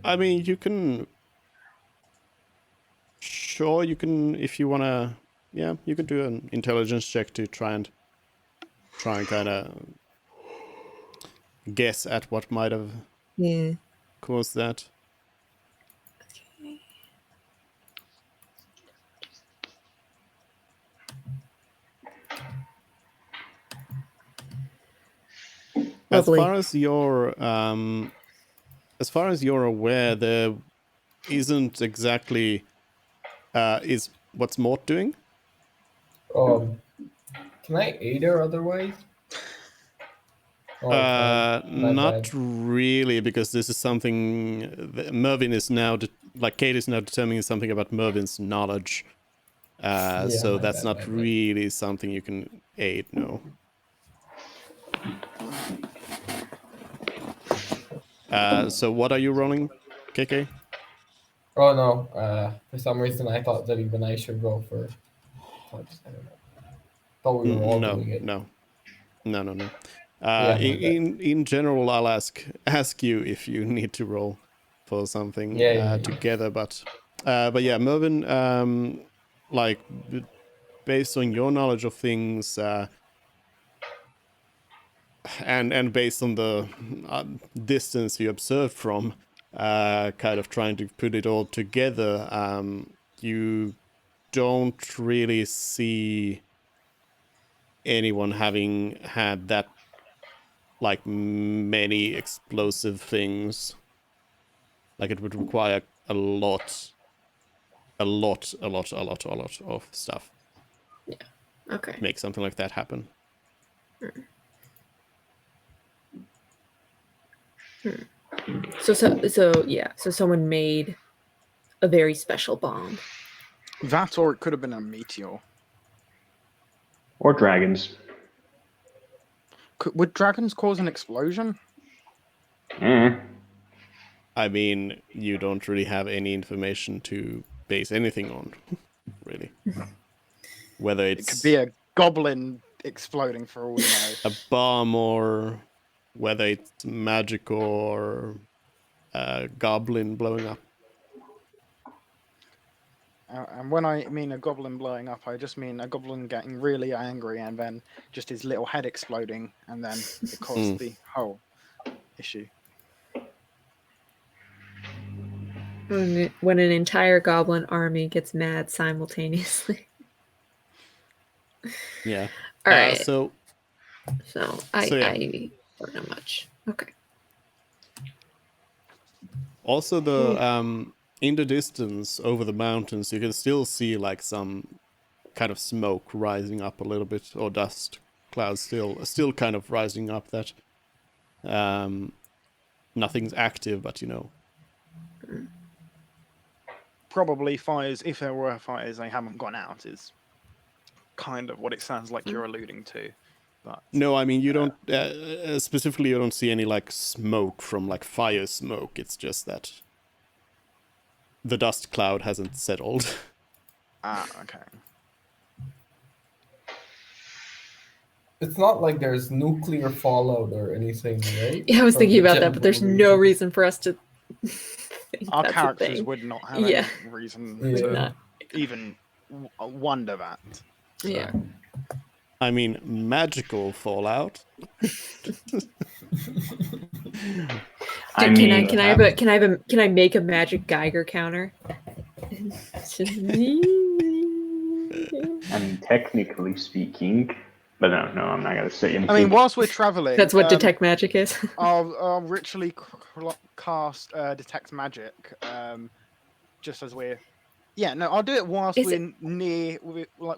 I mean, you can... Sure, you can, if you want to... Yeah, you can do an intelligence check to try and kind of guess at what might have Yeah. caused that. Okay. Lovely. As far as you're aware, there isn't exactly is what's Mort doing? Can I aid her otherwise? Oh, I can't. My Not bad. really, because this is something that Mervyn is now Kate is now determining something about Mervyn's knowledge. So my that's bad, not my bad. really something you can aid. No. So what are you rolling, KK? Oh no. For some reason, I thought that even I should roll for. I don't know. Thought we were all No, doing it. no. No. Yeah, my bad. In general, I'll ask you if you need to roll for something Yeah. together, but yeah, Mervyn, like based on your knowledge of things, and based on the distance you observed from, kind of trying to put it all together, you don't really see anyone having had that like many explosive things. Like it would require a lot of stuff Okay. to make something like that happen. So someone made a very special bomb. That, or it could have been a meteor. Or dragons. Would dragons cause an explosion? I mean, you don't really have any information to base anything on, really. Whether It it's could be a goblin exploding for all we know. a bomb, or whether it's magical, or a goblin blowing up. And when I mean a goblin blowing up, I just mean a goblin getting really angry and then just his little head exploding, and then it caused the whole issue. When an entire goblin army gets mad simultaneously. Yeah. All right. So I yeah. don't know much. Okay. Also, the in the distance over the mountains, you can still see like some kind of smoke rising up a little bit, or dust clouds still kind of rising up. That nothing's active, but you know. Probably fires, if there were fires, they haven't gone out, is kind of what it sounds like you're alluding to. But no, I mean, you don't specifically. You don't see any like smoke from like fire smoke. It's just that the dust cloud hasn't settled. Okay. It's not like there's nuclear fallout or anything, right? Yeah, I was From thinking the about that, but there's general no region. reason for us to think Our that's a characters thing. would not have Yeah. any reason Yeah. to Not- even wonder that. So. Yeah. I mean, magical fallout. Dude, can I make a magic Geiger counter? I mean, technically speaking, but no, I'm not gonna say anything. I mean, whilst we're traveling, That's what detect magic is. I'll ritually cast detect magic, just as we're. Yeah, no, I'll do it whilst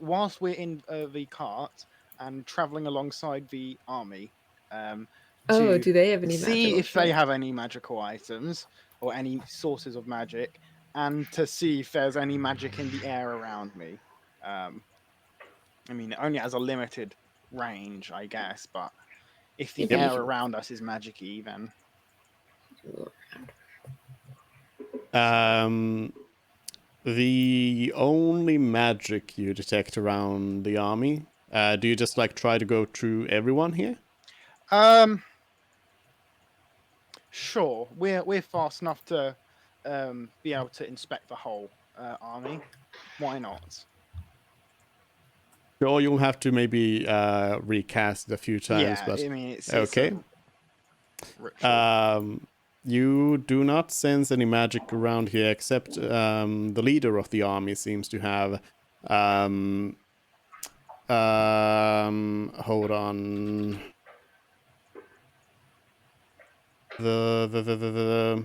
whilst we're in the cart and traveling alongside the army. Oh, do they have any see magical if they shit? have any magical items or any sources of magic, and to see if there's any magic in the air around me. I mean, it only has a limited range, I guess, but if the Maybe we air can- around us is magic-y, then The only magic you detect around the army, do you just like try to go through everyone here? Sure, we're fast enough to be able to inspect the whole army. Why not? Or you'll have to maybe recast it a few times, Yeah, but I mean it's okay. a ritual. You do not sense any magic around here, except the leader of the army seems to have. Hold on. The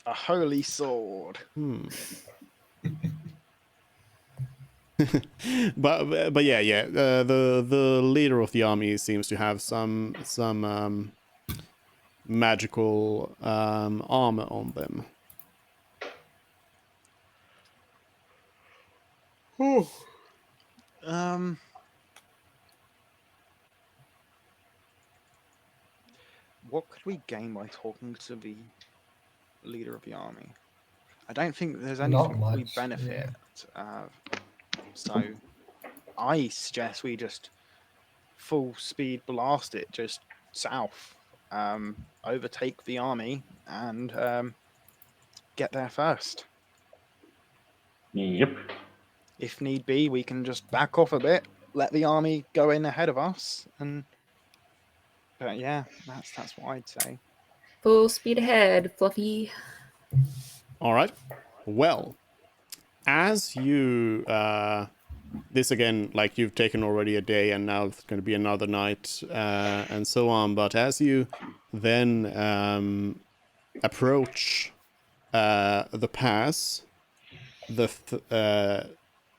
A holy sword. but yeah. The leader of the army seems to have some magical armor on them. Um, what could we gain by talking to the leader of the army? I don't think there's Not anything we much, benefit. So I suggest we just full speed blast it just south, overtake the army, and get there first. Yep. If need be, we can just back off a bit, let the army go in ahead of us, and. But yeah, that's what I'd say. Full speed ahead, Fluffy. All right. Well, as you this again, like you've taken already a day, and now it's going to be another night, and so on. But as you then approach the pass,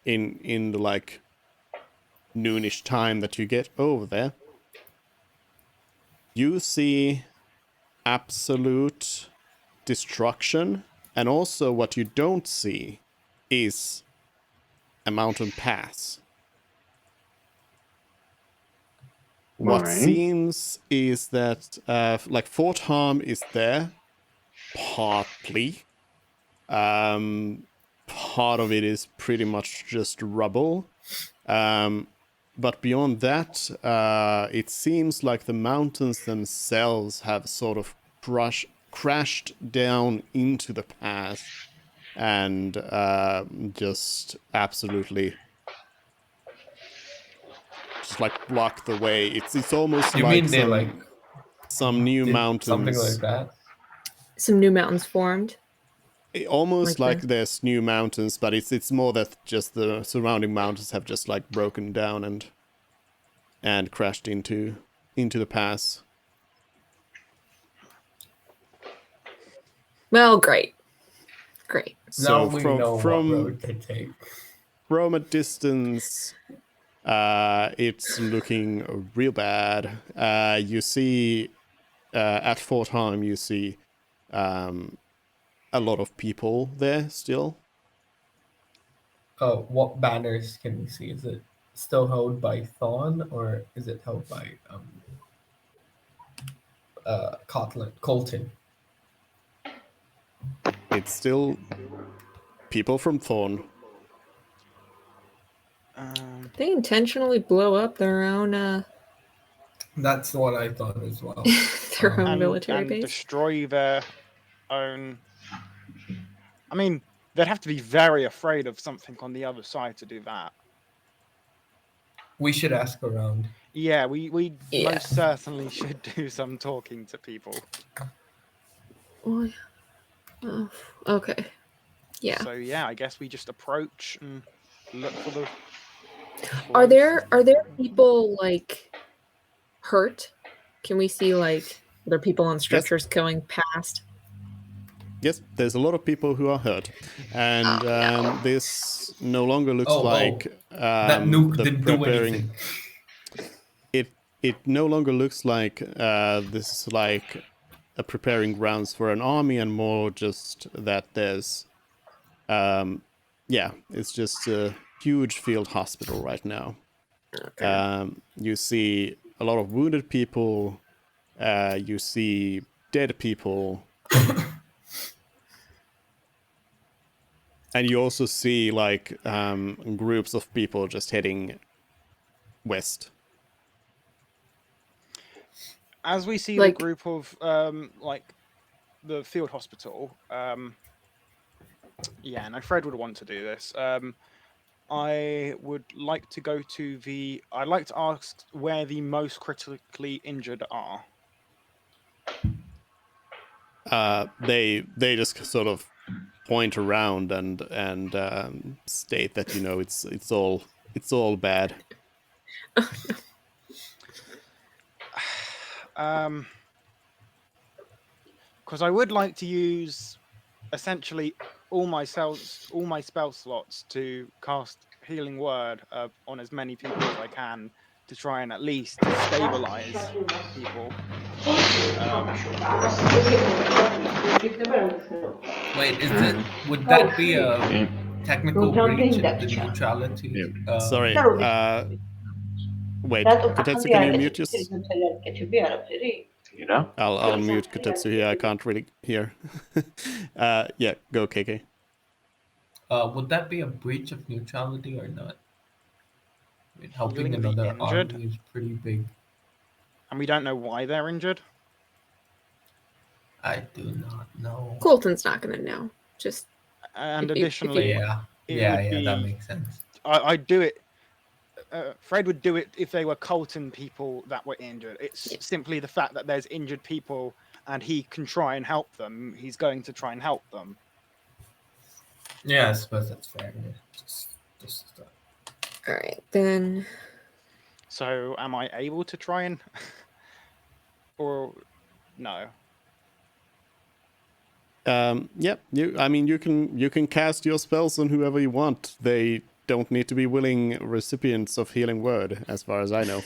in the like noonish time that you get over there, you see absolute destruction, and also what you don't see is a mountain pass. What Right. seems is that like Fort Harm is there partly. Part of it is pretty much just rubble. But beyond that, it seems like the mountains themselves have sort of crashed down into the pass and just absolutely just like block the way. It's almost You like mean they like some new did something mountains. like that? Some new mountains formed. Almost like the- there's new mountains, but it's more that just the surrounding mountains have just like broken down and crashed into the pass. Well, great. Great. So Now we know what road to take. from a distance, it's looking real bad. You see, at Fort Harm, you see a lot of people there still. What banners can we see? Is it still held by Thawne, or is it held by Colton? It's still people from Thorn. They intentionally blow up their own That's what I thought as well. their own and military base. destroy their own. I mean, they'd have to be very afraid of something on the other side to do that. We should ask around. Yeah, we Yeah. most certainly should do some talking to people. Oh, okay. Yeah. So yeah, I guess we just approach and look for the. Are there people like hurt? Can we see like other people on stretchers going past? Yes, there's a lot of people who are hurt, and this no longer looks like that nuke the didn't do preparing. anything. It no longer looks like this is like a preparing grounds for an army, and more just that there's yeah, it's just a huge field hospital right now. Okay. You see a lot of wounded people. You see dead people. And you also see like groups of people just heading west. As we see Like- the group of like the field hospital, yeah, no, Fred would want to do this. I would like to go to the. I'd like to ask where the most critically injured are. They just sort of point around and state that it's all bad. Because I would like to use essentially all my spell slots to cast Healing Word on as many people as I can to try and at least stabilize people. Wait, would that be a technical breach of the neutrality? Sorry. Wait, Kotetsu, can you mute yourself? I'll mute Kotetsu here. I can't really hear. Yeah, go KK. Would that be a breach of neutrality or not? I mean, helping Healing the another injured? army is pretty big. And we don't know why they're injured. I do not know. Colton's not gonna know. Just And If you- additionally, Yeah, it yeah, would yeah. be- That makes sense. I'd do it. Fred would do it if they were Colton people that were injured. It's Yeah. simply the fact that there's injured people and he can try and help them. He's going to try and help them. Yeah, I suppose that's fair. Yeah. Just all right then. So, am I able to try and, or no? Yeah, you can cast your spells on whoever you want. They don't need to be willing recipients of Healing Word, as far as I know.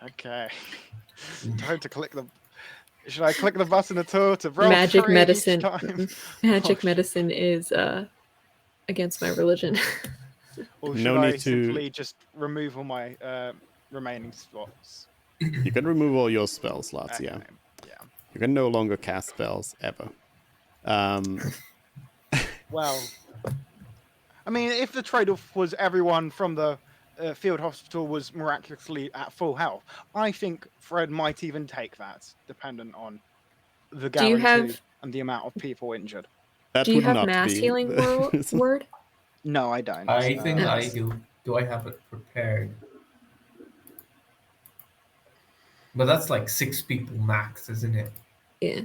Okay. Time to click the. Should I click the button at all to roll Magic 3 medicine. each time? Magic Oh, medicine is against my religion. Or No should I need to- simply just remove all my remaining slots? You can remove all your spell slots, yeah. Okay, yeah. You can no longer cast spells, ever. Well, I mean, if the trade-off was everyone from the field hospital was miraculously at full health, I think Fred might even take that, dependent on the Do you guarantee have- and the amount of people injured. That Do you would have not mass be healing word? No, I don't. I think I Yes. do. Do I have it prepared? But that's like 6 people max, isn't it? Yeah.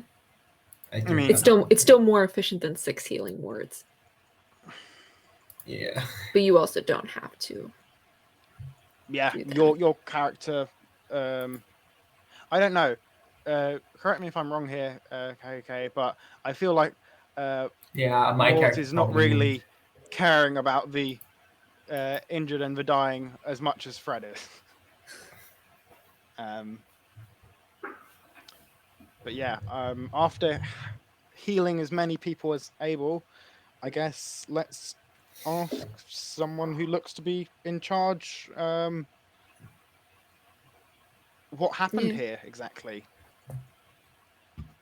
I mean- It's still more efficient than 6 healing words. Yeah. But you also don't have to. Yeah, do that. your character. I don't know. Correct me if I'm wrong here, KK, but I feel like Yeah, my Mort character is not probably really caring about the injured and the dying as much as Fred is. But yeah, after healing as many people as able, I guess let's ask someone who looks to be in charge. What happened Yeah. here exactly?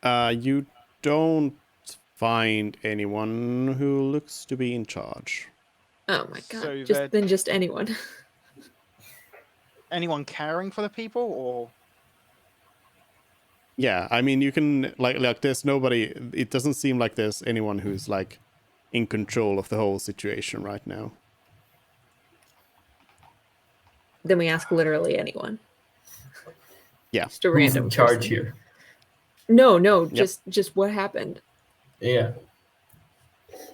You don't find anyone who looks to be in charge. Oh my god. So Just anyone. Anyone caring for the people, or Yeah, I mean, you can like there's nobody. It doesn't seem like there's anyone who's like in control of the whole situation right now. Then we ask literally anyone. Yeah. Just a who's random in charge person. here. No, Yep. just what happened. Yeah.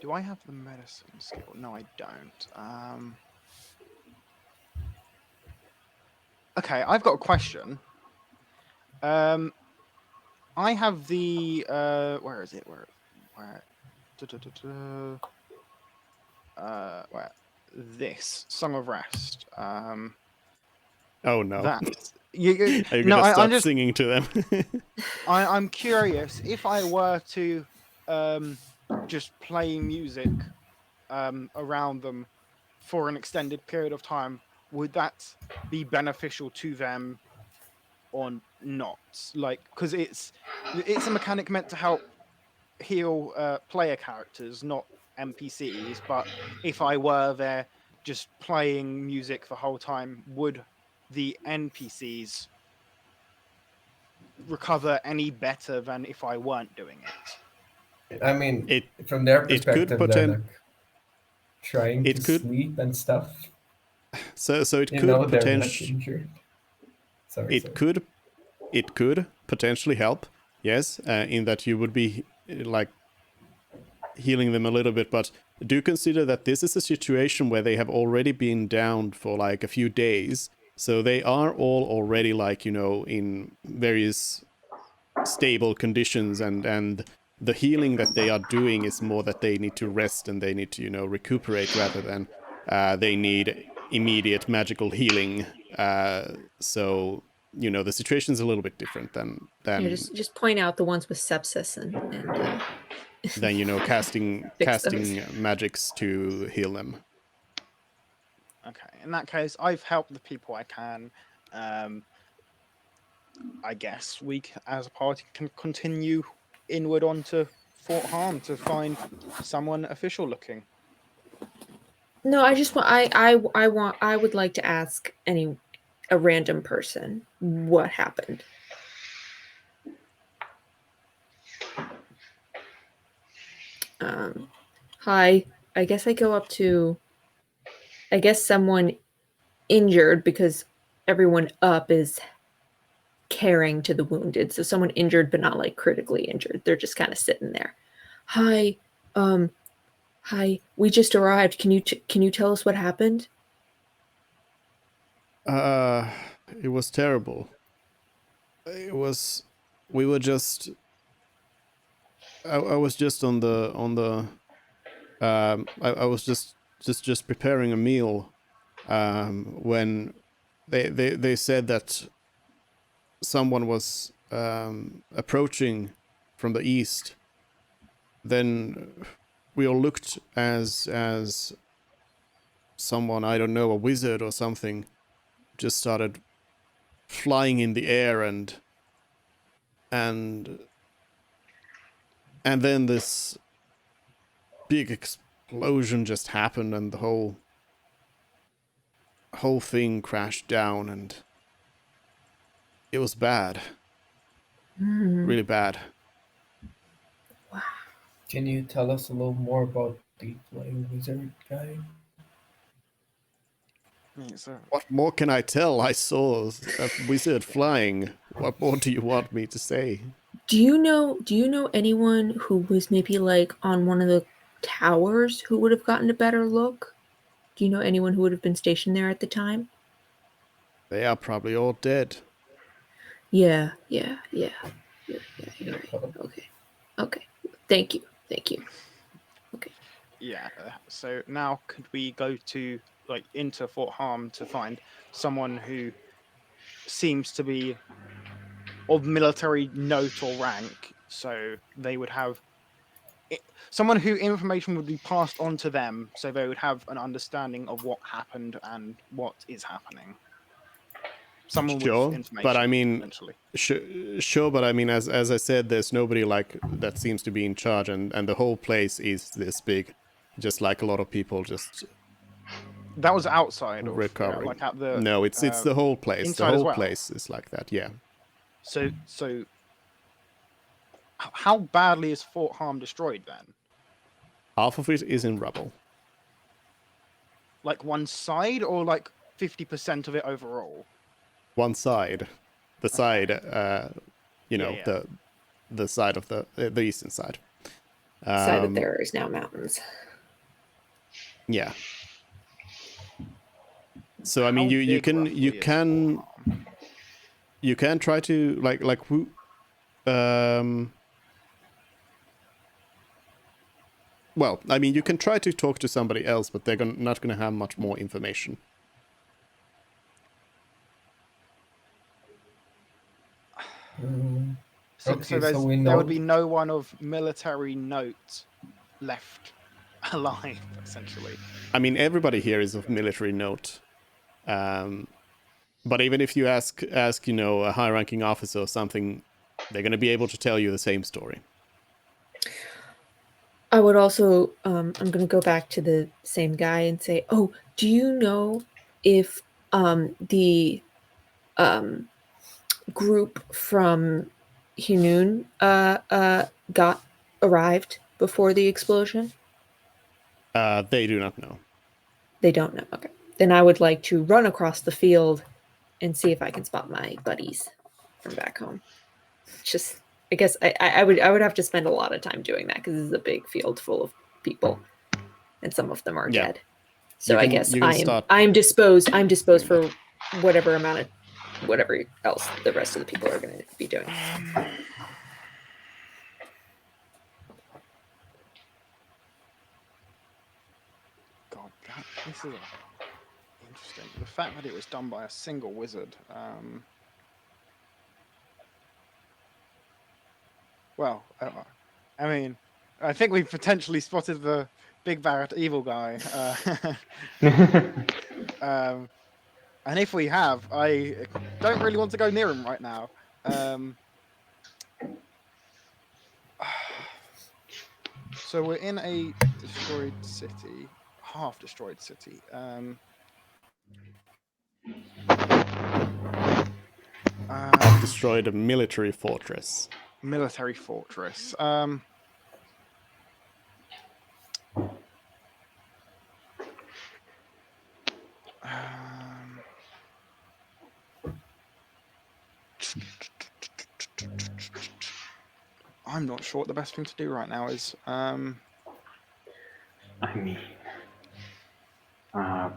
do I have the medicine skill? No, I don't. Okay, I've got a question. I have the where is it? Where? Where? This Song of Rest. Oh no. That Are you gonna no, start I'm just singing to them? I'm curious if I were to just play music around them for an extended period of time, would that be beneficial to them or not? Like, because it's a mechanic meant to help heal player characters, not NPCs. But if I were there just playing music the whole time, would the NPCs recover any better than if I weren't doing it? I mean, It from their it could perspective, they're poten- like trying to it could sleep and stuff. so it You could know, they're like potentially injured. Sorry. it could potentially help, yes, in that you would be like healing them a little bit, but do consider that this is a situation where they have already been down for like a few days, so they are all already like, you know, in various stable conditions, and the healing that they are doing is more that they need to rest and they need to, you know, recuperate rather than they need immediate magical healing. So you know the situation is a little bit different than Just point out the ones with sepsis and than you know casting fix those. magics to heal them. Okay, in that case, I've helped the people I can. I guess as a party, can continue inward onto Fort Harm to find someone official looking. No, I just want I would like to ask a random person what happened. Hi. I guess I go up to someone injured because everyone up is caring to the wounded. So someone injured but not like critically injured. They're just kind of sitting there. Hi. Hi. We just arrived. Can you tell us what happened? It was terrible. We were just I was just on the I was just preparing a meal when they said that someone was approaching from the east. Then we all looked as someone, I don't know, a wizard or something, just started flying in the air, and then this big explosion just happened, and the whole thing crashed down, and it was bad. Really bad. Can you tell us a little more about the flying wizard guy? What more can I tell? I saw a wizard flying. What more do you want me to say? Do you know anyone who was maybe like on one of the towers who would have gotten a better look? Do you know anyone who would have been stationed there at the time? They are probably all dead. Yeah. You're right. Okay. Thank you. Okay. Yeah. So now, could we go to into Fort Harm to find someone who seems to be of military note or rank? So they would have someone who information would be passed on to them, so they would have an understanding of what happened and what is happening. Someone Sure, with information, but I mean, essentially. sure, but I mean, as I said, there's nobody like that seems to be in charge, and the whole place is this big, just like a lot of people just That was outside of recovering. like at the No, it's the whole place. The inside as whole well. place is like that. Yeah. So how badly is Fort Harm destroyed then? Half of it is in rubble. Like one side, or like 50% of it overall? One side, the side, you know, Yeah. the side of the eastern side. Side that there is now mountains. Yeah. So I mean, How you big can roughly is Fort Harm? you can try to like who well, I mean, you can try to talk to somebody else, but they're not going to have much more information. So Okay, there we would know. be no one of military note left alive, essentially. I mean, everybody here is of military note. But even if you ask, a high-ranking officer or something, they're going to be able to tell you the same story. I would also, I'm going to go back to the same guy and say, oh, do you know if the group from Hinun arrived before the explosion? They do not know. They don't know. Okay. Then I would like to run across the field and see if I can spot my buddies from back home. Just, I guess I would have to spend a lot of time doing that because this is a big field full of people, and some of them are dead. So I guess I'm disposed for whatever else the rest of the people are going to be doing. God, this is interesting. The fact that it was done by a single wizard. Well, I mean, I think we've potentially spotted the big bad evil guy. And if we have, I don't really want to go near him right now. So we're in a destroyed city, half-destroyed city. Destroyed a military fortress. Military fortress. I'm not sure what the best thing to do right now is. I mean,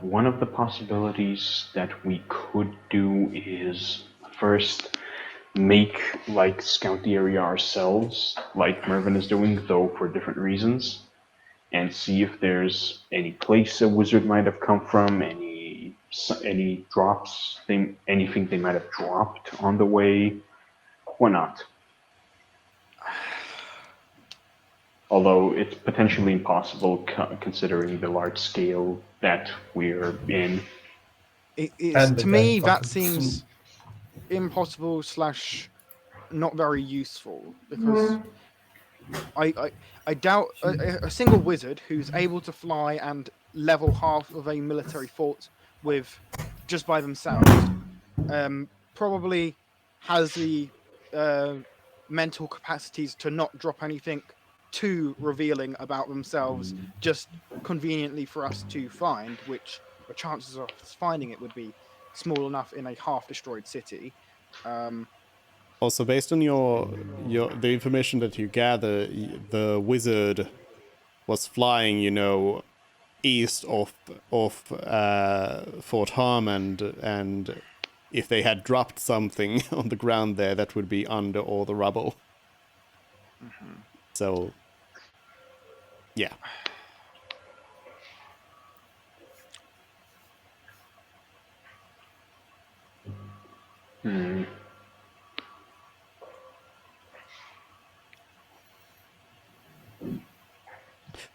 one of the possibilities that we could do is first make, scout the area ourselves, like Mervyn is doing, though for different reasons, and see if there's any place a wizard might have come from, any drops, anything they might have dropped on the way. Why not? Although it's potentially impossible considering the large scale that we're in. To me, that seems impossible / not very useful, because I doubt a single wizard who's able to fly and level half of a military fort with just by themselves probably has the mental capacities to not drop anything too revealing about themselves just conveniently for us to find, which the chances of us finding it would be small enough in a half-destroyed city. Also, based on the information that you gather, the wizard was flying, east of Fort Harm, and if they had dropped something on the ground there, that would be under all the rubble. Mm-hmm. So, yeah.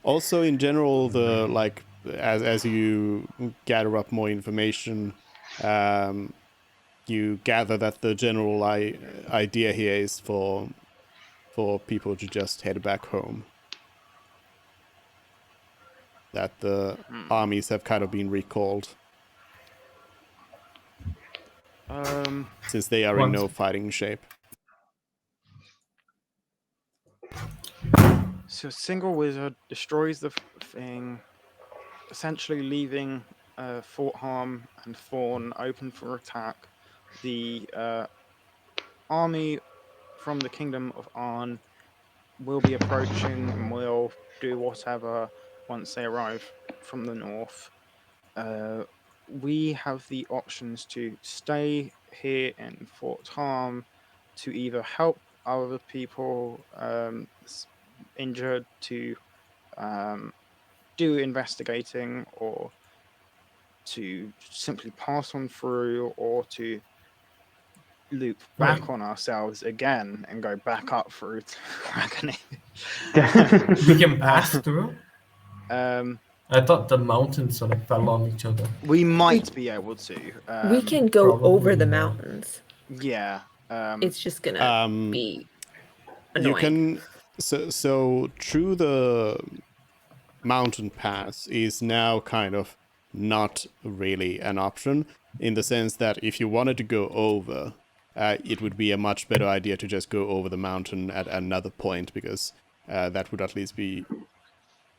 Also, in general, as you gather up more information, you gather that the general idea here is for people to just head back home. That the armies have kind of been recalled. Since they are in no fighting shape. So a single wizard destroys the thing, essentially leaving Fort Harm and Thorn open for attack. The army from the Kingdom of Arn will be approaching and will do whatever once they arrive from the north. We have the options to stay here in Fort Harm to either help other people injured, to do investigating, or to simply pass on through, or to loop back on ourselves again and go back up through Agony. We can pass through? I thought the mountains sort of fell on each other. We might be able to. We can go probably over the not. mountains. Yeah. It's just gonna be You annoying. can so through the mountain pass is now kind of not really an option in the sense that if you wanted to go over, it would be a much better idea to just go over the mountain at another point because that would at least be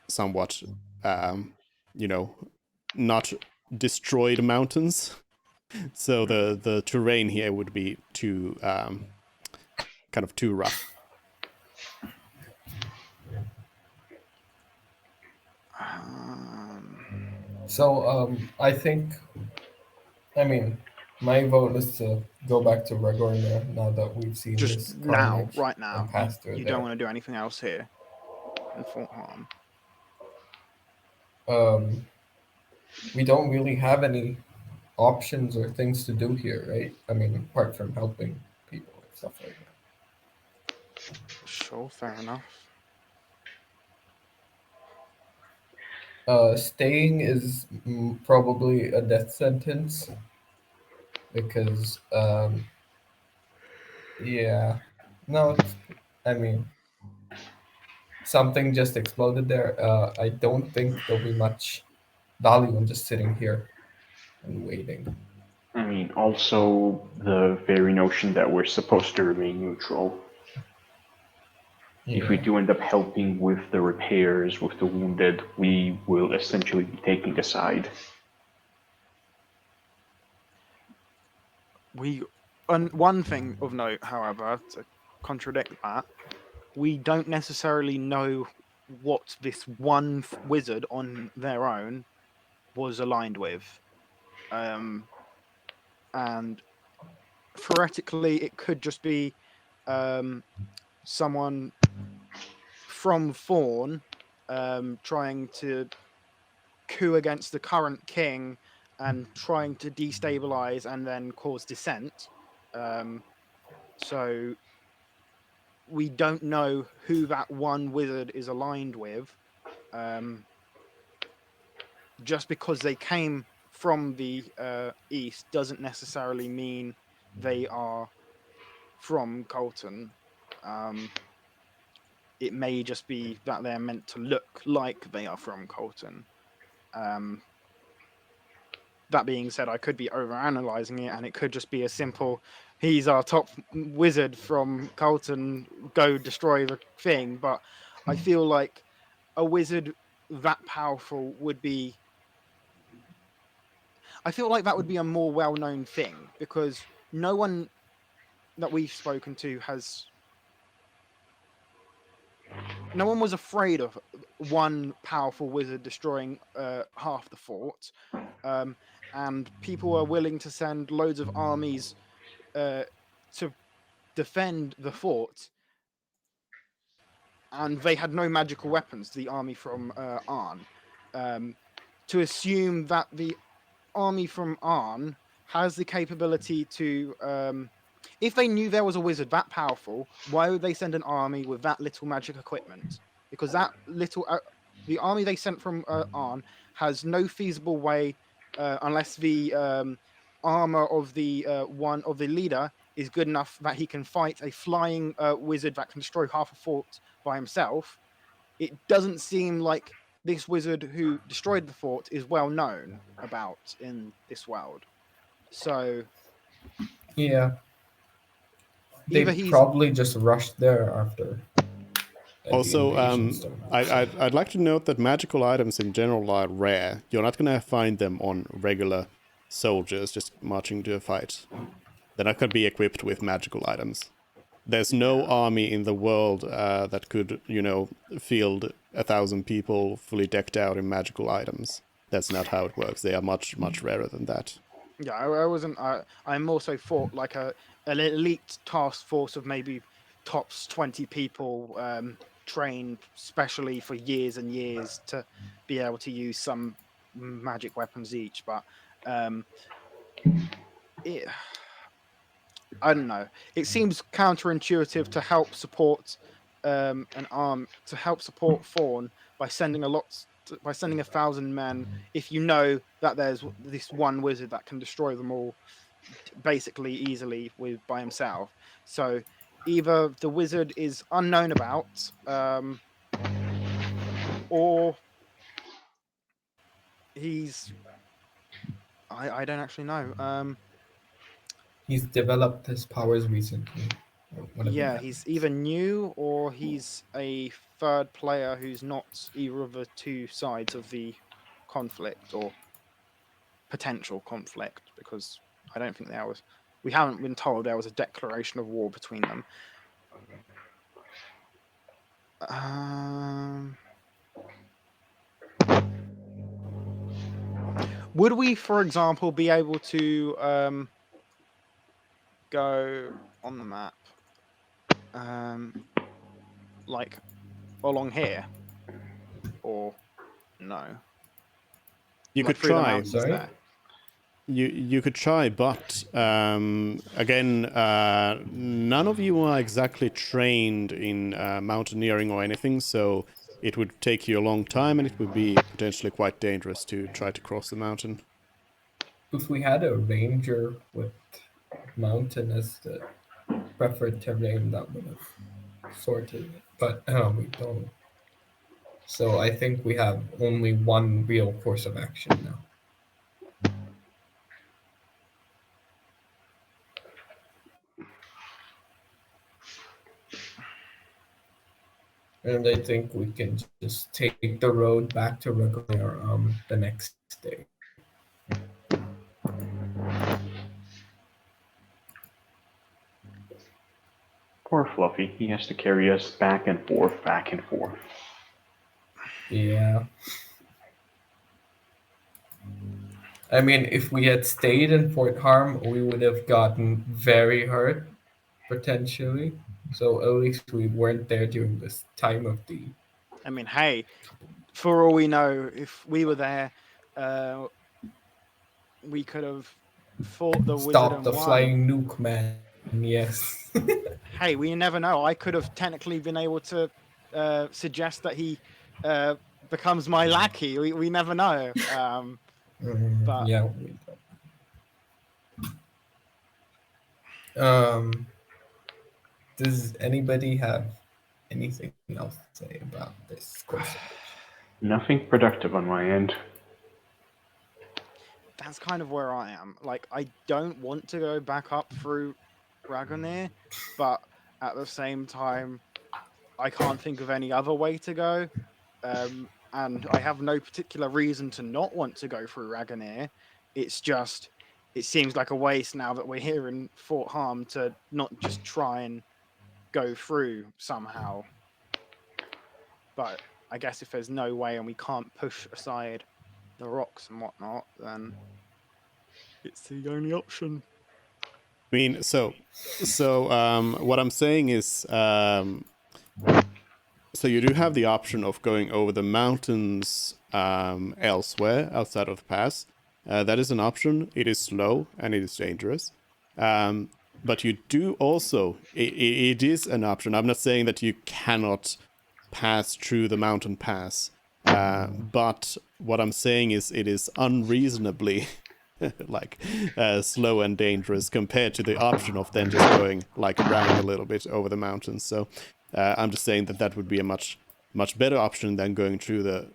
somewhat, not destroyed mountains. So the terrain here would be too kind of too rough. So I think, I mean, my vote is to go back to Lyvernia now that we've seen this Just now, carnage right now. and pass through You there. don't want to do anything else here in Fort Harm. We don't really have any options or things to do here, right? I mean, apart from helping people and stuff like that. Sure, fair enough. Staying is probably a death sentence because, yeah, no, I mean, something just exploded there. I don't think there'll be much value in just sitting here and waiting. I mean, also the very notion that we're supposed to remain neutral. If we Yeah. do end up helping with the repairs, with the wounded, we will essentially be taking a side. One thing of note, however, to contradict that, we don't necessarily know what this one wizard on their own was aligned with. And theoretically, it could just be someone from Thorn trying to coup against the current king and trying to destabilize and then cause dissent. So we don't know who that one wizard is aligned with. Just because they came from the east doesn't necessarily mean they are from Colton. It may just be that they're meant to look like they are from Colton. That being said, I could be overanalyzing it, and it could just be a simple, he's our top wizard from Colton, go destroy the thing. But I feel like a wizard that powerful would be... I feel like that would be a more well-known thing, because no one that we've spoken to has... No one was afraid of one powerful wizard destroying half the fort. And people are willing to send loads of armies to defend the fort, and they had no magical weapons, the army from Arn. To assume that the army from Arn has the capability to... if they knew there was a wizard that powerful, why would they send an army with that little magic equipment? Because that little... the army they sent from Arn has no feasible way, unless the armor of the one of the leader is good enough that he can fight a flying wizard that can destroy half a fort by himself. It doesn't seem like this wizard who destroyed the fort is well known about in this world. So Yeah. They either he's... probably just rushed there after. Also, started. I'd like to note that magical items in general are rare. You're not gonna find them on regular soldiers just marching to a fight. They're not gonna be equipped with magical items. There's no army in the world that could, field 1,000 people fully decked out in magical items. That's not how it works. They are much, much rarer than that. Yeah, I wasn't... I'm also thought like an elite task force of maybe tops 20 people, trained specially for years and years to be able to use some magic weapons each. But I don't know. It seems counterintuitive to help support Thorn by sending a lot by sending 1,000 men, if you know that there's this one wizard that can destroy them all basically easily by himself. So either the wizard is unknown about, or he's I don't actually know. He's developed his powers recently. Or whatever Yeah, that he's means. either new or he's a third player who's not either of the two sides of the conflict or potential conflict, because I don't think we haven't been told there was a declaration of war between them. Would we, for example, be able to go on the map, like along here, or no? You Like could through the try. mountains Sorry? there. You could try, but again, none of you are exactly trained in mountaineering or anything, so it would take you a long time, and it would be potentially quite dangerous to try to cross the mountain. If we had a ranger with mountain as the preferred terrain, that would have sorted it. But we don't. So I think we have only one real course of action now. And I think we can just take the road back to Lyvernia the next day. Poor Fluffy. He has to carry us back and forth, back and forth. Yeah. I mean, if we had stayed in Fort Harm, we would have gotten very hurt, potentially. So at least we weren't there during this time of the. I mean, hey, for all we know, if we were there, we could have fought the wizard Stop and the won. flying nuke, man. Yes. Hey, we never know. I could have technically been able to suggest that he becomes my lackey. We never know. But yeah, we don't. Does anybody have anything else to say about this course? Nothing productive on my end. that's kind of where I am. Like, I don't want to go back up through Dragonair, but at the same time, I can't think of any other way to go. And I have no particular reason to not want to go through Dragonair. It's just, it seems like a waste now that we're here in Fort Harm to not just try and go through somehow. But I guess if there's no way and we can't push aside the rocks and whatnot, then it's the only option. I mean, so what I'm saying is, so you do have the option of going over the mountains elsewhere outside of the pass. That is an option. It is slow and it is dangerous. But you do also, it is an option. I'm not saying that you cannot pass through the mountain pass. But what I'm saying is it is unreasonably slow and dangerous compared to the option of then just going around a little bit over the mountains. So I'm just saying that would be a much better option than going through the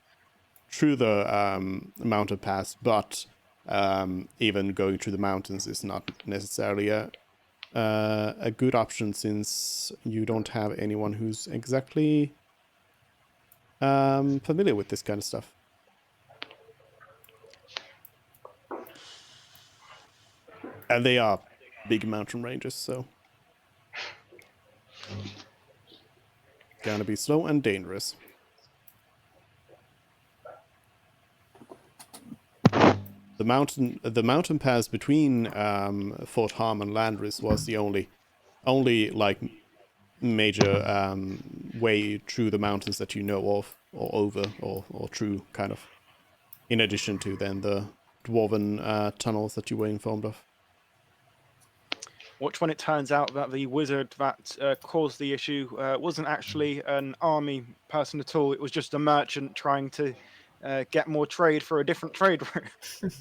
mountain pass. But even going through the mountains is not necessarily a good option, since you don't have anyone who's exactly familiar with this kind of stuff. And they are big mountain ranges, so gonna be slow and dangerous. The mountain pass between Fort Harm and Landris was the only major way through the mountains that you know of, or over, or through, kind of, in addition to then the dwarven tunnels that you were informed of. Watch when it turns out that the wizard that caused the issue wasn't actually an army person at all. It was just a merchant trying to get more trade for a different trade route.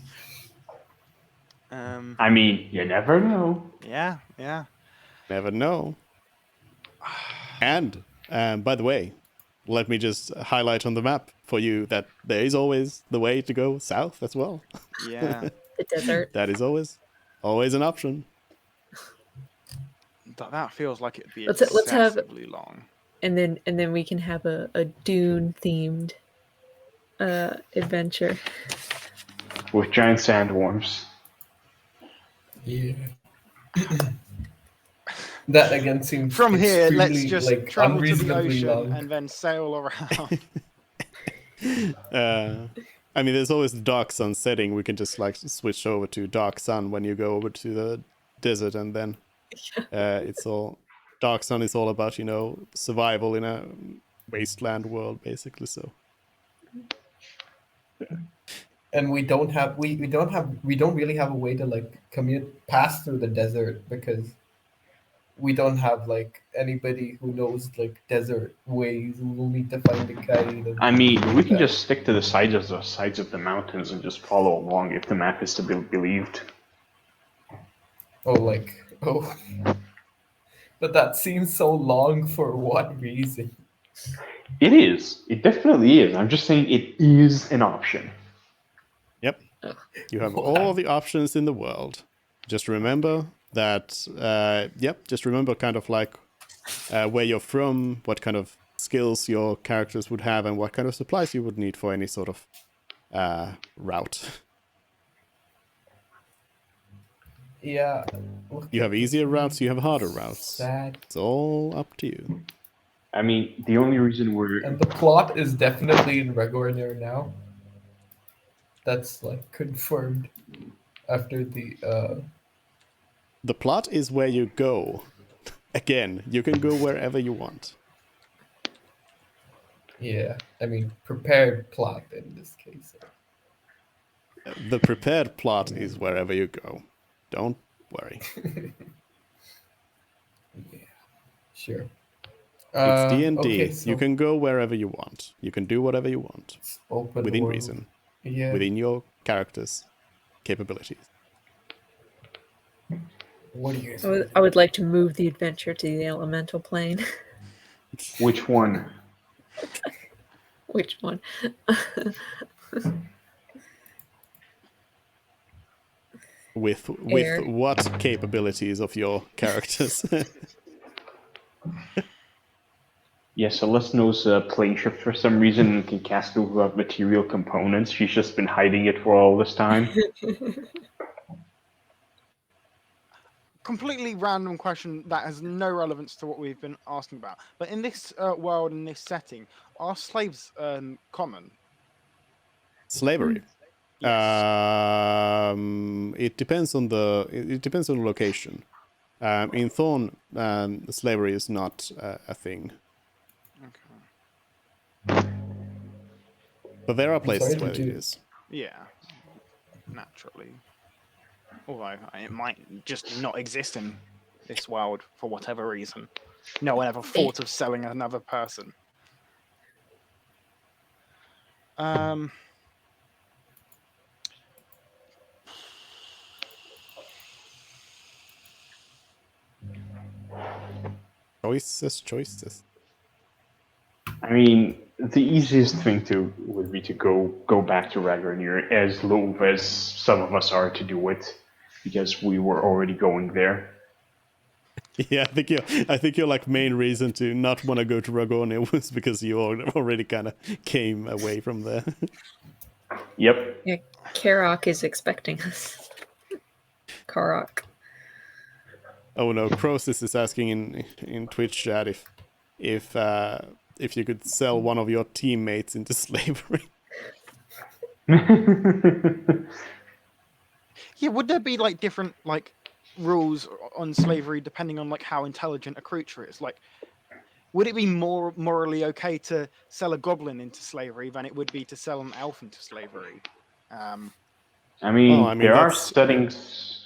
I mean, you never know. Yeah, yeah. Never know. And by the way, let me just highlight on the map for you that there is always the way to go south as well. Yeah. The desert. That is always an option. That feels like it'd be Let's have- excessively long. And then we can have a Dune themed adventure. With giant sandworms. Yeah. That again seems From here, let's extremely, just like, travel to the unreasonably ocean long. and then sail around. I mean, there's always the dark sun setting. We can just like switch over to dark sun when you go over to the desert, and then it's all dark sun is all about, you know, survival in a wasteland world, basically. So And we don't really have a way to like pass through the desert because we don't have like anybody who knows like desert ways. We will need to find a guide. And I mean, we can that. just stick to the sides of the mountains and just follow along if the map is to be believed. Oh. But that seems so long for what reason? It is. It definitely is. I'm just saying it is an option. yep, you have all the options in the world. Just remember that. Just remember kind of like where you're from, what kind of skills your characters would have, and what kind of supplies you would need for any sort of route. Yeah. You have easier routes, you have harder routes. Sad. It's all up to you. I mean, the only reason we're And the plot is definitely in Lyvernia now. That's like confirmed after the The plot is where you go. Again, you can go wherever you want. yeah, I mean prepared plot in this case. The prepared plot is wherever you go. Don't worry. Sure. It's D&D. Okay, so You can go wherever you want. You can do whatever you want. it's open Within world. reason. Yeah. Within your character's capabilities. What do you I would like to move the adventure to the elemental plane. which one? Which one? With Air. what capabilities of your characters? Yeah, Celeste a plane shift for some reason and can cast over material components. She's just been hiding it for all this time. Completely random question that has no relevance to what we've been asking about. But in this world, in this setting, are slaves common? Slavery. Yes. It depends on the location. In Thorn, slavery is not a thing, Okay. but there are places sorry, where it did you- is. Yeah. Naturally. Although it might just not exist in this world for whatever reason. No one ever thought of selling another person. Choices. I mean, the easiest thing would be to go back to Lyvernia, as loath as some of us are to do it, because we were already going there. Yeah, I think your like main reason to not want to go to Ragonia was because you already kind of came away from there. Yep. Yeah, Karok is expecting us. Karok. Oh no, Crosis is asking in Twitch chat if you could sell one of your teammates into slavery. Yeah, would there be like different like rules on slavery depending on like how intelligent a creature is? Like, would it be more morally okay to sell a goblin into slavery than it would be to sell an elf into slavery? I mean, there are that's- settings.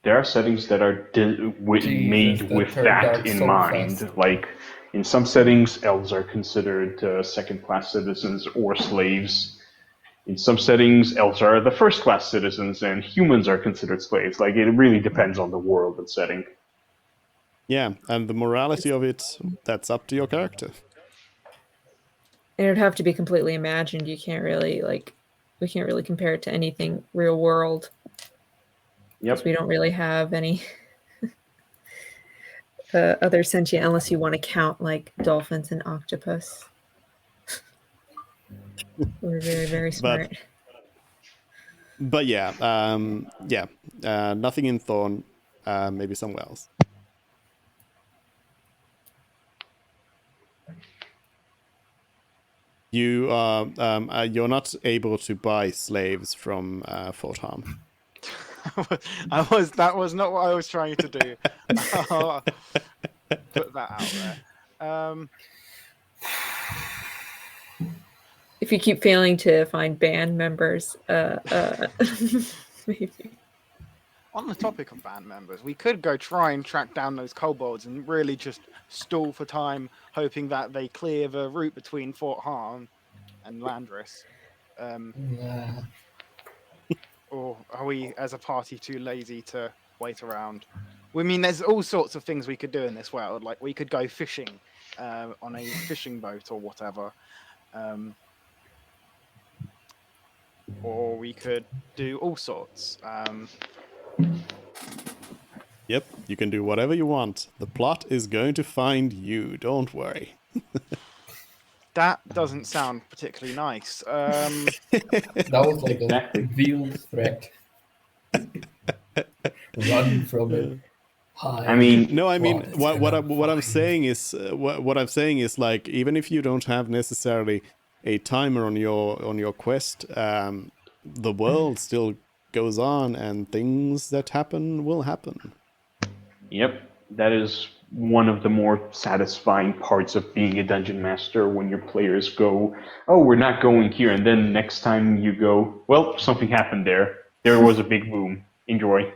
There are settings that are made that with turned that out in so mind. fast. Like, In some settings, elves are considered second-class citizens or slaves. In some settings, elves are the first-class citizens, and humans are considered slaves. Like, it really depends on the world and setting. Yeah, and the morality of it, that's up to your character. It would have to be completely imagined. You can't really we can't really compare it to anything real world. Yep. Because we don't really have any other sentient, unless you want to count like dolphins and octopus. We're very, very smart. But yeah, nothing in Thorn, maybe somewhere else. You you're not able to buy slaves from Fort Harm. That was not what I was trying to do. I'll put that out there. If you keep failing to find band members, maybe. On the topic of band members, we could go try and track down those kobolds and really just stall for time, hoping that they clear the route between Fort Harm and Landris. Nah. Or are we, as a party, too lazy to wait around? I mean, there's all sorts of things we could do in this world. Like, we could go fishing on a fishing boat or whatever. Or we could do all sorts. Yep, you can do whatever you want. The plot is going to find you, don't worry. That doesn't sound particularly nice. That was like Exactly. a veiled threat. Run from it. Hide. I mean, No, I mean Well, what I'm saying is what I'm saying is, like, even if you don't have necessarily a timer on your quest, the world still goes on, and things that happen will happen. Yep, that is one of the more satisfying parts of being a dungeon master, when your players go, "Oh, we're not going here," and then next time you go, "Well, something happened there. There was a big boom. Enjoy."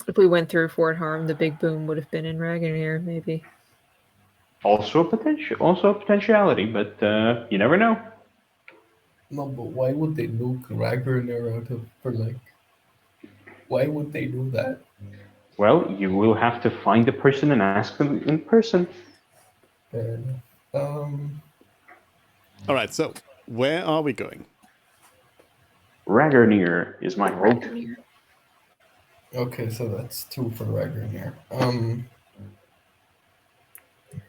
If we went through Fort Harm, the big boom would have been in Ragnir, maybe. Also a potentiality, but you never know. No, but why would they nuke Ragnarok out of for like? Why would they do that? Well, you will have to find the person and ask them in person. Fair enough. All right, so where are we going? Ragnir is my vote. Okay, so that's 2 for Ragnarok. I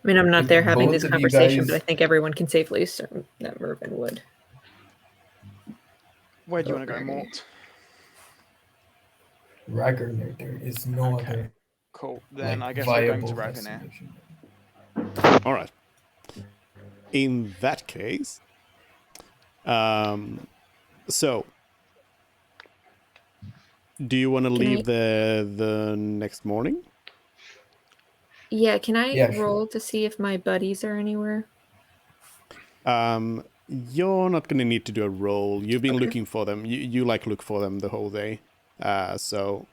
mean, I'm not there having Both this of you conversation, guys- but I think everyone can safely assume that Mervyn would. Where do you want to go, Okay. Mort? Ragnarok, there is no Okay. other Cool. Then like, I guess we're going viable to Ragnir. destination. All right. In that case, so do you want to leave the next morning? Yeah, can I Yeah, sure. roll to see if my buddies are anywhere? You're not going to need to do a roll. You've been Okay. looking for them. You like look for them the whole day. So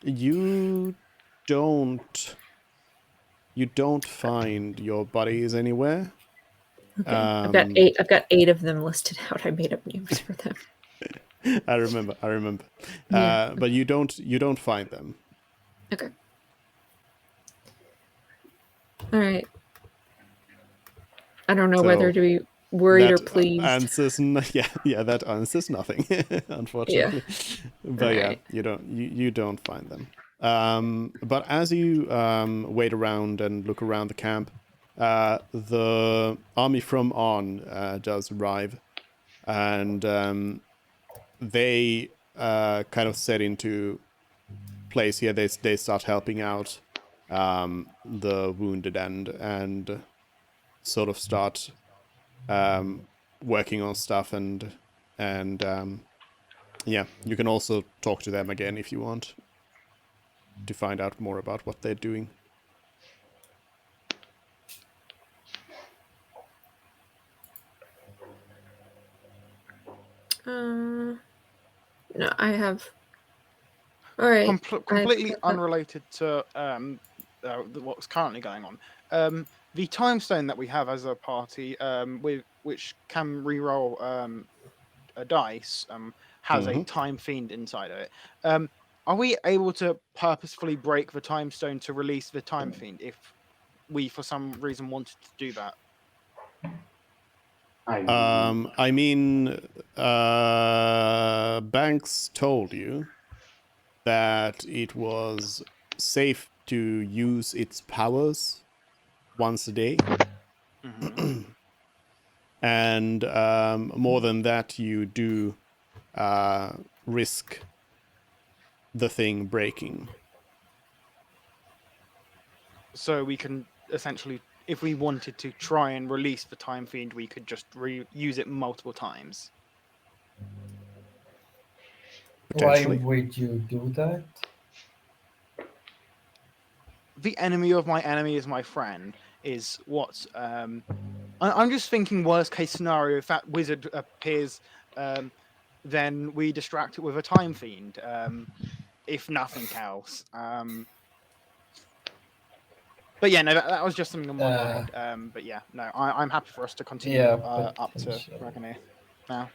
you don't find your buddies anywhere. Okay. I've got 8 of them listed out. I made up names for them. I remember. Yeah. But you don't find them. Okay. All right. I don't know So whether to be worried or that pleased. answers that answers nothing, unfortunately. But yeah, Right. you don't find them. But as you wait around and look around the camp, the army from On does arrive, and they kind of set into place here. They start helping out the wounded and sort of start working on stuff, and yeah, you can also talk to them again if you want to find out more about what they're doing. No, I have. All right. Completely unrelated to what's currently going on. The time stone that we have as a party, with which can reroll a dice, has a Mhm. time fiend inside of it. Are we able to purposefully break the time stone to release the time fiend if we, for some reason, wanted to do that? I mean, Banks told you that it was safe to use its powers once a day. Mhm. And more than that, you do risk the thing breaking. So we can essentially, if we wanted to try and release the time fiend, we could just use it multiple times. Why Potentially. would you do that? The enemy of my enemy is my friend is what I'm just thinking worst case scenario. If that wizard appears, then we distract it with a time fiend, if nothing else. But yeah, no, that was just something on my mind. But yeah, no, I'm happy for us to continue Yeah, up to potentially. Dragonair now.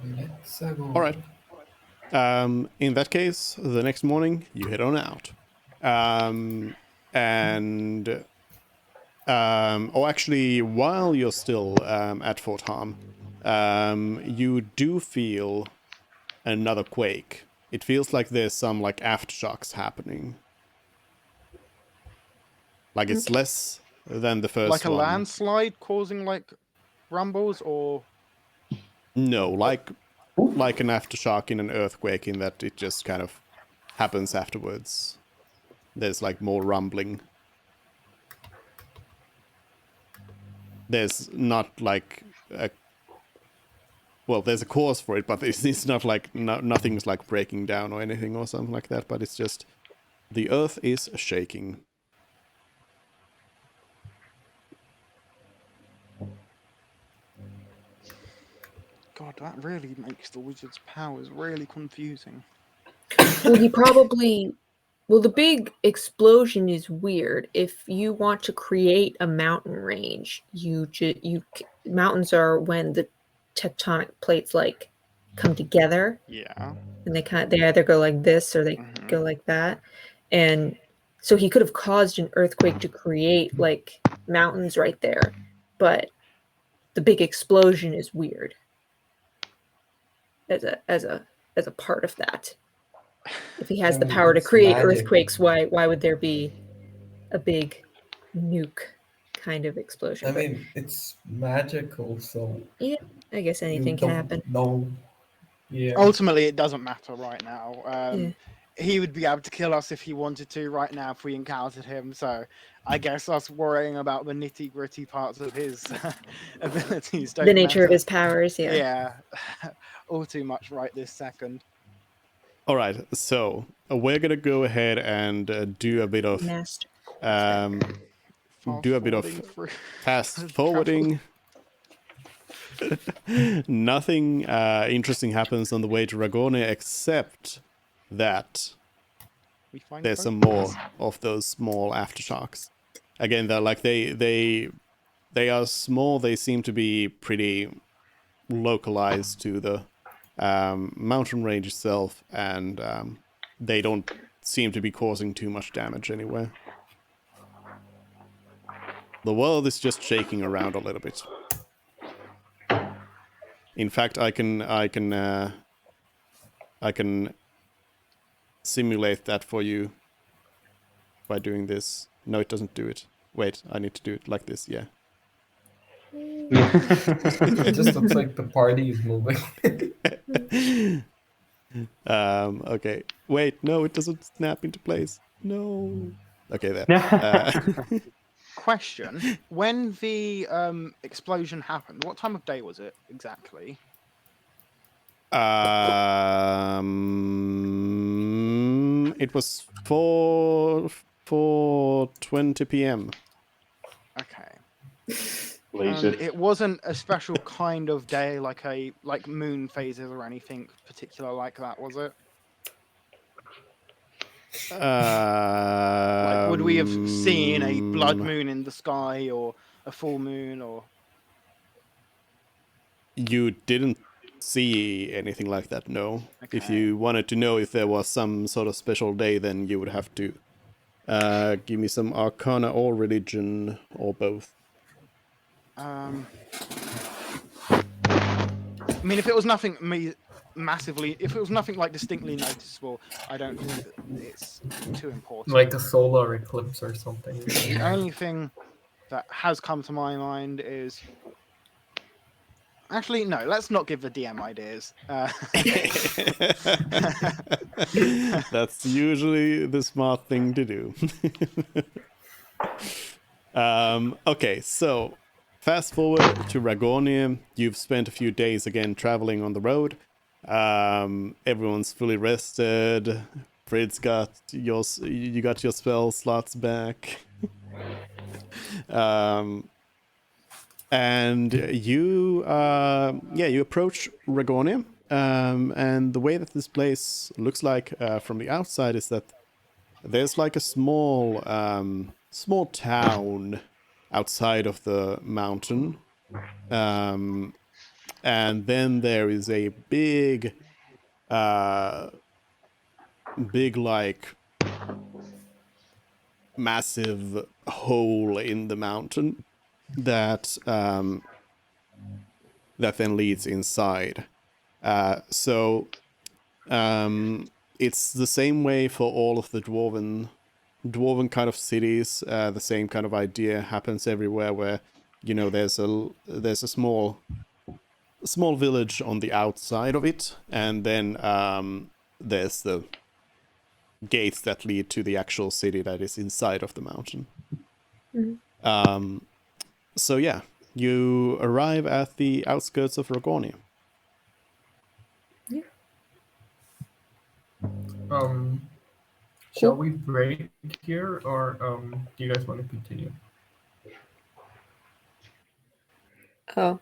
Let's go. All right. In that case, the next morning you head on out. And actually, while you're still at Fort Harm, you do feel another quake. It feels like there's some like aftershocks happening. Like it's less than the first Like a one. landslide causing like rumbles, or No, like an aftershock in an earthquake, in that it just kind of happens afterwards. There's like more rumbling. There's not like a there's a cause for it, but it's not like nothing's like breaking down or anything or something like that. But it's just the earth is shaking. God, that really makes the wizard's powers really confusing. Well, he probably. Well, the big explosion is weird. If you want to create a mountain range, mountains are when the tectonic plates like come together, Yeah. and they either go like this or they go like that. And so he could have caused an earthquake to create like mountains right there, but the big explosion is weird as a part of that. If he has I the mean, power to it's create magic. earthquakes, why would there be a big nuke kind of explosion? I mean, it's magical, so yeah, I guess you anything can don't happen. know. Yeah. Ultimately, it doesn't matter right now. Yeah. He would be able to kill us if he wanted to right now if we encountered him. So I guess us worrying about the nitty gritty parts of his abilities don't The nature of matter. his powers, yeah. Yeah, all too much right this second. All right, so we're gonna go ahead and do a bit of Master. Through fast forwarding. Nothing interesting happens on the way to Ragone except that We find there's some focus. more of those small aftershocks. Again, they're like they are small. They seem to be pretty localized to the mountain range itself, and they don't seem to be causing too much damage anywhere. The world is just shaking around a little bit. In fact, I can simulate that for you by doing this. No, it doesn't do it. Wait, I need to do it like this. Yeah. It just looks like the party is moving. Okay. Wait, no, it doesn't snap into place. No. Okay, there. Question: when the explosion happened, what time of day was it exactly? It was 4:20 p.m. Okay. Blaze And it. it wasn't a special kind of day, like moon phases or anything particular like that, was it? Like, would we have seen a blood Um, moon in the sky or a full moon or? You didn't see anything like that, no. If Okay. you wanted to know if there was some sort of special day, then you would have to give me some Arcana or Religion or both. I mean, if it was nothing massively, if it was nothing like distinctly noticeable, I don't think that it's too important. Like a solar eclipse or something. The only thing that has come to my mind is actually no. Let's not give the DM ideas. That's usually the smart thing to do. Okay, so fast forward to Ragonia. You've spent a few days again traveling on the road. Everyone's fully rested. Frid's got you got your spell slots back. And you you approach Ragonia. And the way that this place looks like from the outside is that there's like a small town outside of the mountain. And then there is a big like massive hole in the mountain that that then leads inside. So it's the same way for all of the dwarven kind of cities. The same kind of idea happens everywhere, where there's a small village on the outside of it, and then there's the gates that lead to the actual city that is inside of the mountain. So yeah, you arrive at the outskirts of Ragonia. Shall we break here, or do you guys want to continue? Oh,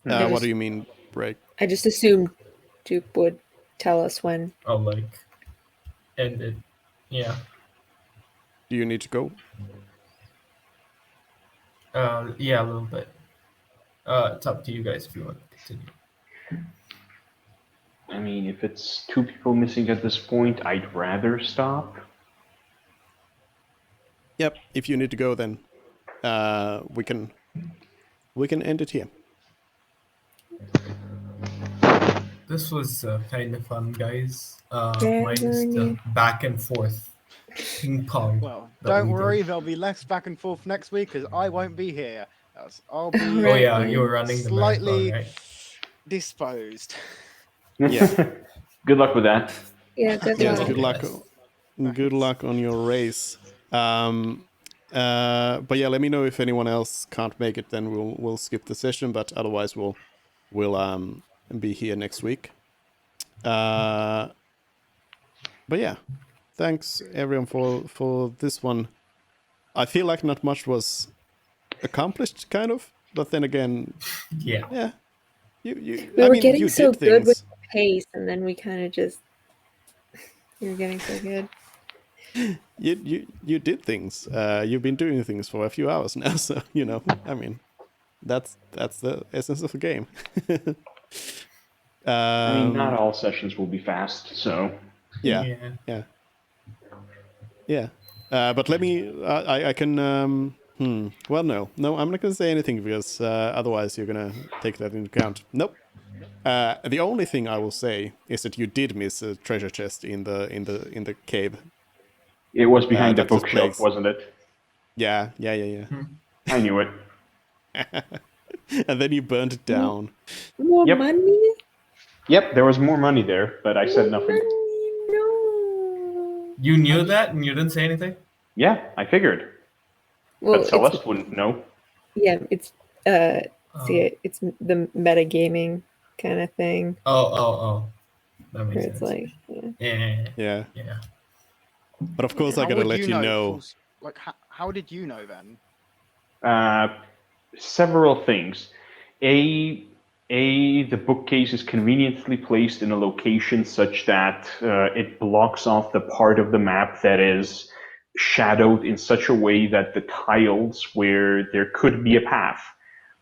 What do you mean break? I just assumed Duke would tell us when. Oh, like, end it. Yeah. Do you need to go? Yeah, a little bit. It's up to you guys if you want to continue. I mean, if it's 2 people missing at this point, I'd rather stop. Yep. If you need to go, then we can end it here. This was kind of fun, guys. Yeah, Minus the back and forth ping pong. Well, that don't we worry, did. there'll be less back and forth next week because I won't be here. I'll be Oh yeah, you were running the slightly marathon, right? disposed. Yeah. Good luck with that. Yeah, good Yes. luck. Good luck. Good luck on your race. But yeah, let me know if anyone else can't make it. Then we'll skip the session. But otherwise, we'll be here next week. But yeah, thanks everyone for this one. I feel like not much was accomplished, kind of. But then again, Yeah. you. We I were mean, getting you so did good with things. the pace, and then we kind of just. You were getting so good. You did things. You've been doing things for a few hours now, so I mean, that's the essence of the game. I mean, not all sessions will be fast, so... Yeah. But let me. I can. Well, no, I'm not gonna say anything because otherwise you're gonna take that into account. Nope. The only thing I will say is that you did miss a treasure chest in the cave. It was behind the that just bookshelf, plays. wasn't it? Yeah. I knew it. And then you burned it down. More Yep. money? Yep, there was more money there, but I said nothing. No. You knew that and you didn't say anything? Yeah, I figured. Well, But Celeste wouldn't know. yeah, it's it's the metagaming kind of thing. Oh. That Where makes it's sense. like, Yeah. Yeah. But of course, I How gotta would let you know. Like, how did you know then? Several things. The bookcase is conveniently placed in a location such that it blocks off the part of the map that is shadowed in such a way that the tiles where there could be a path.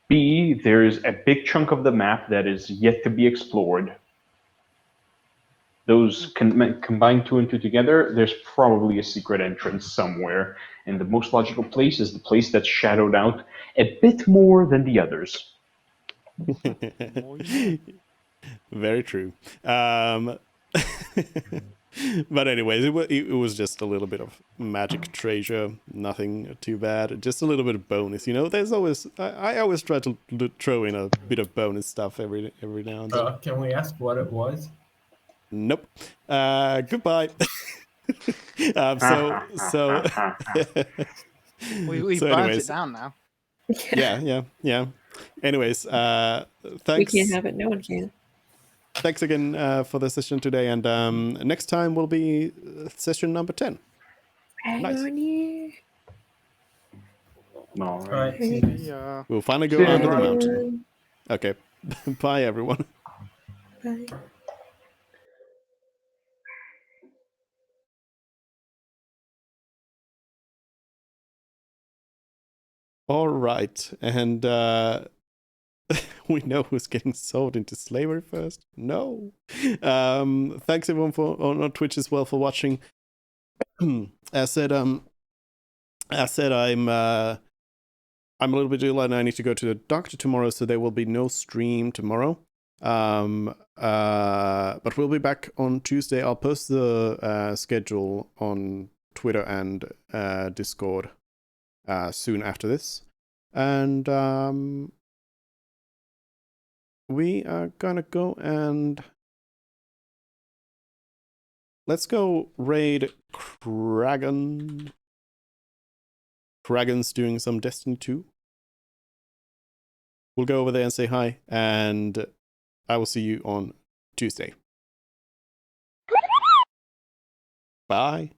B, there's a big chunk of the map that is yet to be explored. Those combine 2 and 2 together, there's probably a secret entrance somewhere. And the most logical place is the place that's shadowed out a bit more than the others. Very true. But anyways, it was just a little bit of magic treasure, nothing too bad, just a little bit of bonus. You know, there's always I always try to throw in a bit of bonus stuff every now and then. Can we ask what it was? Nope. Goodbye. So We so burnt anyways, it down now. yeah. Anyways, We thanks. can't have it. No one can. Thanks again for the session today, and next time will be session number 10. Nice. Irony. All All right. Yeah. We'll finally go See you, under the everyone. mountain. Okay. Bye, everyone. Bye. All right, and we know who's getting sold into slavery first. No. Thanks everyone on Twitch as well for watching. As said, I'm a little bit ill and I need to go to the doctor tomorrow, so there will be no stream tomorrow. But we'll be back on Tuesday. I'll post the schedule on Twitter and Discord soon after this. And we are gonna go and let's go raid Kragan. Kragan's doing some Destiny 2. We'll go over there and say hi, and I will see you on Tuesday. Bye.